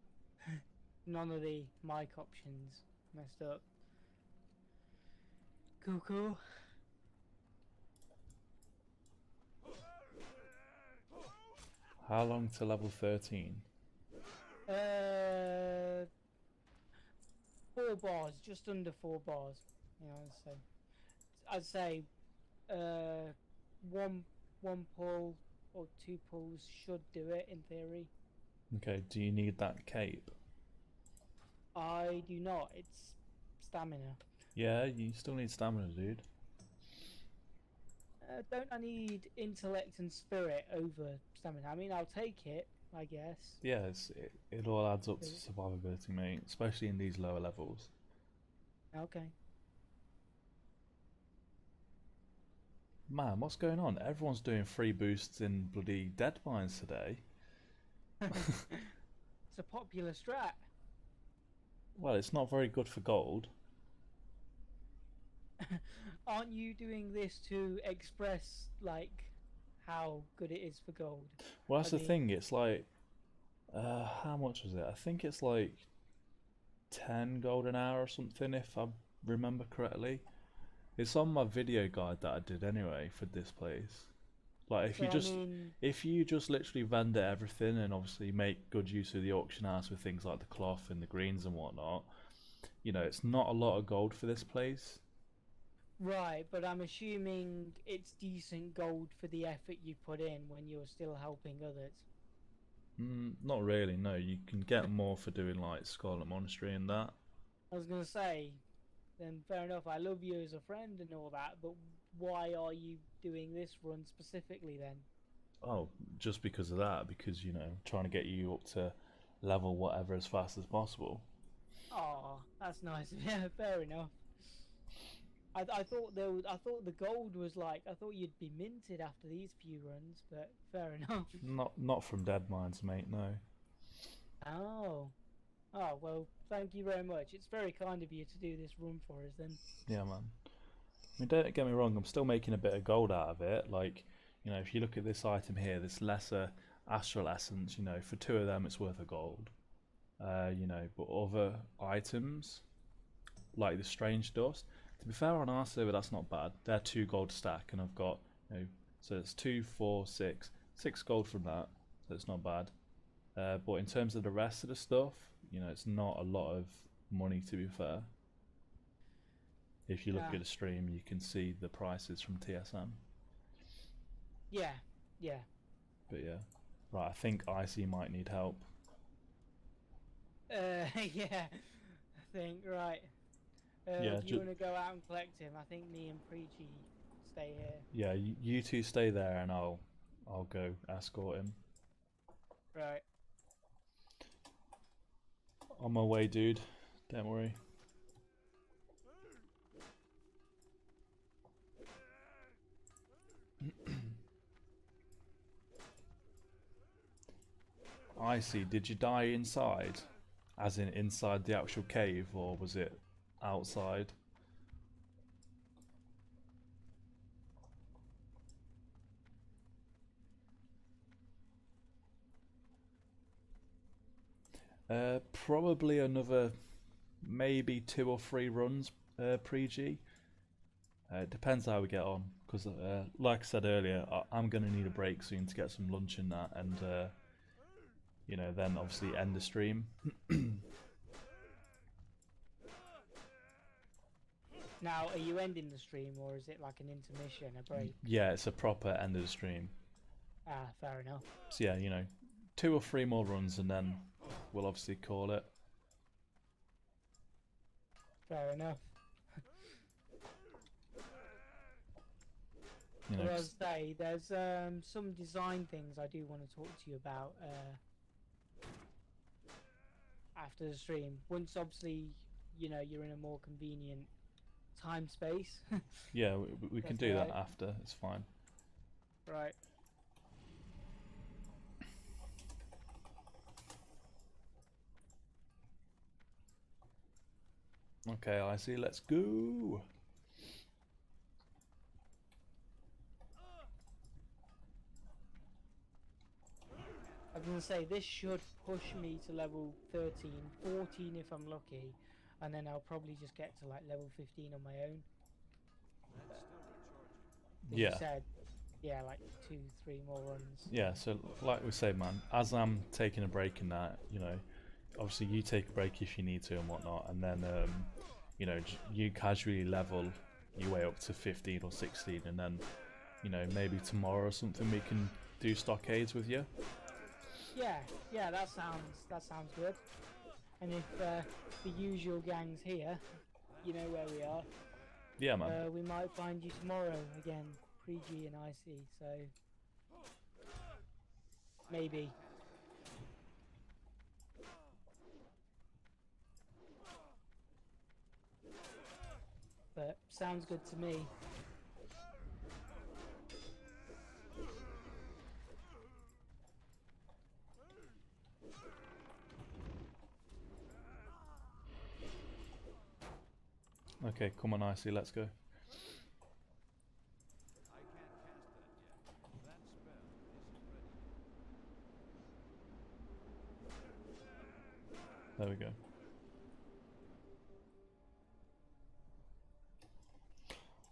B: None of the mic options messed up. Cool, cool.
A: How long to level 13?
B: 4 bars, just under 4 bars. You know, so I'd say uh, one one pull or 2 pulls should do it in theory.
A: Okay, do you need that cape?
B: I do not. It's stamina.
A: Yeah, you still need stamina, dude.
B: Don't I need intellect and spirit over stamina? I mean, I'll take it, I guess.
A: Yeah, it all adds up to survivability, mate, especially in these lower levels.
B: Okay.
A: Man, what's going on? Everyone's doing free boosts in bloody Deadmines today.
B: It's a popular strat.
A: Well, it's not very good for gold.
B: Aren't you doing this to express like how good it is for gold?
A: Well, that's
B: I
A: the
B: mean,
A: thing. It's like, how much was it? I think it's like 10 gold an hour or something, if I remember correctly. It's on my video guide that I did anyway for this place. Like,
B: so I mean,
A: if you just literally vendor everything and obviously make good use of the auction house with things like the cloth and the greens and whatnot, you know, it's not a lot of gold for this place.
B: right, but I'm assuming it's decent gold for the effort you put in when you're still helping others.
A: Not really, no. You can get more for doing like Scarlet Monastery and that.
B: I was gonna say, then fair enough. I love you as a friend and all that, but why are you doing this run specifically then?
A: Oh, just because of that, because, you know, trying to get you up to level whatever as fast as possible.
B: Oh, that's nice. Yeah, fair enough. I thought I thought the gold was like I thought you'd be minted after these few runs, but fair enough.
A: Not from Deadmines, mate, no.
B: Oh, oh well. Thank you very much. It's very kind of you to do this run for us. Then.
A: Yeah, man. I mean, don't get me wrong, I'm still making a bit of gold out of it. Like, you know, if you look at this item here, this lesser astral essence, you know, for 2 of them it's worth a gold. You know, but other items, like the strange dust, to be fair, on our server that's not bad. They're 2 gold stack, and I've got, you know, so it's 2, 4, 6, 6 gold from that, so it's not bad. But in terms of the rest of the stuff, you know, it's not a lot of money, to be fair. If you look
B: Ah,
A: at the stream, you can see the prices from TSM.
B: yeah, yeah.
A: But yeah, right. I think IC might need help.
B: Yeah. I think right.
A: Yeah,
B: Do you want to go out and collect him? I think me and Preachy stay here.
A: yeah. You two stay there, and I'll go escort him.
B: Right.
A: On my way, dude. Don't worry. I see. Did you die inside? As in inside the actual cave, or was it outside? Probably another, maybe 2 or 3 runs pre-G. It depends how we get on, because like I said earlier, I'm going to need a break soon to get some lunch and that, and you know, then obviously end the stream.
B: Now, are you ending the stream or is it like an intermission, a break?
A: Yeah, it's a proper end of the stream.
B: Ah, fair enough.
A: So yeah, you know, 2 or 3 more runs and then we'll obviously call it.
B: Fair enough.
A: You know,
B: Well, as I say, there's some design things I do want to talk to you about after the stream. Once, obviously, you know, you're in a more convenient time space.
A: yeah, we can
B: That's
A: do that
B: right.
A: after. It's fine.
B: Right.
A: Okay, I see. Let's go.
B: I was gonna say this should push me to level 13, 14 if I'm lucky, and then I'll probably just get to like level 15 on my own. As you
A: Yeah.
B: said, yeah, like 2, 3 more runs.
A: Yeah, so like we say, man, as I'm taking a break in that, you know, obviously you take a break if you need to and whatnot, and then, you know, you casually level your way up to 15 or 16, and then, you know, maybe tomorrow or something we can do stockades with you.
B: Yeah, that sounds good. And if the usual gang's here, you know where we are.
A: Yeah, man.
B: We might find you tomorrow again, pre-G and IC. So maybe. But sounds good to me.
A: Okay, come on, Icy, let's go. There we go.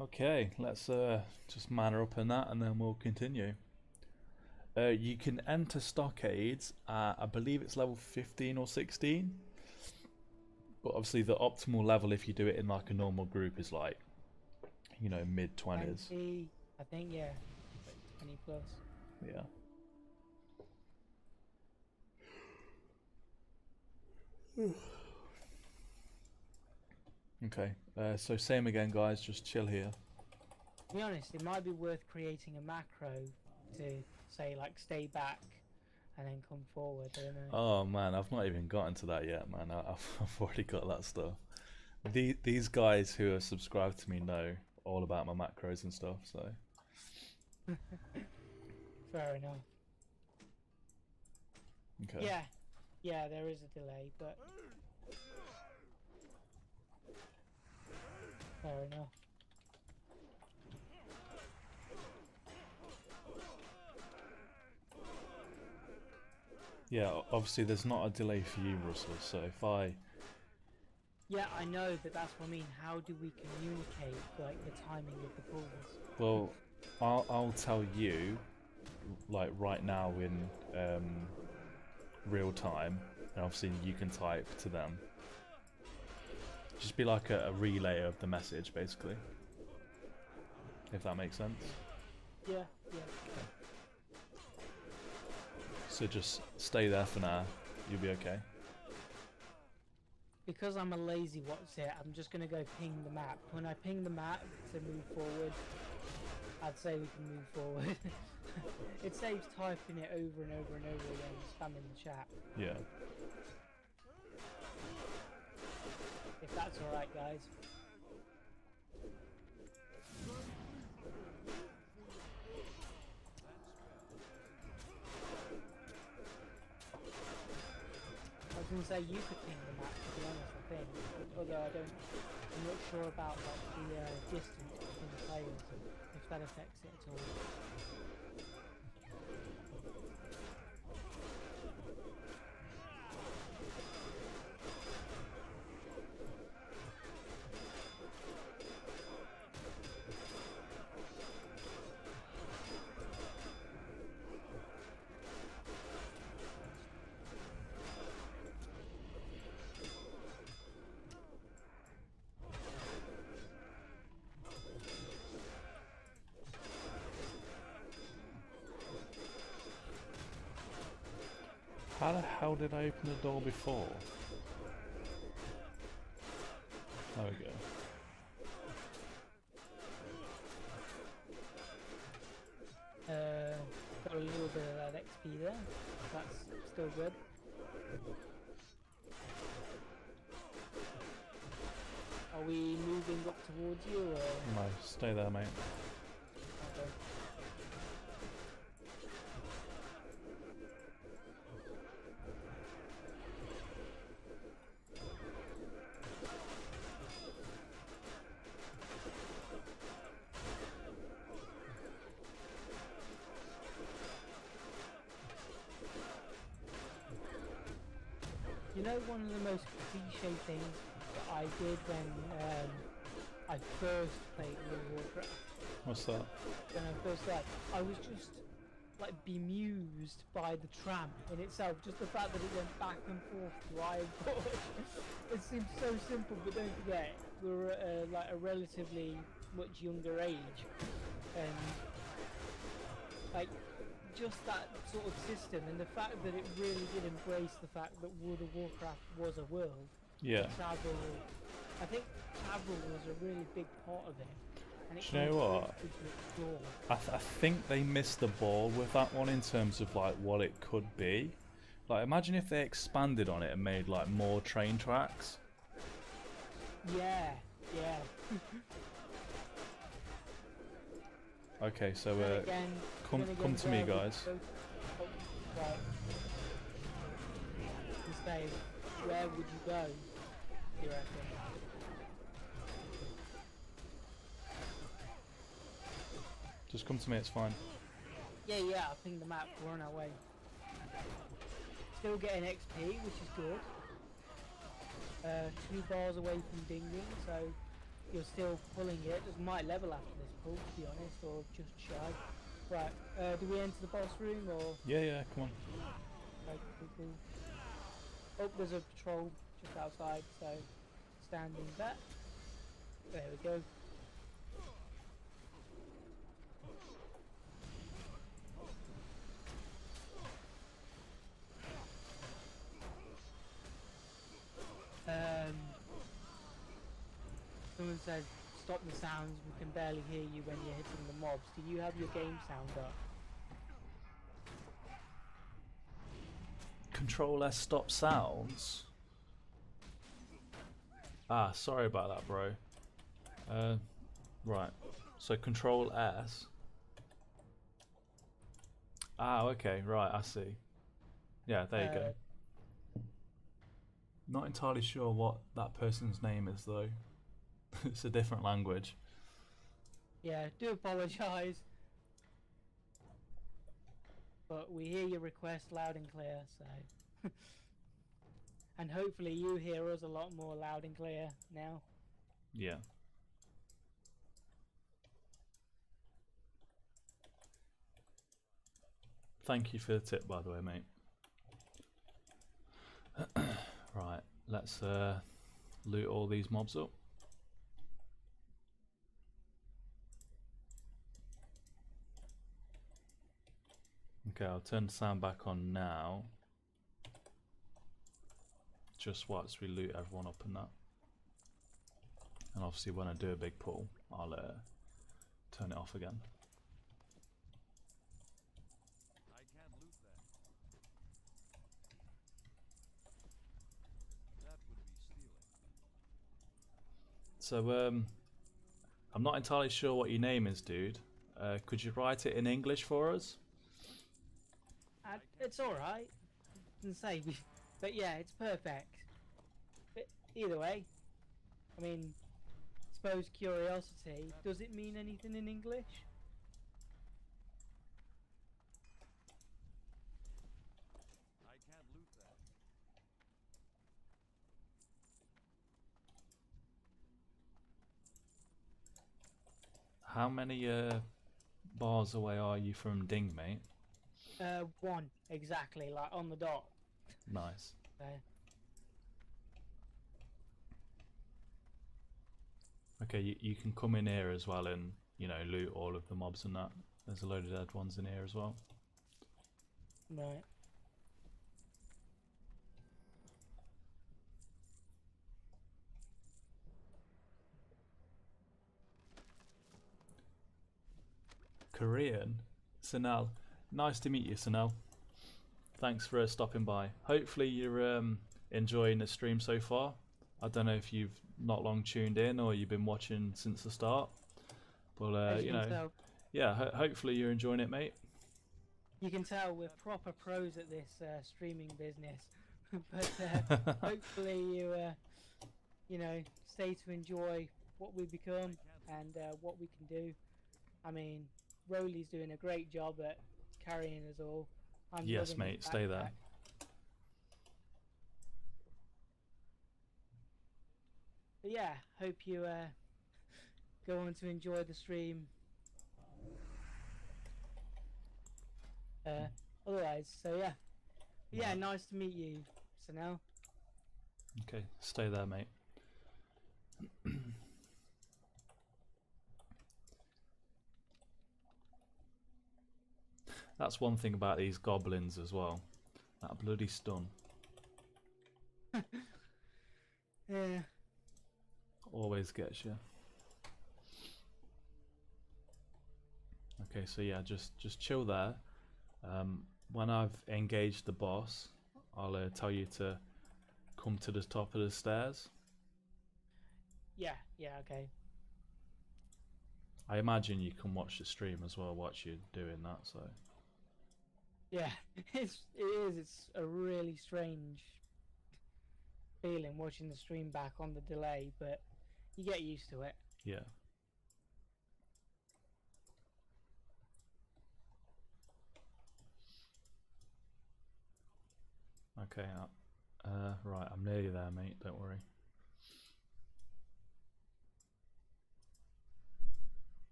A: Okay, let's just manner up in that and then we'll continue. You can enter stockades at, I believe it's level 15 or 16. But obviously the optimal level if you do it in like a normal group is like, you know, mid-20s.
B: 20, I think, yeah. 20 plus.
A: Yeah. Okay, so same again guys, just chill here.
B: To be honest, it might be worth creating a macro to say like stay back and then come forward. I don't know.
A: Oh man, I've not even gotten to that yet, man. I've already got that stuff. These guys who are subscribed to me know all about my macros and stuff, so.
B: Fair enough.
A: Okay.
B: Yeah, there is a delay, but fair enough.
A: Yeah, obviously there's not a delay for you, Russell, so if I...
B: Yeah, I know, but that's what I mean. How do we communicate, like, the timing of the pulls?
A: Well, I'll tell you, like, right now in real time, and obviously you can type to them. Just be like a relay of the message, basically. If that makes sense.
B: Yeah.
A: Okay. So just stay there for now, you'll be okay.
B: Because I'm a lazy what's it, I'm just going to go ping the map. When I ping the map to move forward, I'd say we can move forward. It saves typing it over and over and over again, spamming the chat.
A: Yeah.
B: If that's alright, guys. I was going to say you could ping the map, to be honest, I think. Although I'm not sure about like the distance between the players, if that affects it at all.
A: How the hell did I open the door before? There we go.
B: Got a little bit of that XP there. That's still good. Are we moving up towards you or?
A: No, stay there, mate.
B: Okay. know one of the most cliche things that I did when I first played World of Warcraft?
A: What's that?
B: When I first started, I was just like bemused by the tram in itself. Just the fact that it went back and forth to Iron Forge. It seems so simple, but don't forget, we were at like a relatively much younger age, and like just that sort of system, and the fact that it really did embrace the fact that World of Warcraft was a world.
A: Yeah.
B: Travel, I think travel was a really big part of it. And it
A: Do you know what? I think they missed the ball with that one in terms of like what it could be. Like, imagine if they expanded on it and made like more train tracks.
B: Yeah, yeah.
A: Okay, so
B: Again,
A: come to me, guys.
B: Right. You say, where would you go? You reckon?
A: Just come to me, it's fine.
B: Yeah, I pinged the map. We're on our way. Still getting XP, which is good. 2 bars away from dinging, so you're still pulling it. It might level after this pull, to be honest, or just shy. Right, do we enter the boss room, or...?
A: Yeah, come on.
B: Okay, cool. Oh, there's a patrol just outside, so standing back. There we go. Someone said, stop the sounds, we can barely hear you when you're hitting the mobs. Do you have your game sound up?
A: Control S stop sounds. Ah, sorry about that, bro. Right. So Control S. Ah, okay, right, I see. Yeah, there you go. Not entirely sure what that person's name is though. It's a different language.
B: Yeah, do apologise. But we hear your request loud and clear, so... And hopefully you hear us a lot more loud and clear now.
A: Yeah. Thank you for the tip, by the way, mate. Right, let's loot all these mobs up. Okay, I'll turn the sound back on now. Just whilst we loot everyone up and that. And obviously when I do a big pull, I'll turn it off again.
C: I can't loot that. That would be stealing.
A: So, I'm not entirely sure what your name is, dude. Could you write it in English for us?
B: It's alright. Didn't say, but yeah, it's perfect. But either way, I mean, suppose curiosity, does it mean anything in English?
C: I can't loot that.
A: How many bars away are you from Ding, mate?
B: 1, exactly, like on the dot.
A: Nice. Okay, you can come in here as well and, you know, loot all of the mobs and that. There's a load of dead ones in here as well.
B: Right.
A: Korean? Sanel. Nice to meet you, Sanel. Thanks for stopping by. Hopefully you're enjoying the stream so far. I don't know if you've not long tuned in or you've been watching since the start. But, you know, yeah, hopefully you're enjoying it, mate.
B: You can tell we're proper pros at this streaming business. But hopefully you know, stay to enjoy what we become and what we can do. I mean, Roly's doing a great job at carrying us all. I'm
A: yes,
B: loving
A: mate,
B: his
A: stay
B: backpack.
A: there.
B: But yeah, hope you go on to enjoy the stream. Otherwise, so yeah. But yeah,
A: Right.
B: nice to meet you, Sanel.
A: Okay, stay there, mate. That's one thing about these goblins as well. That bloody stun.
B: Yeah.
A: Always gets you. Okay, so yeah, just chill there. When I've engaged the boss, I'll tell you to come to the top of the stairs.
B: Yeah, okay.
A: I imagine you can watch the stream as well, watch you doing that, so...
B: Yeah, it is. It's a really strange feeling watching the stream back on the delay, but you get used to it.
A: Yeah. Okay, right, I'm nearly there, mate, don't worry.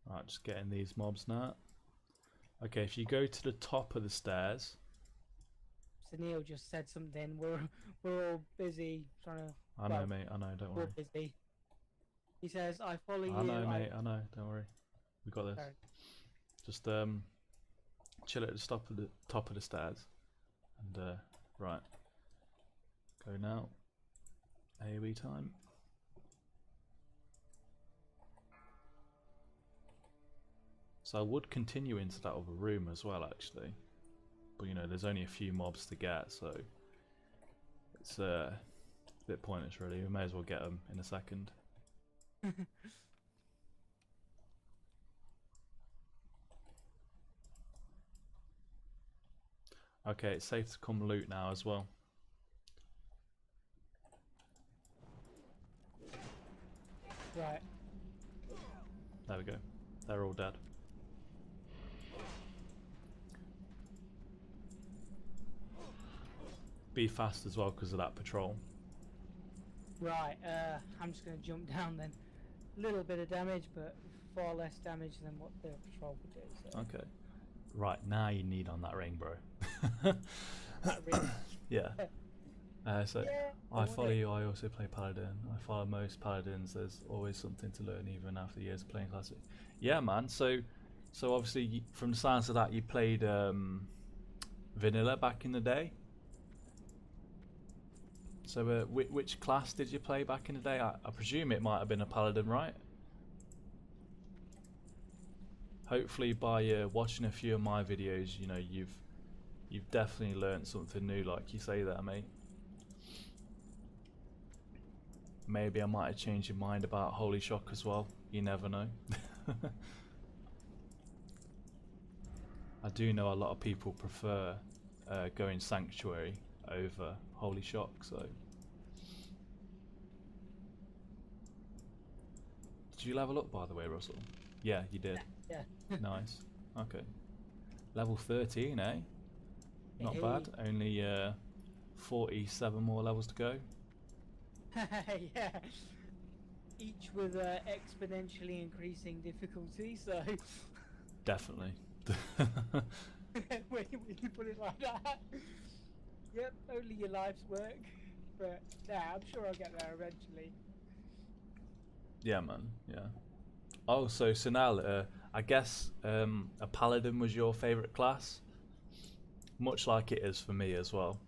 A: Right, just getting these mobs now. Okay, if you go to the top of the stairs...
B: Sunil just said something. We're all busy trying to.
A: I know, mate, I know, don't worry.
B: We're busy. He says, "I follow you."
A: I know, mate, I know, don't worry. We got this.
B: Sorry.
A: Just chill at the top of the stairs. And right. Go now. AoE time. So I would continue into that other room as well, actually. But you know, there's only a few mobs to get, so it's a bit pointless, really. We may as well get them in a second. Okay, it's safe to come loot now as well.
B: Right.
A: There we go. They're all dead. Be fast as well because of that patrol.
B: Right. I'm just gonna jump down then. Little bit of damage, but far less damage than what the patrol would do. So.
A: Okay. Right, now you need on that ring, bro.
B: Really.
A: Yeah. So
B: Yeah,
A: I follow you, I also play Paladin. I follow most Paladins. There's always something to learn even after years of playing Classic. Yeah, man. So obviously from the sounds of that, you played Vanilla back in the day. So which class did you play back in the day? I presume it might have been a Paladin, right? Hopefully by watching a few of my videos, you know, you've definitely learned something new, like you say there, mate. Maybe I might have changed your mind about Holy Shock as well. You never know. I do know a lot of people prefer going Sanctuary over Holy Shock, so... Did you level up, by the way, Russell? Yeah, you did.
B: Yeah.
A: Nice. Okay. Level 13, eh? Not
B: Hey.
A: bad. Only 47 more levels to go.
B: Yeah. Each with exponentially increasing difficulty, so.
A: Definitely.
B: when you put it like that. Yep, only your life's work. But yeah, I'm sure I'll get there eventually.
A: Yeah, man. Yeah. Oh, so Sunal, I guess a Paladin was your favourite class? Much like it is for me as well.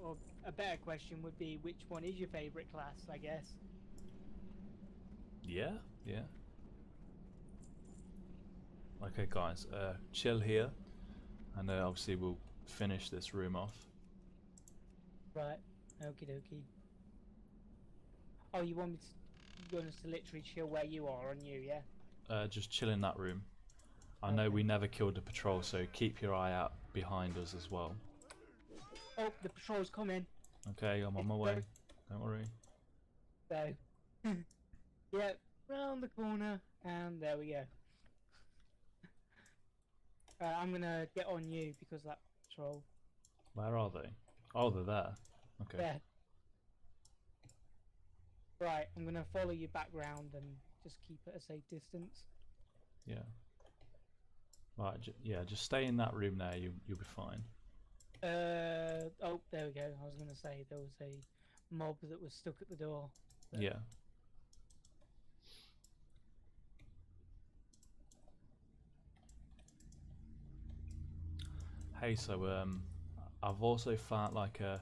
B: Or a better question would be, which one is your favourite class, I guess?
A: Yeah, yeah. Okay, guys, chill here. And obviously we'll finish this room off.
B: Right, okie dokie. Oh, you want us to literally chill where you are on you, yeah?
A: Just chill in that room. I know we never killed the patrol, so keep your eye out behind us as well.
B: Oh, the patrol's coming.
A: Okay, I'm on my way. Don't worry.
B: So, yeah, round the corner, and there we go. I'm gonna get on you because that patrol.
A: Where are they? Oh, they're there. Okay.
B: There. Right, I'm gonna follow you back round and just keep at a safe distance.
A: Yeah. Right. Yeah. Just stay in that room there. You'll be fine.
B: Oh, there we go. I was gonna say there was a mob that was stuck at the door. But
A: Yeah. Hey, so I've also found like a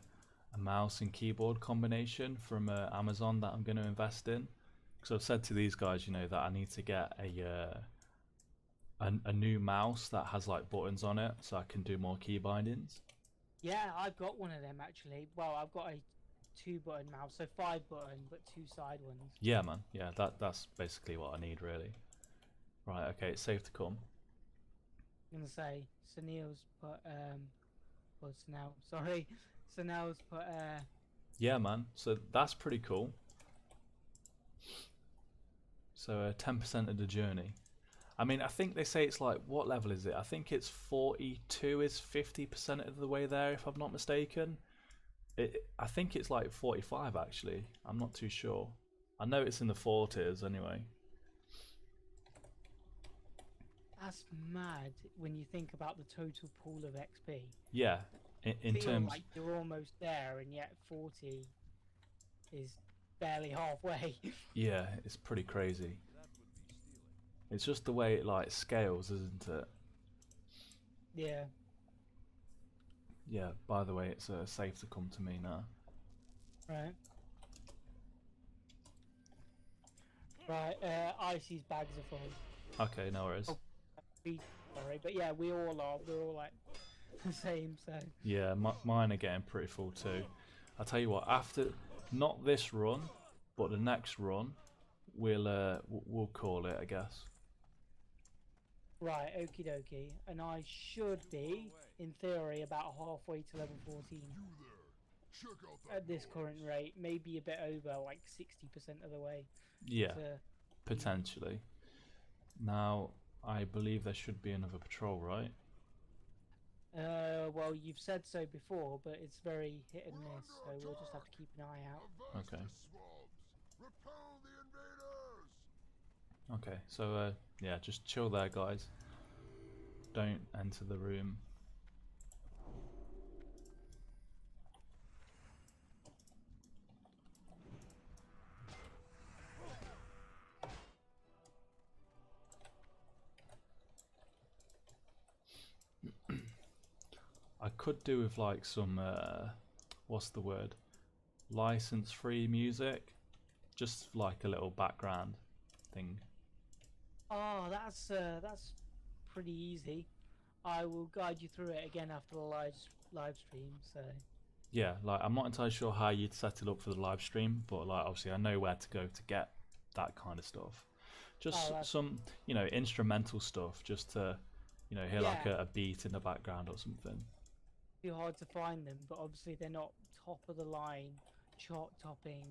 A: mouse and keyboard combination from Amazon that I'm going to invest in. Because I've said to these guys, you know, that I need to get a new mouse that has like buttons on it, so I can do more key bindings.
B: yeah, I've got one of them actually. Well, I've got a 2-button mouse, so 5-button, but 2 side ones.
A: Yeah, man. Yeah, that's basically what I need, really. Right. Okay. It's safe to come.
B: I'm gonna say Sunil's put well Sunil, sorry, Sunil's put
A: Yeah, man. So that's pretty cool. So 10% of the journey. I mean, I think they say it's like, what level is it? I think it's 42 is 50% of the way there, if I'm not mistaken. I think it's like 45 actually. I'm not too sure. I know it's in the 40s anyway.
B: that's mad when you think about the total pool of XP.
A: Yeah, in
B: Feel
A: terms,
B: like you're almost there, and yet 40 is barely halfway.
A: yeah, it's pretty crazy.
C: That would be stealing.
A: It's just the way it like scales, isn't it?
B: Yeah.
A: Yeah. By the way, it's safe to come to me now.
B: Right. Right. Icy's bags are full.
A: Okay, no worries.
B: Oh. Sorry, but yeah, we all are. We're all like the same. So
A: Yeah, mine are getting pretty full too. I'll tell you what. After not this run, but the next run, we'll call it, I guess.
B: right, okie dokie, and I should be, in theory, about halfway to level 14 at this current rate. Maybe a bit over, like 60% of the way.
A: Yeah,
B: To,
A: potentially. Now, I believe there should be another patrol, right?
B: well, you've said so before, but it's very hit and miss, so we'll just have to keep an eye out.
A: Okay. Okay, so yeah, just chill there, guys. Don't enter the room. I could do with like some what's the word? License-free music, just like a little background thing.
B: Oh, that's pretty easy. I will guide you through it again after the live stream. So
A: Yeah, like I'm not entirely sure how you'd set it up for the live stream, but like obviously I know where to go to get that kind of stuff. Just some, you know, instrumental stuff, just to, you know, hear like
B: Yeah.
A: a beat in the background or something.
B: too hard to find them, but obviously they're not top of the line, chart topping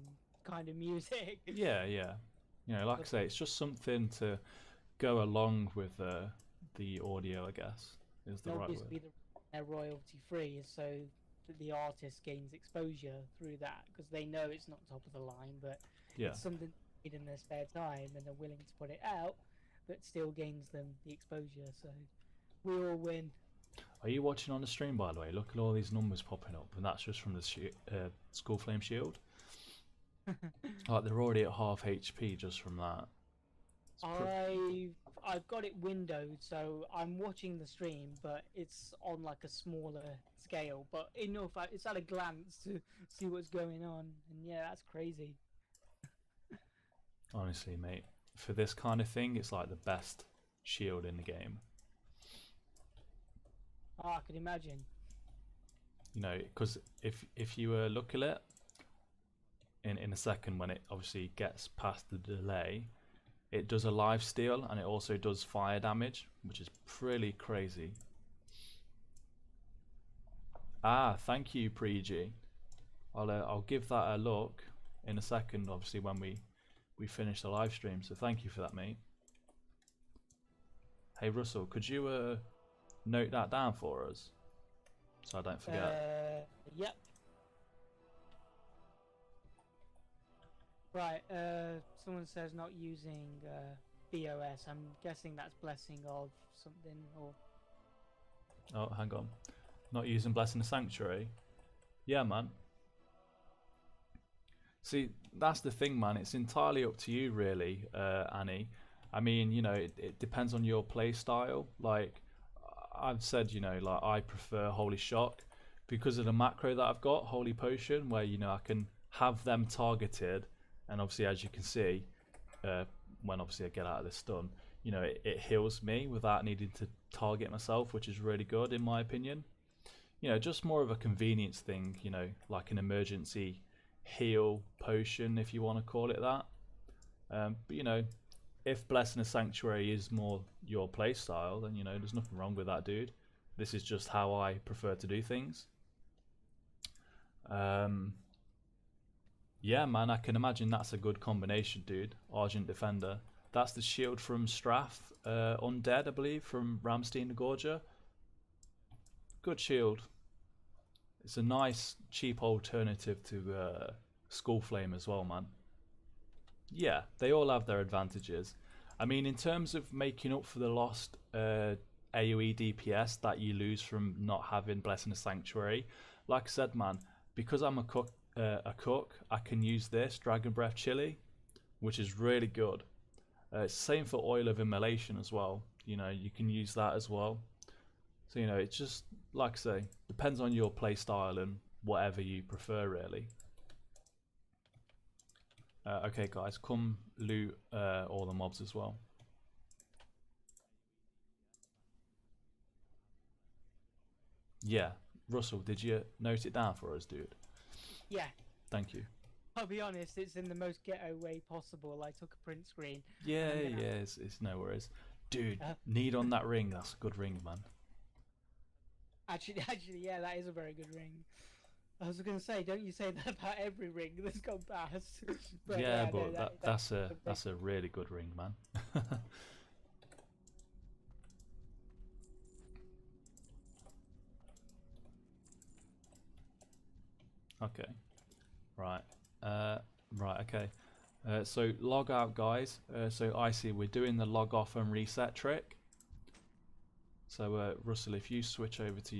B: kind of music.
A: Yeah, yeah. You know, like I say, it's just something to go along with the audio, I guess, is the
B: And
A: right
B: obviously
A: word.
B: they're royalty free, so that the artist gains exposure through that because they know it's not top of the line, but
A: Yeah.
B: it's something they need in their spare time and they're willing to put it out, but still gains them the exposure. So we all win.
A: Are you watching on the stream, by the way? Look at all these numbers popping up, and that's just from the Skull Flame Shield. Like they're already at half HP just from that.
B: I've got it windowed, so I'm watching the stream, but it's on like a smaller scale. But enough, it's at a glance to see what's going on, and yeah, that's crazy.
A: Honestly, mate, for this kind of thing, it's like the best shield in the game.
B: Oh, I can imagine.
A: You know, because if you look at it in a second, when it obviously gets past the delay, it does a life steal and it also does fire damage, which is pretty crazy. Ah, thank you, Preg. I'll give that a look in a second, obviously when we finish the live stream. So thank you for that, mate. Hey Russell, could you note that down for us so I don't forget?
B: Yep. Right. Someone says not using BOS. I'm guessing that's blessing of something or.
A: Oh, hang on. Not using Blessing the Sanctuary. Yeah, man. See, that's the thing, man. It's entirely up to you, really, Annie. I mean, it depends on your play style. Like, I've said, like, I prefer Holy Shock because of the macro that I've got, Holy Potion, where, I can have them targeted. And obviously, as you can see, uh, when obviously I get out of this stun, it heals me without needing to target myself, which is really good, in my opinion. Just more of a convenience thing, like an emergency heal potion, if you want to call it that. But if Blessing a Sanctuary is more your playstyle, then there's nothing wrong with that, dude. This is just how I prefer to do things. Yeah, man, I can imagine that's a good combination, dude. Argent Defender. That's the shield from Strath, Undead, I believe, from Ramstein the Gorger. Good shield. It's a nice, cheap alternative to Skull Flame as well, man. Yeah, they all have their advantages. I mean, in terms of making up for the lost AoE DPS that you lose from not having Blessing the Sanctuary, like I said, man, because I'm a cook, I can use this Dragon Breath Chili, which is really good. Same for Oil of Immolation as well. You can use that as well. So it's just like I say, depends on your play style and whatever you prefer, really. Okay, guys, come loot all the mobs as well. Yeah, Russell, did you note it down for us, dude?
B: Yeah.
A: Thank you.
B: I'll be honest, it's in the most ghetto way possible. I took a print screen.
A: Yeah, it's no worries. Dude, need on that ring. That's a good ring, man.
B: Actually, yeah, that is a very good ring. I was going to say, don't you say that about every ring that's gone past?
A: But no, that's a really good ring, man. Okay. Right. Right. Okay. So log out, guys. So I see we're doing the log off and reset trick. So Russell, if you switch over to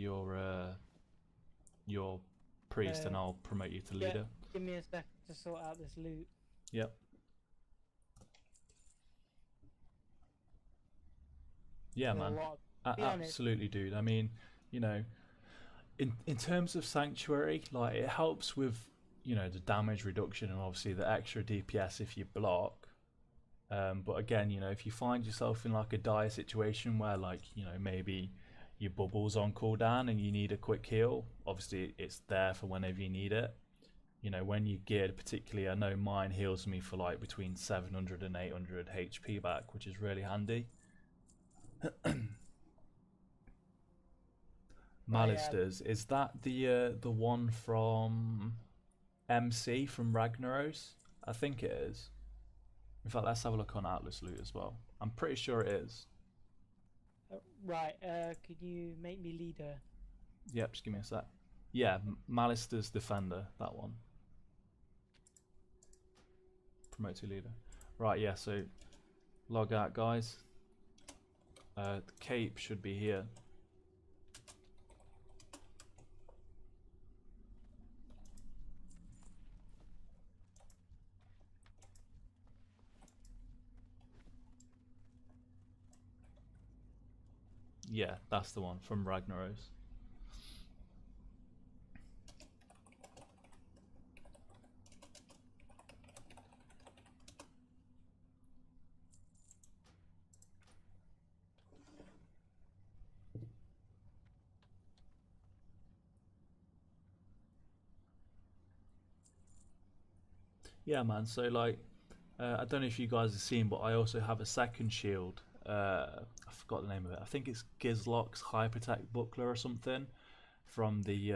A: your priest, and I'll promote you to leader.
B: Give me a sec to sort out this loot.
A: Yep. Yeah, man. Absolutely, dude. I mean, in terms of Sanctuary, like, it helps with the damage reduction and obviously the extra DPS if you block. But again, if you find yourself in like a dire situation where, like, maybe your bubble's on cooldown and you need a quick heal, obviously it's there for whenever you need it. When you geared, particularly, I know mine heals me for like between 700 and 800 HP back, which is really handy. Malisters, is that the one from MC from Ragnaros? I think it is. In fact, let's have a look on Atlas Loot as well. I'm pretty sure it is.
B: Right, could you make me leader?
A: Yep, just give me a sec. Yeah, Malister's Defender, that one. Promote to leader. Right, yeah, so log out, guys. The cape should be here. Yeah, that's the one from Ragnaros. Yeah, man. So like, I don't know if you guys have seen, but I also have a second shield. I forgot the name of it. I think it's Gizlock's High Protect Buckler or something from the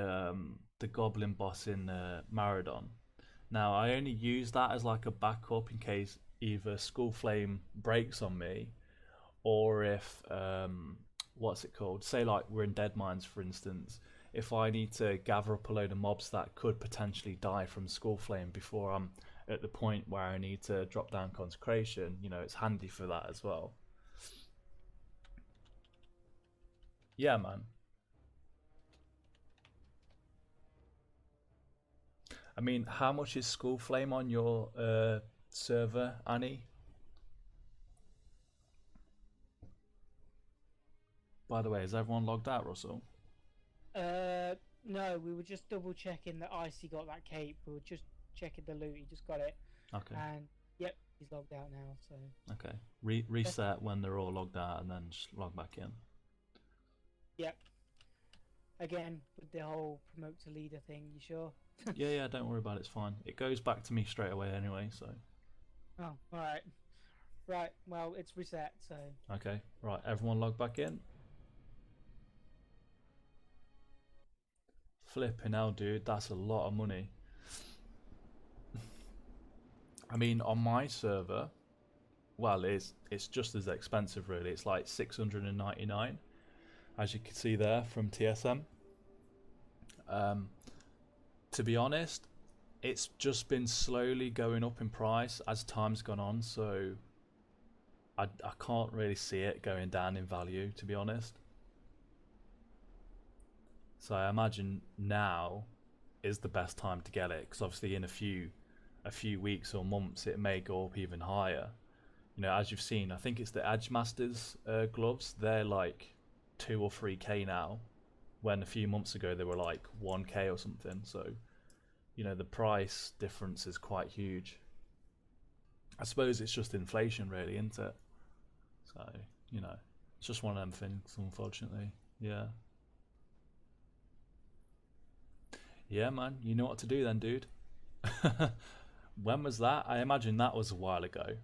A: Goblin boss in Maradon. Now I only use that as like a backup in case either Skull Flame breaks on me, or if what's it called? Say like we're in Deadmines, for instance. If I need to gather up a load of mobs that could potentially die from Skull Flame before I'm at the point where I need to drop down consecration, you know, it's handy for that as well. Yeah, man. I mean, how much is Skull Flame on your server, Annie? By the way, is everyone logged out, Russell?
B: No, we were just double checking that Icy got that cape. We were just checking the loot. He just got it.
A: Okay.
B: And yep, he's logged out now. So
A: Okay. Reset when they're all logged out and then just log back in.
B: yep. Again, with the whole promote to leader thing, you sure?
A: Yeah, don't worry about it, it's fine. It goes back to me straight away anyway, so.
B: Oh, alright. Right, well, it's reset, so.
A: Okay, right, everyone log back in. Flipping hell, dude, that's a lot of money. I mean, on my server, well, it's just as expensive, really. It's like 699, as you can see there from TSM. To be honest, it's just been slowly going up in price as time's gone on, so I can't really see it going down in value, to be honest. So I imagine now is the best time to get it, because obviously in a few weeks or months it may go up even higher. You know, as you've seen, I think it's the Edge Masters gloves. They're like 2 or 3k now, when a few months ago they were like 1k or something. So, you know, the price difference is quite huge. I suppose it's just inflation, really, isn't it? So, you know, it's just one of them things, unfortunately. Yeah. Yeah, man, you know what to do then, dude. When was that? I imagine that was a while ago.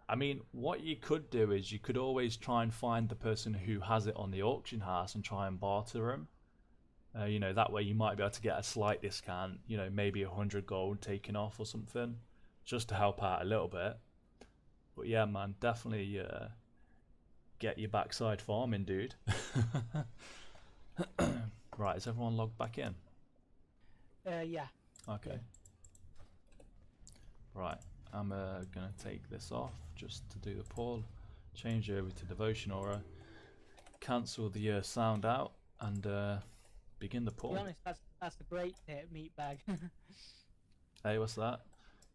A: I mean, what you could do is you could always try and find the person who has it on the auction house and try and barter them. You know, that way you might be able to get a slight discount, you know, maybe 100 gold taken off or something, just to help out a little bit. But yeah, man, definitely get your backside farming, dude. Right, is everyone logged back in?
B: Yeah.
A: Okay.
B: Yeah.
A: Right, I'm going to take this off just to do the poll. Change over to Devotion Aura. Cancel the sound out and begin the
B: To
A: poll.
B: be honest, that's a great meat bag.
A: Hey, what's that?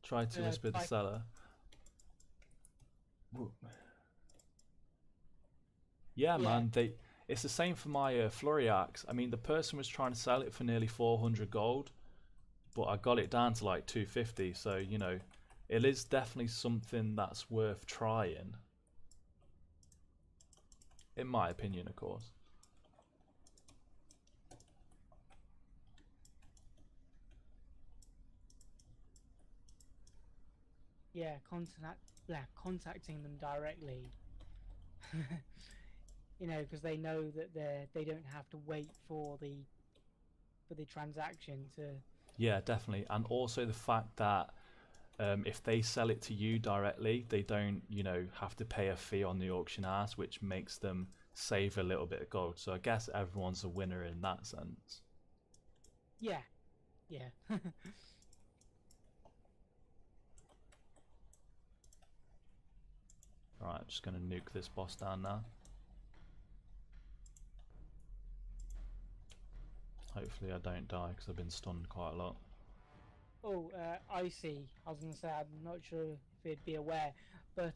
A: Try to whisper the seller. Whoop. Yeah, man, it's the same for my Flurry Axe. I mean, the person was trying to sell it for nearly 400 gold, but I got it down to like 250, so, you know, it is definitely something that's worth trying. In my opinion, of course.
B: Yeah, contacting them directly. You know, because they know that they don't have to wait for the transaction to.
A: Yeah, definitely. And also the fact that if they sell it to you directly, they don't, you know, have to pay a fee on the auction house, which makes them save a little bit of gold. So I guess everyone's a winner in that sense.
B: Yeah. Yeah.
A: Alright, just going to nuke this boss down now. Hopefully I don't die because I've been stunned quite a lot.
B: Oh, Icy. I was going to say, I'm not sure if he'd be aware, but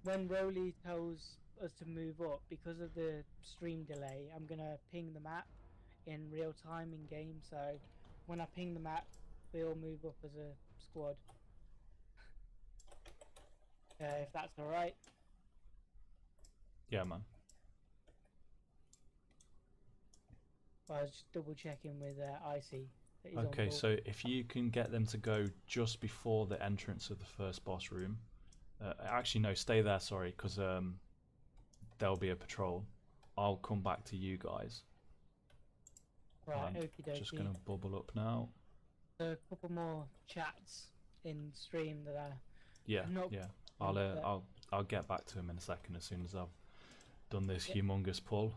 B: when Roly tells us to move up, because of the stream delay, I'm going to ping the map in real time in game. So when I ping the map, we all move up as a squad. If that's alright.
A: Yeah, man.
B: I was just double checking with Icy.
A: Okay, so if you can get them to go just before the entrance of the first boss room. Actually, no, stay there, sorry, because there'll be a patrol. I'll come back to you guys.
B: Right,
A: I'm
B: okie dokie.
A: just going to bubble up now.
B: A couple more chats in stream that are
A: Yeah,
B: not.
A: yeah. I'll get back to him in a second as soon as I've done this humongous pull.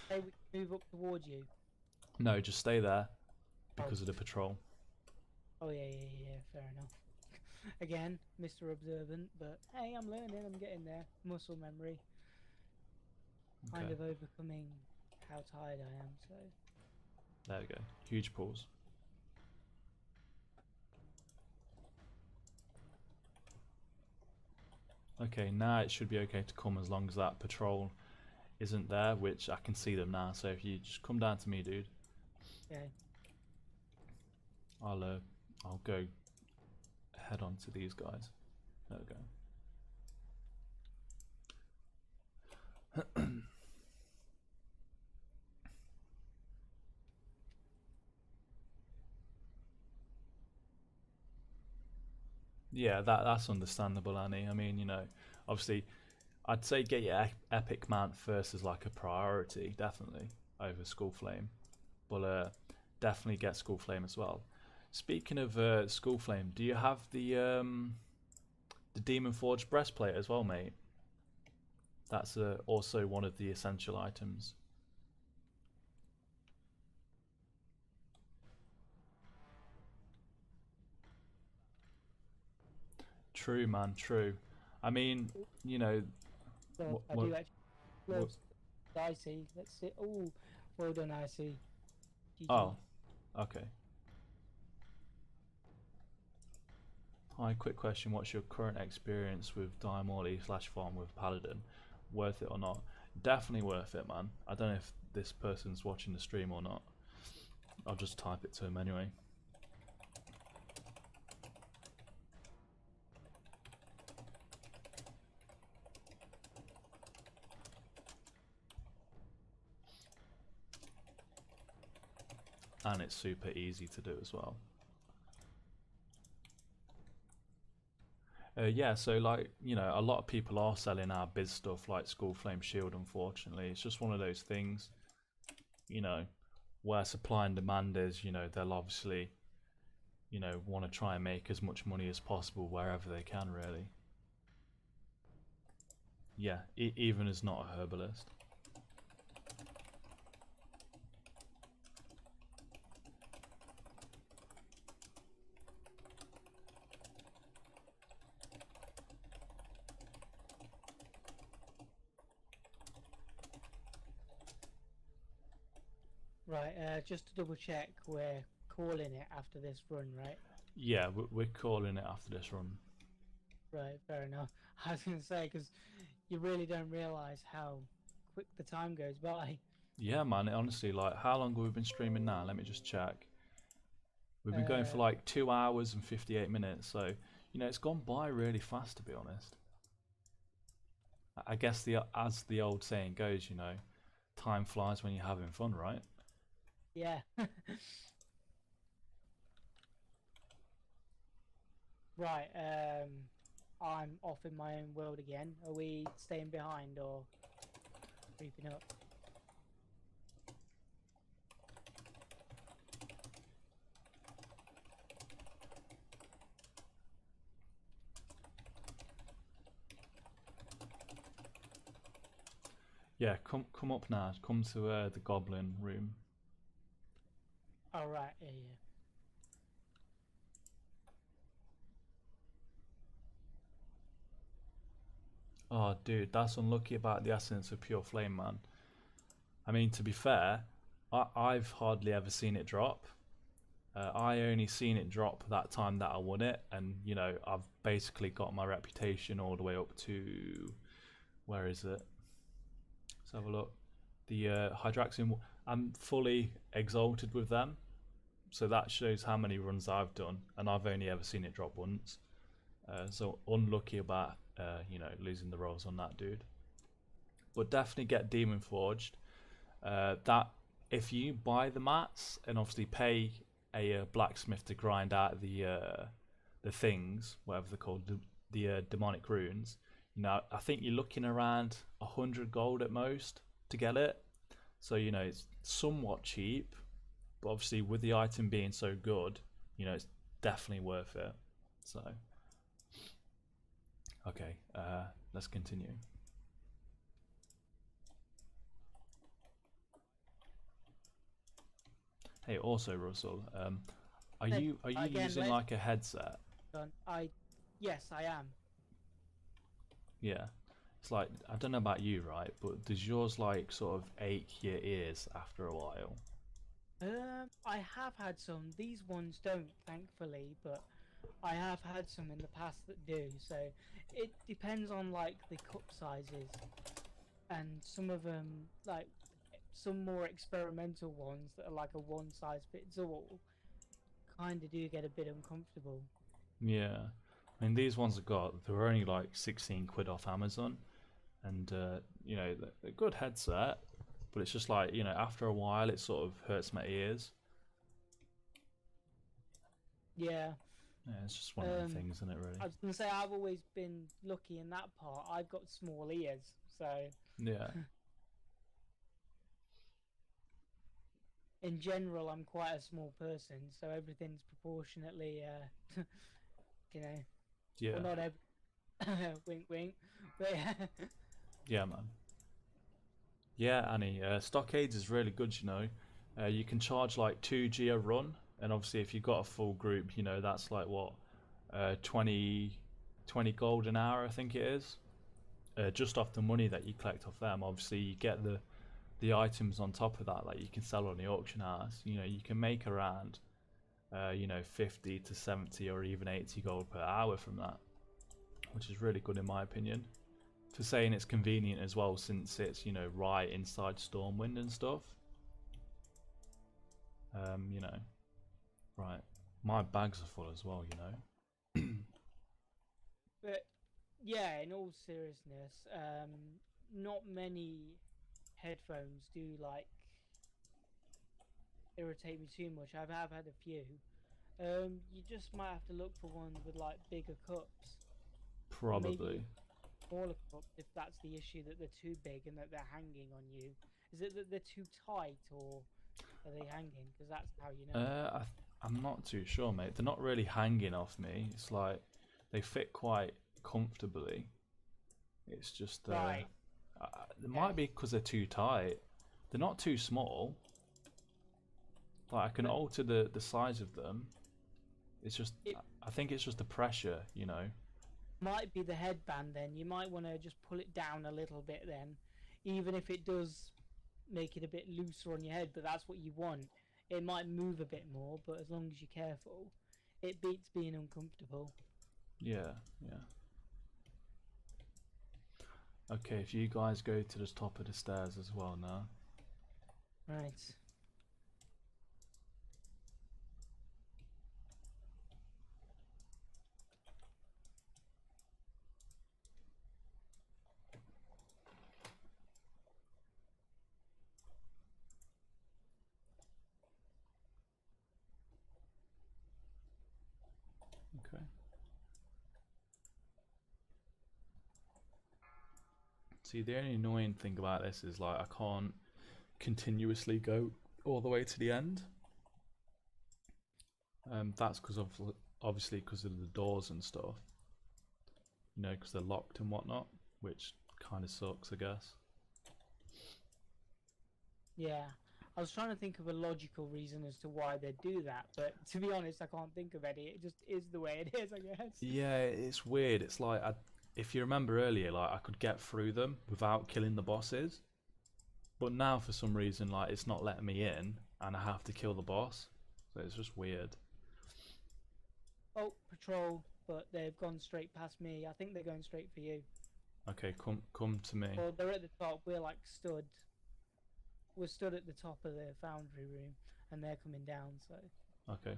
B: Hey, we move up towards you.
A: No, just stay there because of the patrol.
B: Oh yeah. Fair enough. Again, Mr. Observant, but hey, I'm learning. I'm getting there. Muscle memory. Kind
A: Okay,
B: of overcoming how tired I am. So
A: there we go. Huge pause. Okay, now it should be okay to come as long as that patrol isn't there, which I can see them now. So if you just come down to me, dude,
B: okay.
A: I'll go head on to these guys. There we go. Yeah, that's understandable, Annie. I mean, obviously, I'd say get your epic mount first as like a priority, definitely over Skull Flame, but definitely get Skull Flame as well. Speaking of Skull Flame, do you have the Demon Forge breastplate as well, mate? That's also one of the essential items. True, man. True. I mean, you know,
B: So I
A: what,
B: do actually
A: what,
B: gloves. Icy. Let's see. Oh, well done, Icy. GG.
A: oh, okay. Hi, quick question. What's your current experience with Diamorley/farm with Paladin? Worth it or not? Definitely worth it, man. I don't know if this person's watching the stream or not. I'll just type it to him anyway. And it's super easy to do as well. Yeah, so like, a lot of people are selling our biz stuff like Skull Flame Shield, unfortunately. It's just one of those things, you know, where supply and demand is, they'll obviously, want to try and make as much money as possible wherever they can, really. Yeah, even as not a herbalist.
B: Right. Just to double check, we're calling it after this run, right?
A: Yeah, we're calling it after this run.
B: Right. Fair enough. I was gonna say because you really don't realize how quick the time goes by.
A: Yeah, man, honestly, like, how long have we been streaming now? Let me just check. We've been going for
B: Uh,
A: like 2 hours and 58 minutes, so, it's gone by really fast, to be honest. I guess as the old saying goes, time flies when you're having fun, right?
B: yeah. Right. I'm off in my own world again. Are we staying behind or creeping up?
A: Yeah, come up now. Come to the goblin room.
B: Oh right. Yeah.
A: Oh, dude, that's unlucky about the essence of pure flame, man. I mean, to be fair, I've hardly ever seen it drop. I only seen it drop that time that I won it, and I've basically got my reputation all the way up to, where is it? Let's have a look. The Hydraxian. I'm fully exalted with them, so that shows how many runs I've done, and I've only ever seen it drop once. So unlucky about losing the rolls on that dude. But definitely get Demon Forged. That if you buy the mats and obviously pay a blacksmith to grind out the things, whatever they're called, the demonic runes. I think you're looking around 100 gold at most to get it. So it's somewhat cheap, but obviously with the item being so good, it's definitely worth it. So okay, let's continue. Hey, also Russell, Are you
B: Again,
A: using
B: let's
A: like a headset?
B: yes, I am.
A: Yeah. It's like, I don't know about you, right? But does yours like sort of ache your ears after a while?
B: I have had some. These ones don't, thankfully, but I have had some in the past that do. So it depends on like the cup sizes, and some of them, like some more experimental ones that are like a one size fits all, kind of do get a bit uncomfortable.
A: Yeah. I mean, these ones I got, they were only like 16 quid off Amazon. And, you know, they're a good headset. But it's just like, you know, after a while it sort of hurts my ears.
B: Yeah.
A: Yeah, it's just one of them things, isn't it, really?
B: I was gonna say I've always been lucky in that part. I've got small ears, so
A: Yeah.
B: in general I'm quite a small person. So everything's proportionately, you know, well
A: Yeah.
B: not every wink wink, but yeah.
A: Yeah, man. Yeah, Annie. Stockades is really good, you know. You can charge like 2G a run. And obviously, if you've got a full group, you know, that's like what? 20, 20 gold an hour, I think it is. Just off the money that you collect off them. Obviously, you get the items on top of that you can sell on the auction house. You know, you can make around, you know, 50 to 70 or even 80 gold per hour from that, which is really good in my opinion. For saying it's convenient as well, since it's, you know, right inside Stormwind and stuff. You know, right. My bags are full as well, you know.
B: But yeah, in all seriousness, not many headphones do like irritate me too much. Have had a few. You just might have to look for ones with like bigger cups, or maybe
A: Probably.
B: smaller cups if that's the issue, that they're too big and that they're hanging on you. Is it that they're too tight, or are they hanging? Because that's how you know.
A: I'm not too sure, mate. They're not really hanging off me. It's like they fit quite comfortably. It's just
B: Right.
A: it
B: Okay.
A: might be because they're too tight. They're not too small. Like I can
B: But
A: alter the size of them. It's just
B: it
A: I think it's just the pressure, you know.
B: might be the headband then. You might want to just pull it down a little bit then, even if it does make it a bit looser on your head, but that's what you want. It might move a bit more, but as long as you're careful, it beats being uncomfortable.
A: Yeah, yeah. Okay, if you guys go to the top of the stairs as well now.
B: Right.
A: Okay. See, the only annoying thing about this is like I can't continuously go all the way to the end. That's because of obviously because of the doors and stuff. You know, because they're locked and whatnot, which kind of sucks, I guess.
B: Yeah. I was trying to think of a logical reason as to why they do that, but to be honest, I can't think of any. It just is the way it is, I guess.
A: Yeah, it's weird. It's like if you remember earlier, like I could get through them without killing the bosses, but now for some reason, like it's not letting me in, and I have to kill the boss. So it's just weird.
B: Oh, patrol, but they've gone straight past me. I think they're going straight for you.
A: Okay, come to me.
B: Well, they're at the top. We're like stood. We're stood at the top of the foundry room, and they're coming down. So
A: Okay.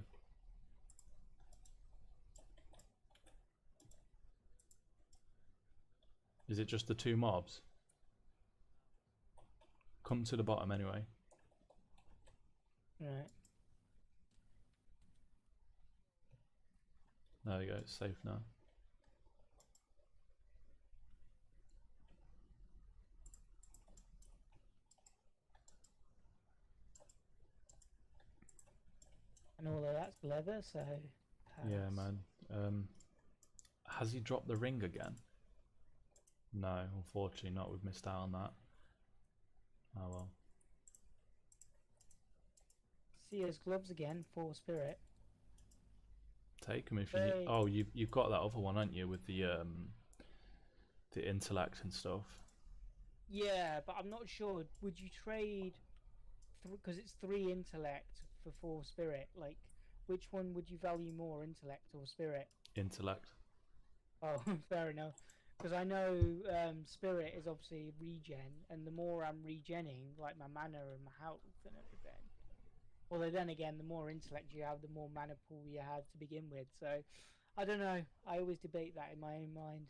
A: Is it just the two mobs? Come to the bottom anyway.
B: right.
A: There you go. It's safe now.
B: And all of that's leather, so
A: Yeah,
B: pass.
A: man. Has he dropped the ring again? No, unfortunately not. We've missed out on that. Oh well.
B: See his gloves again, 4 spirit.
A: Take them if you need.
B: Hey.
A: Oh, you've got that other one, haven't you, with the intellect and stuff.
B: Yeah, but I'm not sure. Would you trade? Because it's 3 intellect for 4 spirit. Like, which one would you value more, intellect or spirit?
A: Intellect.
B: Oh, fair enough. Because I know spirit is obviously regen, and the more I'm regenning, like my mana and my health and everything. Although then again, the more intellect you have, the more mana pool you have to begin with. So, I don't know. I always debate that in my own mind.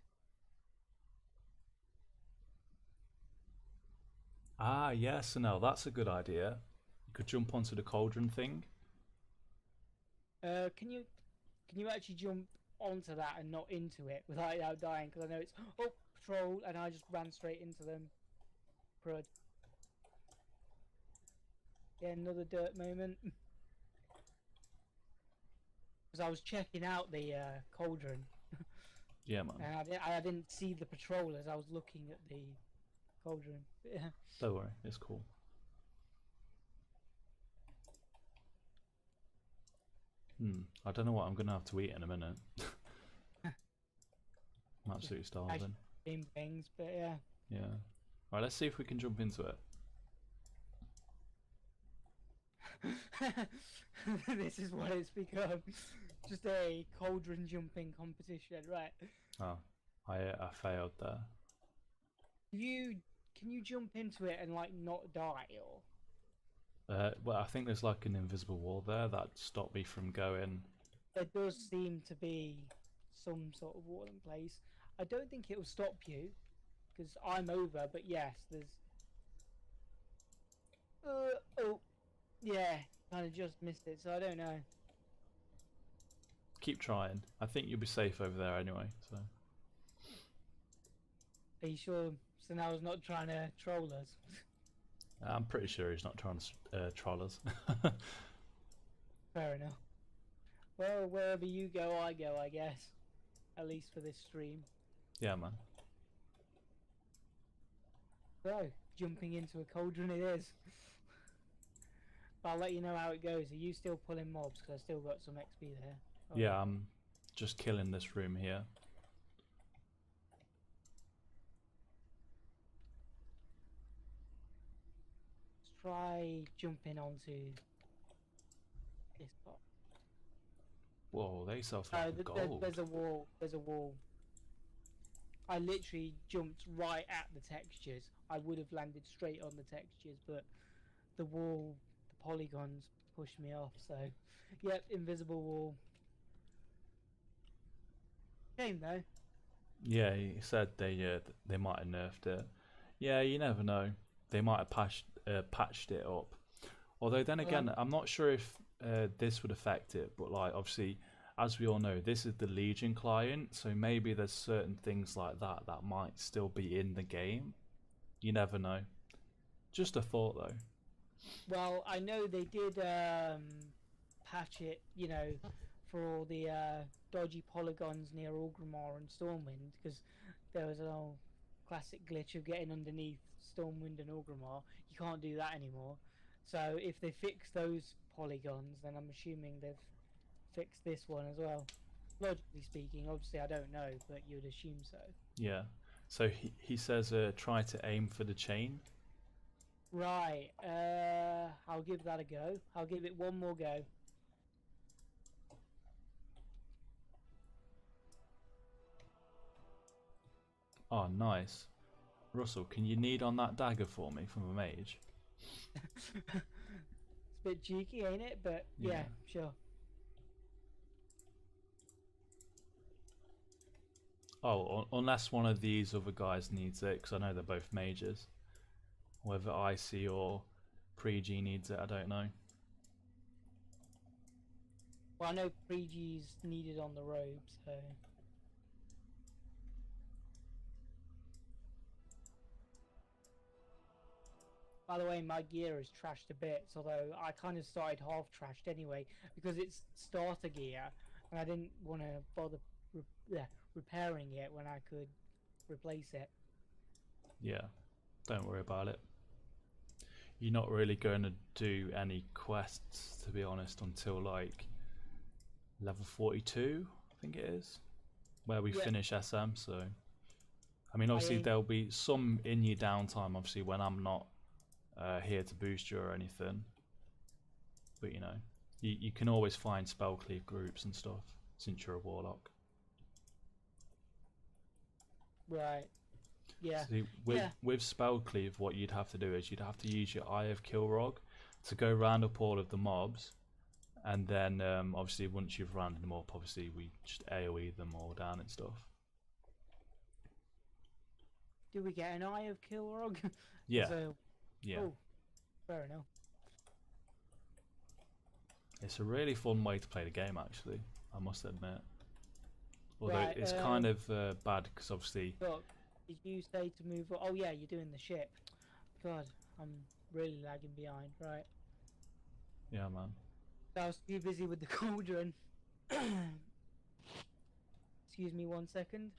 A: Ah, yes, no, that's a good idea. You could jump onto the cauldron thing.
B: Can you actually jump onto that and not into it without dying? Because I know it's patrol, and I just ran straight into them. Crud. Yeah, another dirt moment. Because I was checking out the cauldron,
A: Yeah, man.
B: and I didn't see the patrol as I was looking at the cauldron. Yeah.
A: Don't worry, it's cool. I don't know what I'm gonna have to eat in a minute. I'm absolutely starving.
B: Same things, but yeah.
A: Yeah. Right, let's see if we can jump into it.
B: This is what it's become. Just a cauldron jumping competition, right?
A: Oh, I failed there.
B: Can you jump into it and like not die, or?
A: Well, I think there's like an invisible wall there that stopped me from going.
B: There does seem to be some sort of wall in place. I don't think it will stop you because I'm over, but yes, there's. Oh, yeah, kind of just missed it, so I don't know.
A: Keep trying. I think you'll be safe over there anyway. So.
B: Are you sure Sanel's not trying to troll us?
A: I'm pretty sure he's not trying to troll us.
B: Fair enough. Well, wherever you go, I go, I guess. At least for this stream.
A: Yeah, man.
B: So, jumping into a cauldron it is. But I'll let you know how it goes. Are you still pulling mobs? Because I still got some XP there. Oh,
A: Yeah, I'm just killing this room here.
B: Let's try jumping onto this spot.
A: Whoa, they sell for gold.
B: There's a wall. There's a wall. I literally jumped right at the textures. I would have landed straight on the textures, but the wall, the polygons pushed me off. So, yep, invisible wall. Shame though.
A: Yeah, he said they might have nerfed it. Yeah, you never know. They might have patched it up. Although then again, I'm not sure if this would affect it. But like obviously, as we all know, this is the Legion client, so maybe there's certain things like that that might still be in the game. You never know. Just a thought though.
B: Well, I know they did patch it, for all the dodgy polygons near Orgrimmar and Stormwind, because there was an old classic glitch of getting underneath Stormwind and Orgrimmar. You can't do that anymore. So if they fix those polygons, then I'm assuming they've fixed this one as well. Logically speaking, obviously I don't know, but you'd assume so.
A: Yeah. So he says try to aim for the chain.
B: Right, I'll give that a go. I'll give it one more go.
A: Oh, nice. Russell, can you knead on that dagger for me from a mage?
B: It's a bit cheeky, ain't it? But yeah, sure.
A: Oh, unless one of these other guys needs it, because I know they're both mages. Whether Icy or Pre-G needs it, I don't know.
B: Well, I know Pre-G's needed on the robe, so... By the way, my gear is trashed to bits, although I kind of started half trashed anyway, because it's starter gear, and I didn't want to bother repairing it when I could replace it.
A: Yeah, don't worry about it. You're not really going to do any quests, to be honest, until like level 42, I think it is, where we
B: Yeah.
A: finish SM. So, I mean, obviously
B: ain't-
A: there'll be some in your downtime, obviously when I'm not here to boost you or anything. But you know, you can always find spell cleave groups and stuff since you're a warlock.
B: Right. Yeah.
A: See, with
B: Yeah.
A: with spell cleave, what you'd have to do is you'd have to use your Eye of Kilrog to go round up all of the mobs, and then obviously once you've rounded them up, obviously we just AOE them all down and stuff.
B: Do we get an Eye of Kilrog?
A: Yeah,
B: So,
A: yeah.
B: oh, fair enough.
A: It's a really fun way to play the game, actually, I must admit. Although
B: Right,
A: it's kind of bad because obviously.
B: Look, did you say to move? Oh yeah, you're doing the ship. God, I'm really lagging behind. Right.
A: Yeah, man.
B: I was too busy with the cauldron. Excuse me 1 second.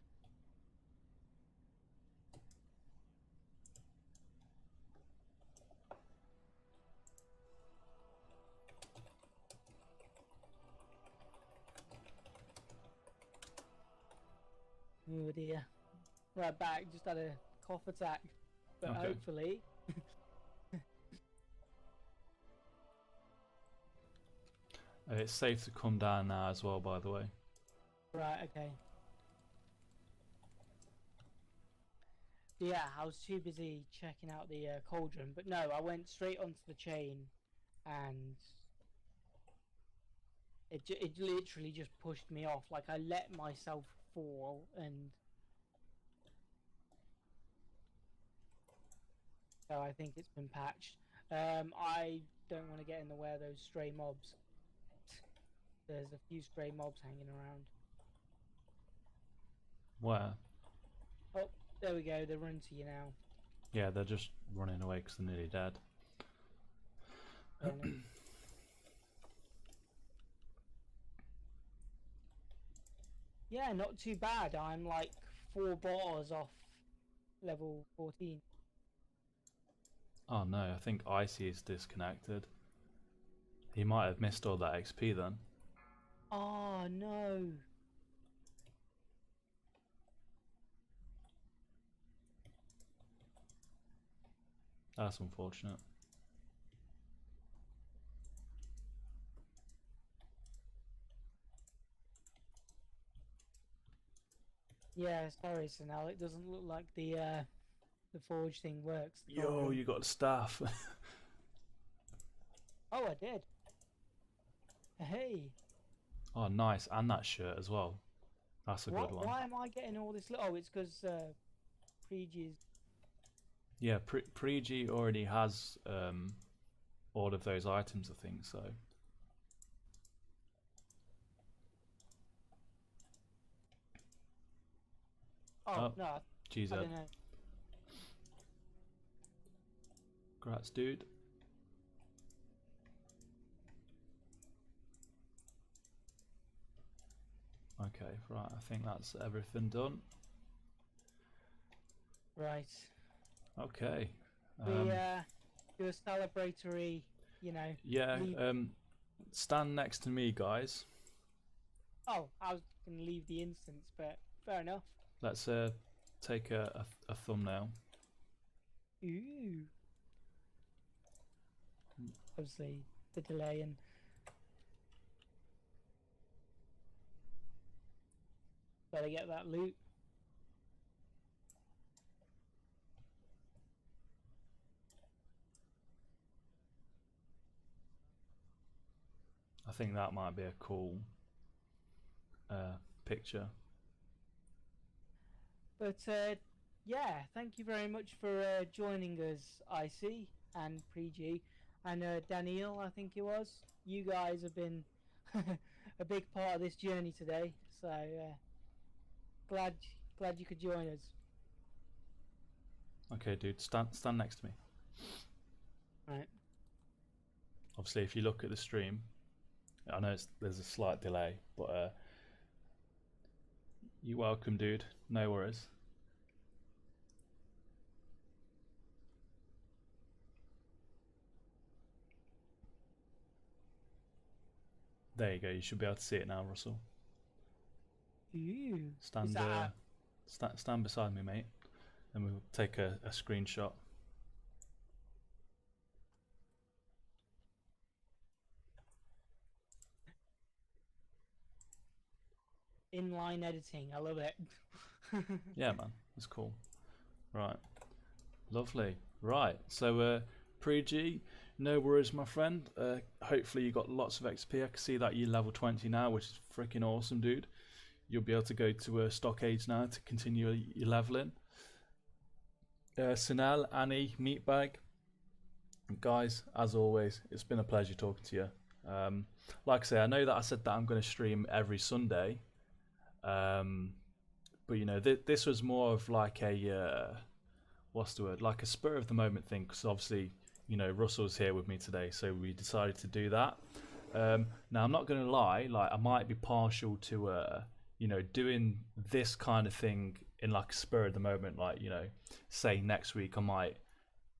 B: Oh dear. Right back, just had a cough attack. But
A: Okay.
B: hopefully.
A: It's safe to come down now as well, by the way.
B: Right, okay. Yeah, I was too busy checking out the cauldron, but no, I went straight onto the chain, and it literally just pushed me off. Like I let myself fall, and so I think it's been patched. I don't want to get in the way of those stray mobs. There's a few stray mobs hanging around.
A: Where?
B: Oh, there we go. They run to you now.
A: Yeah, they're just running away because they're nearly dead.
B: Yeah, not too bad. I'm like 4 bars off level 14.
A: Oh no, I think Icy is disconnected. He might have missed all that XP then.
B: Oh no.
A: That's unfortunate.
B: Yeah, sorry, Sanel. It doesn't look like the forge thing works. the
A: Yo,
B: cauldron.
A: you got the staff.
B: Oh, I did. Hey,
A: Oh, nice, and that shirt as well. That's a good one.
B: why am I getting all this? Oh, it's because Prege's.
A: Yeah, Pregi already has all of those items, I think, so.
B: Oh,
A: Oh,
B: no, I
A: GZ.
B: don't know.
A: Congrats, dude. Okay, right, I think that's everything done.
B: Right.
A: Okay.
B: We do a celebratory, you know.
A: Yeah,
B: leave-
A: stand next to me, guys.
B: Oh, I was going to leave the instance, but fair enough.
A: Let's take a thumbnail.
B: Ooh. Obviously, the delay and. Better get that loot.
A: I think that might be a cool picture.
B: But yeah, thank you very much for joining us, IC and Preg, and Daniel, I think it was. You guys have been a big part of this journey today, so glad you could join us.
A: Okay, dude, stand next to me.
B: Right.
A: Obviously, if you look at the stream, I know there's a slight delay, but you're welcome, dude. No worries. There you go. You should be able to see it now, Russell.
B: Ooh. Is
A: Stand,
B: that
A: stand beside me, mate, and we'll take a screenshot.
B: inline editing? I love it.
A: Yeah, man, that's cool. Right, lovely. Right, so Pre-G, no worries, my friend. Hopefully you got lots of XP. I can see that you're level 20 now, which is freaking awesome, dude. You'll be able to go to Stockade now to continue your leveling. Sunel, Annie, Meatbag, guys, as always, it's been a pleasure talking to you. Like I say, I know that I said that I'm going to stream every Sunday, but you know, this was more of like a what's the word? Like a spur of the moment thing, because obviously, you know, Russell's here with me today, so we decided to do that. Now, I'm not going to lie, like I might be partial to, you know, doing this kind of thing in like a spur of the moment, like, you know, say next week I might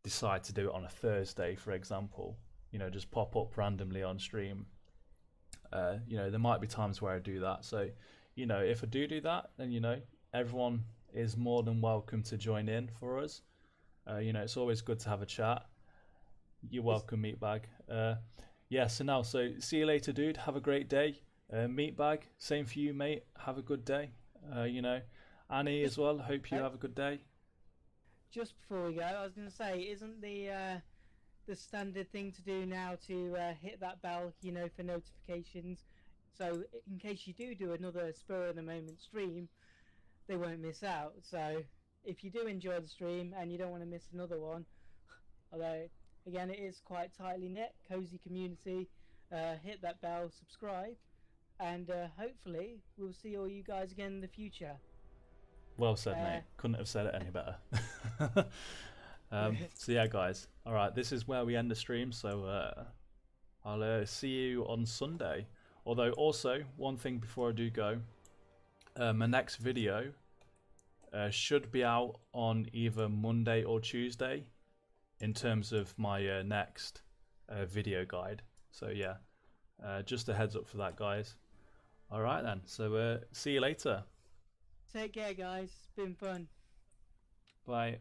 A: decide to do it on a Thursday, for example, you know, just pop up randomly on stream. You know, there might be times where I do that. So, you know, if I do that, then, you know, everyone is more than welcome to join in for us. You know, it's always good to have a chat. You're welcome, Meatbag. Yeah, so now, so see you later, dude. Have a great day. Meatbag, same for you, mate. Have a good day. You know, Annie as well. Hope you have a good day.
B: Just before we go, I was going to say, isn't the standard thing to do now to hit that bell, you know, for notifications? So in case you do another spur of the moment stream, they won't miss out. So if you do enjoy the stream and you don't want to miss another one, although again it is quite tightly knit, cozy community, hit that bell, subscribe, and hopefully we'll see all you guys again in the future.
A: Well said, mate. Couldn't have said it any better. So yeah, guys. All right, this is where we end the stream. So I'll see you on Sunday. Although also one thing before I do go, my next video should be out on either Monday or Tuesday, in terms of my next video guide. So yeah, just a heads up for that, guys. All right then. So see you later.
B: Take care, guys. It's been fun.
A: Bye.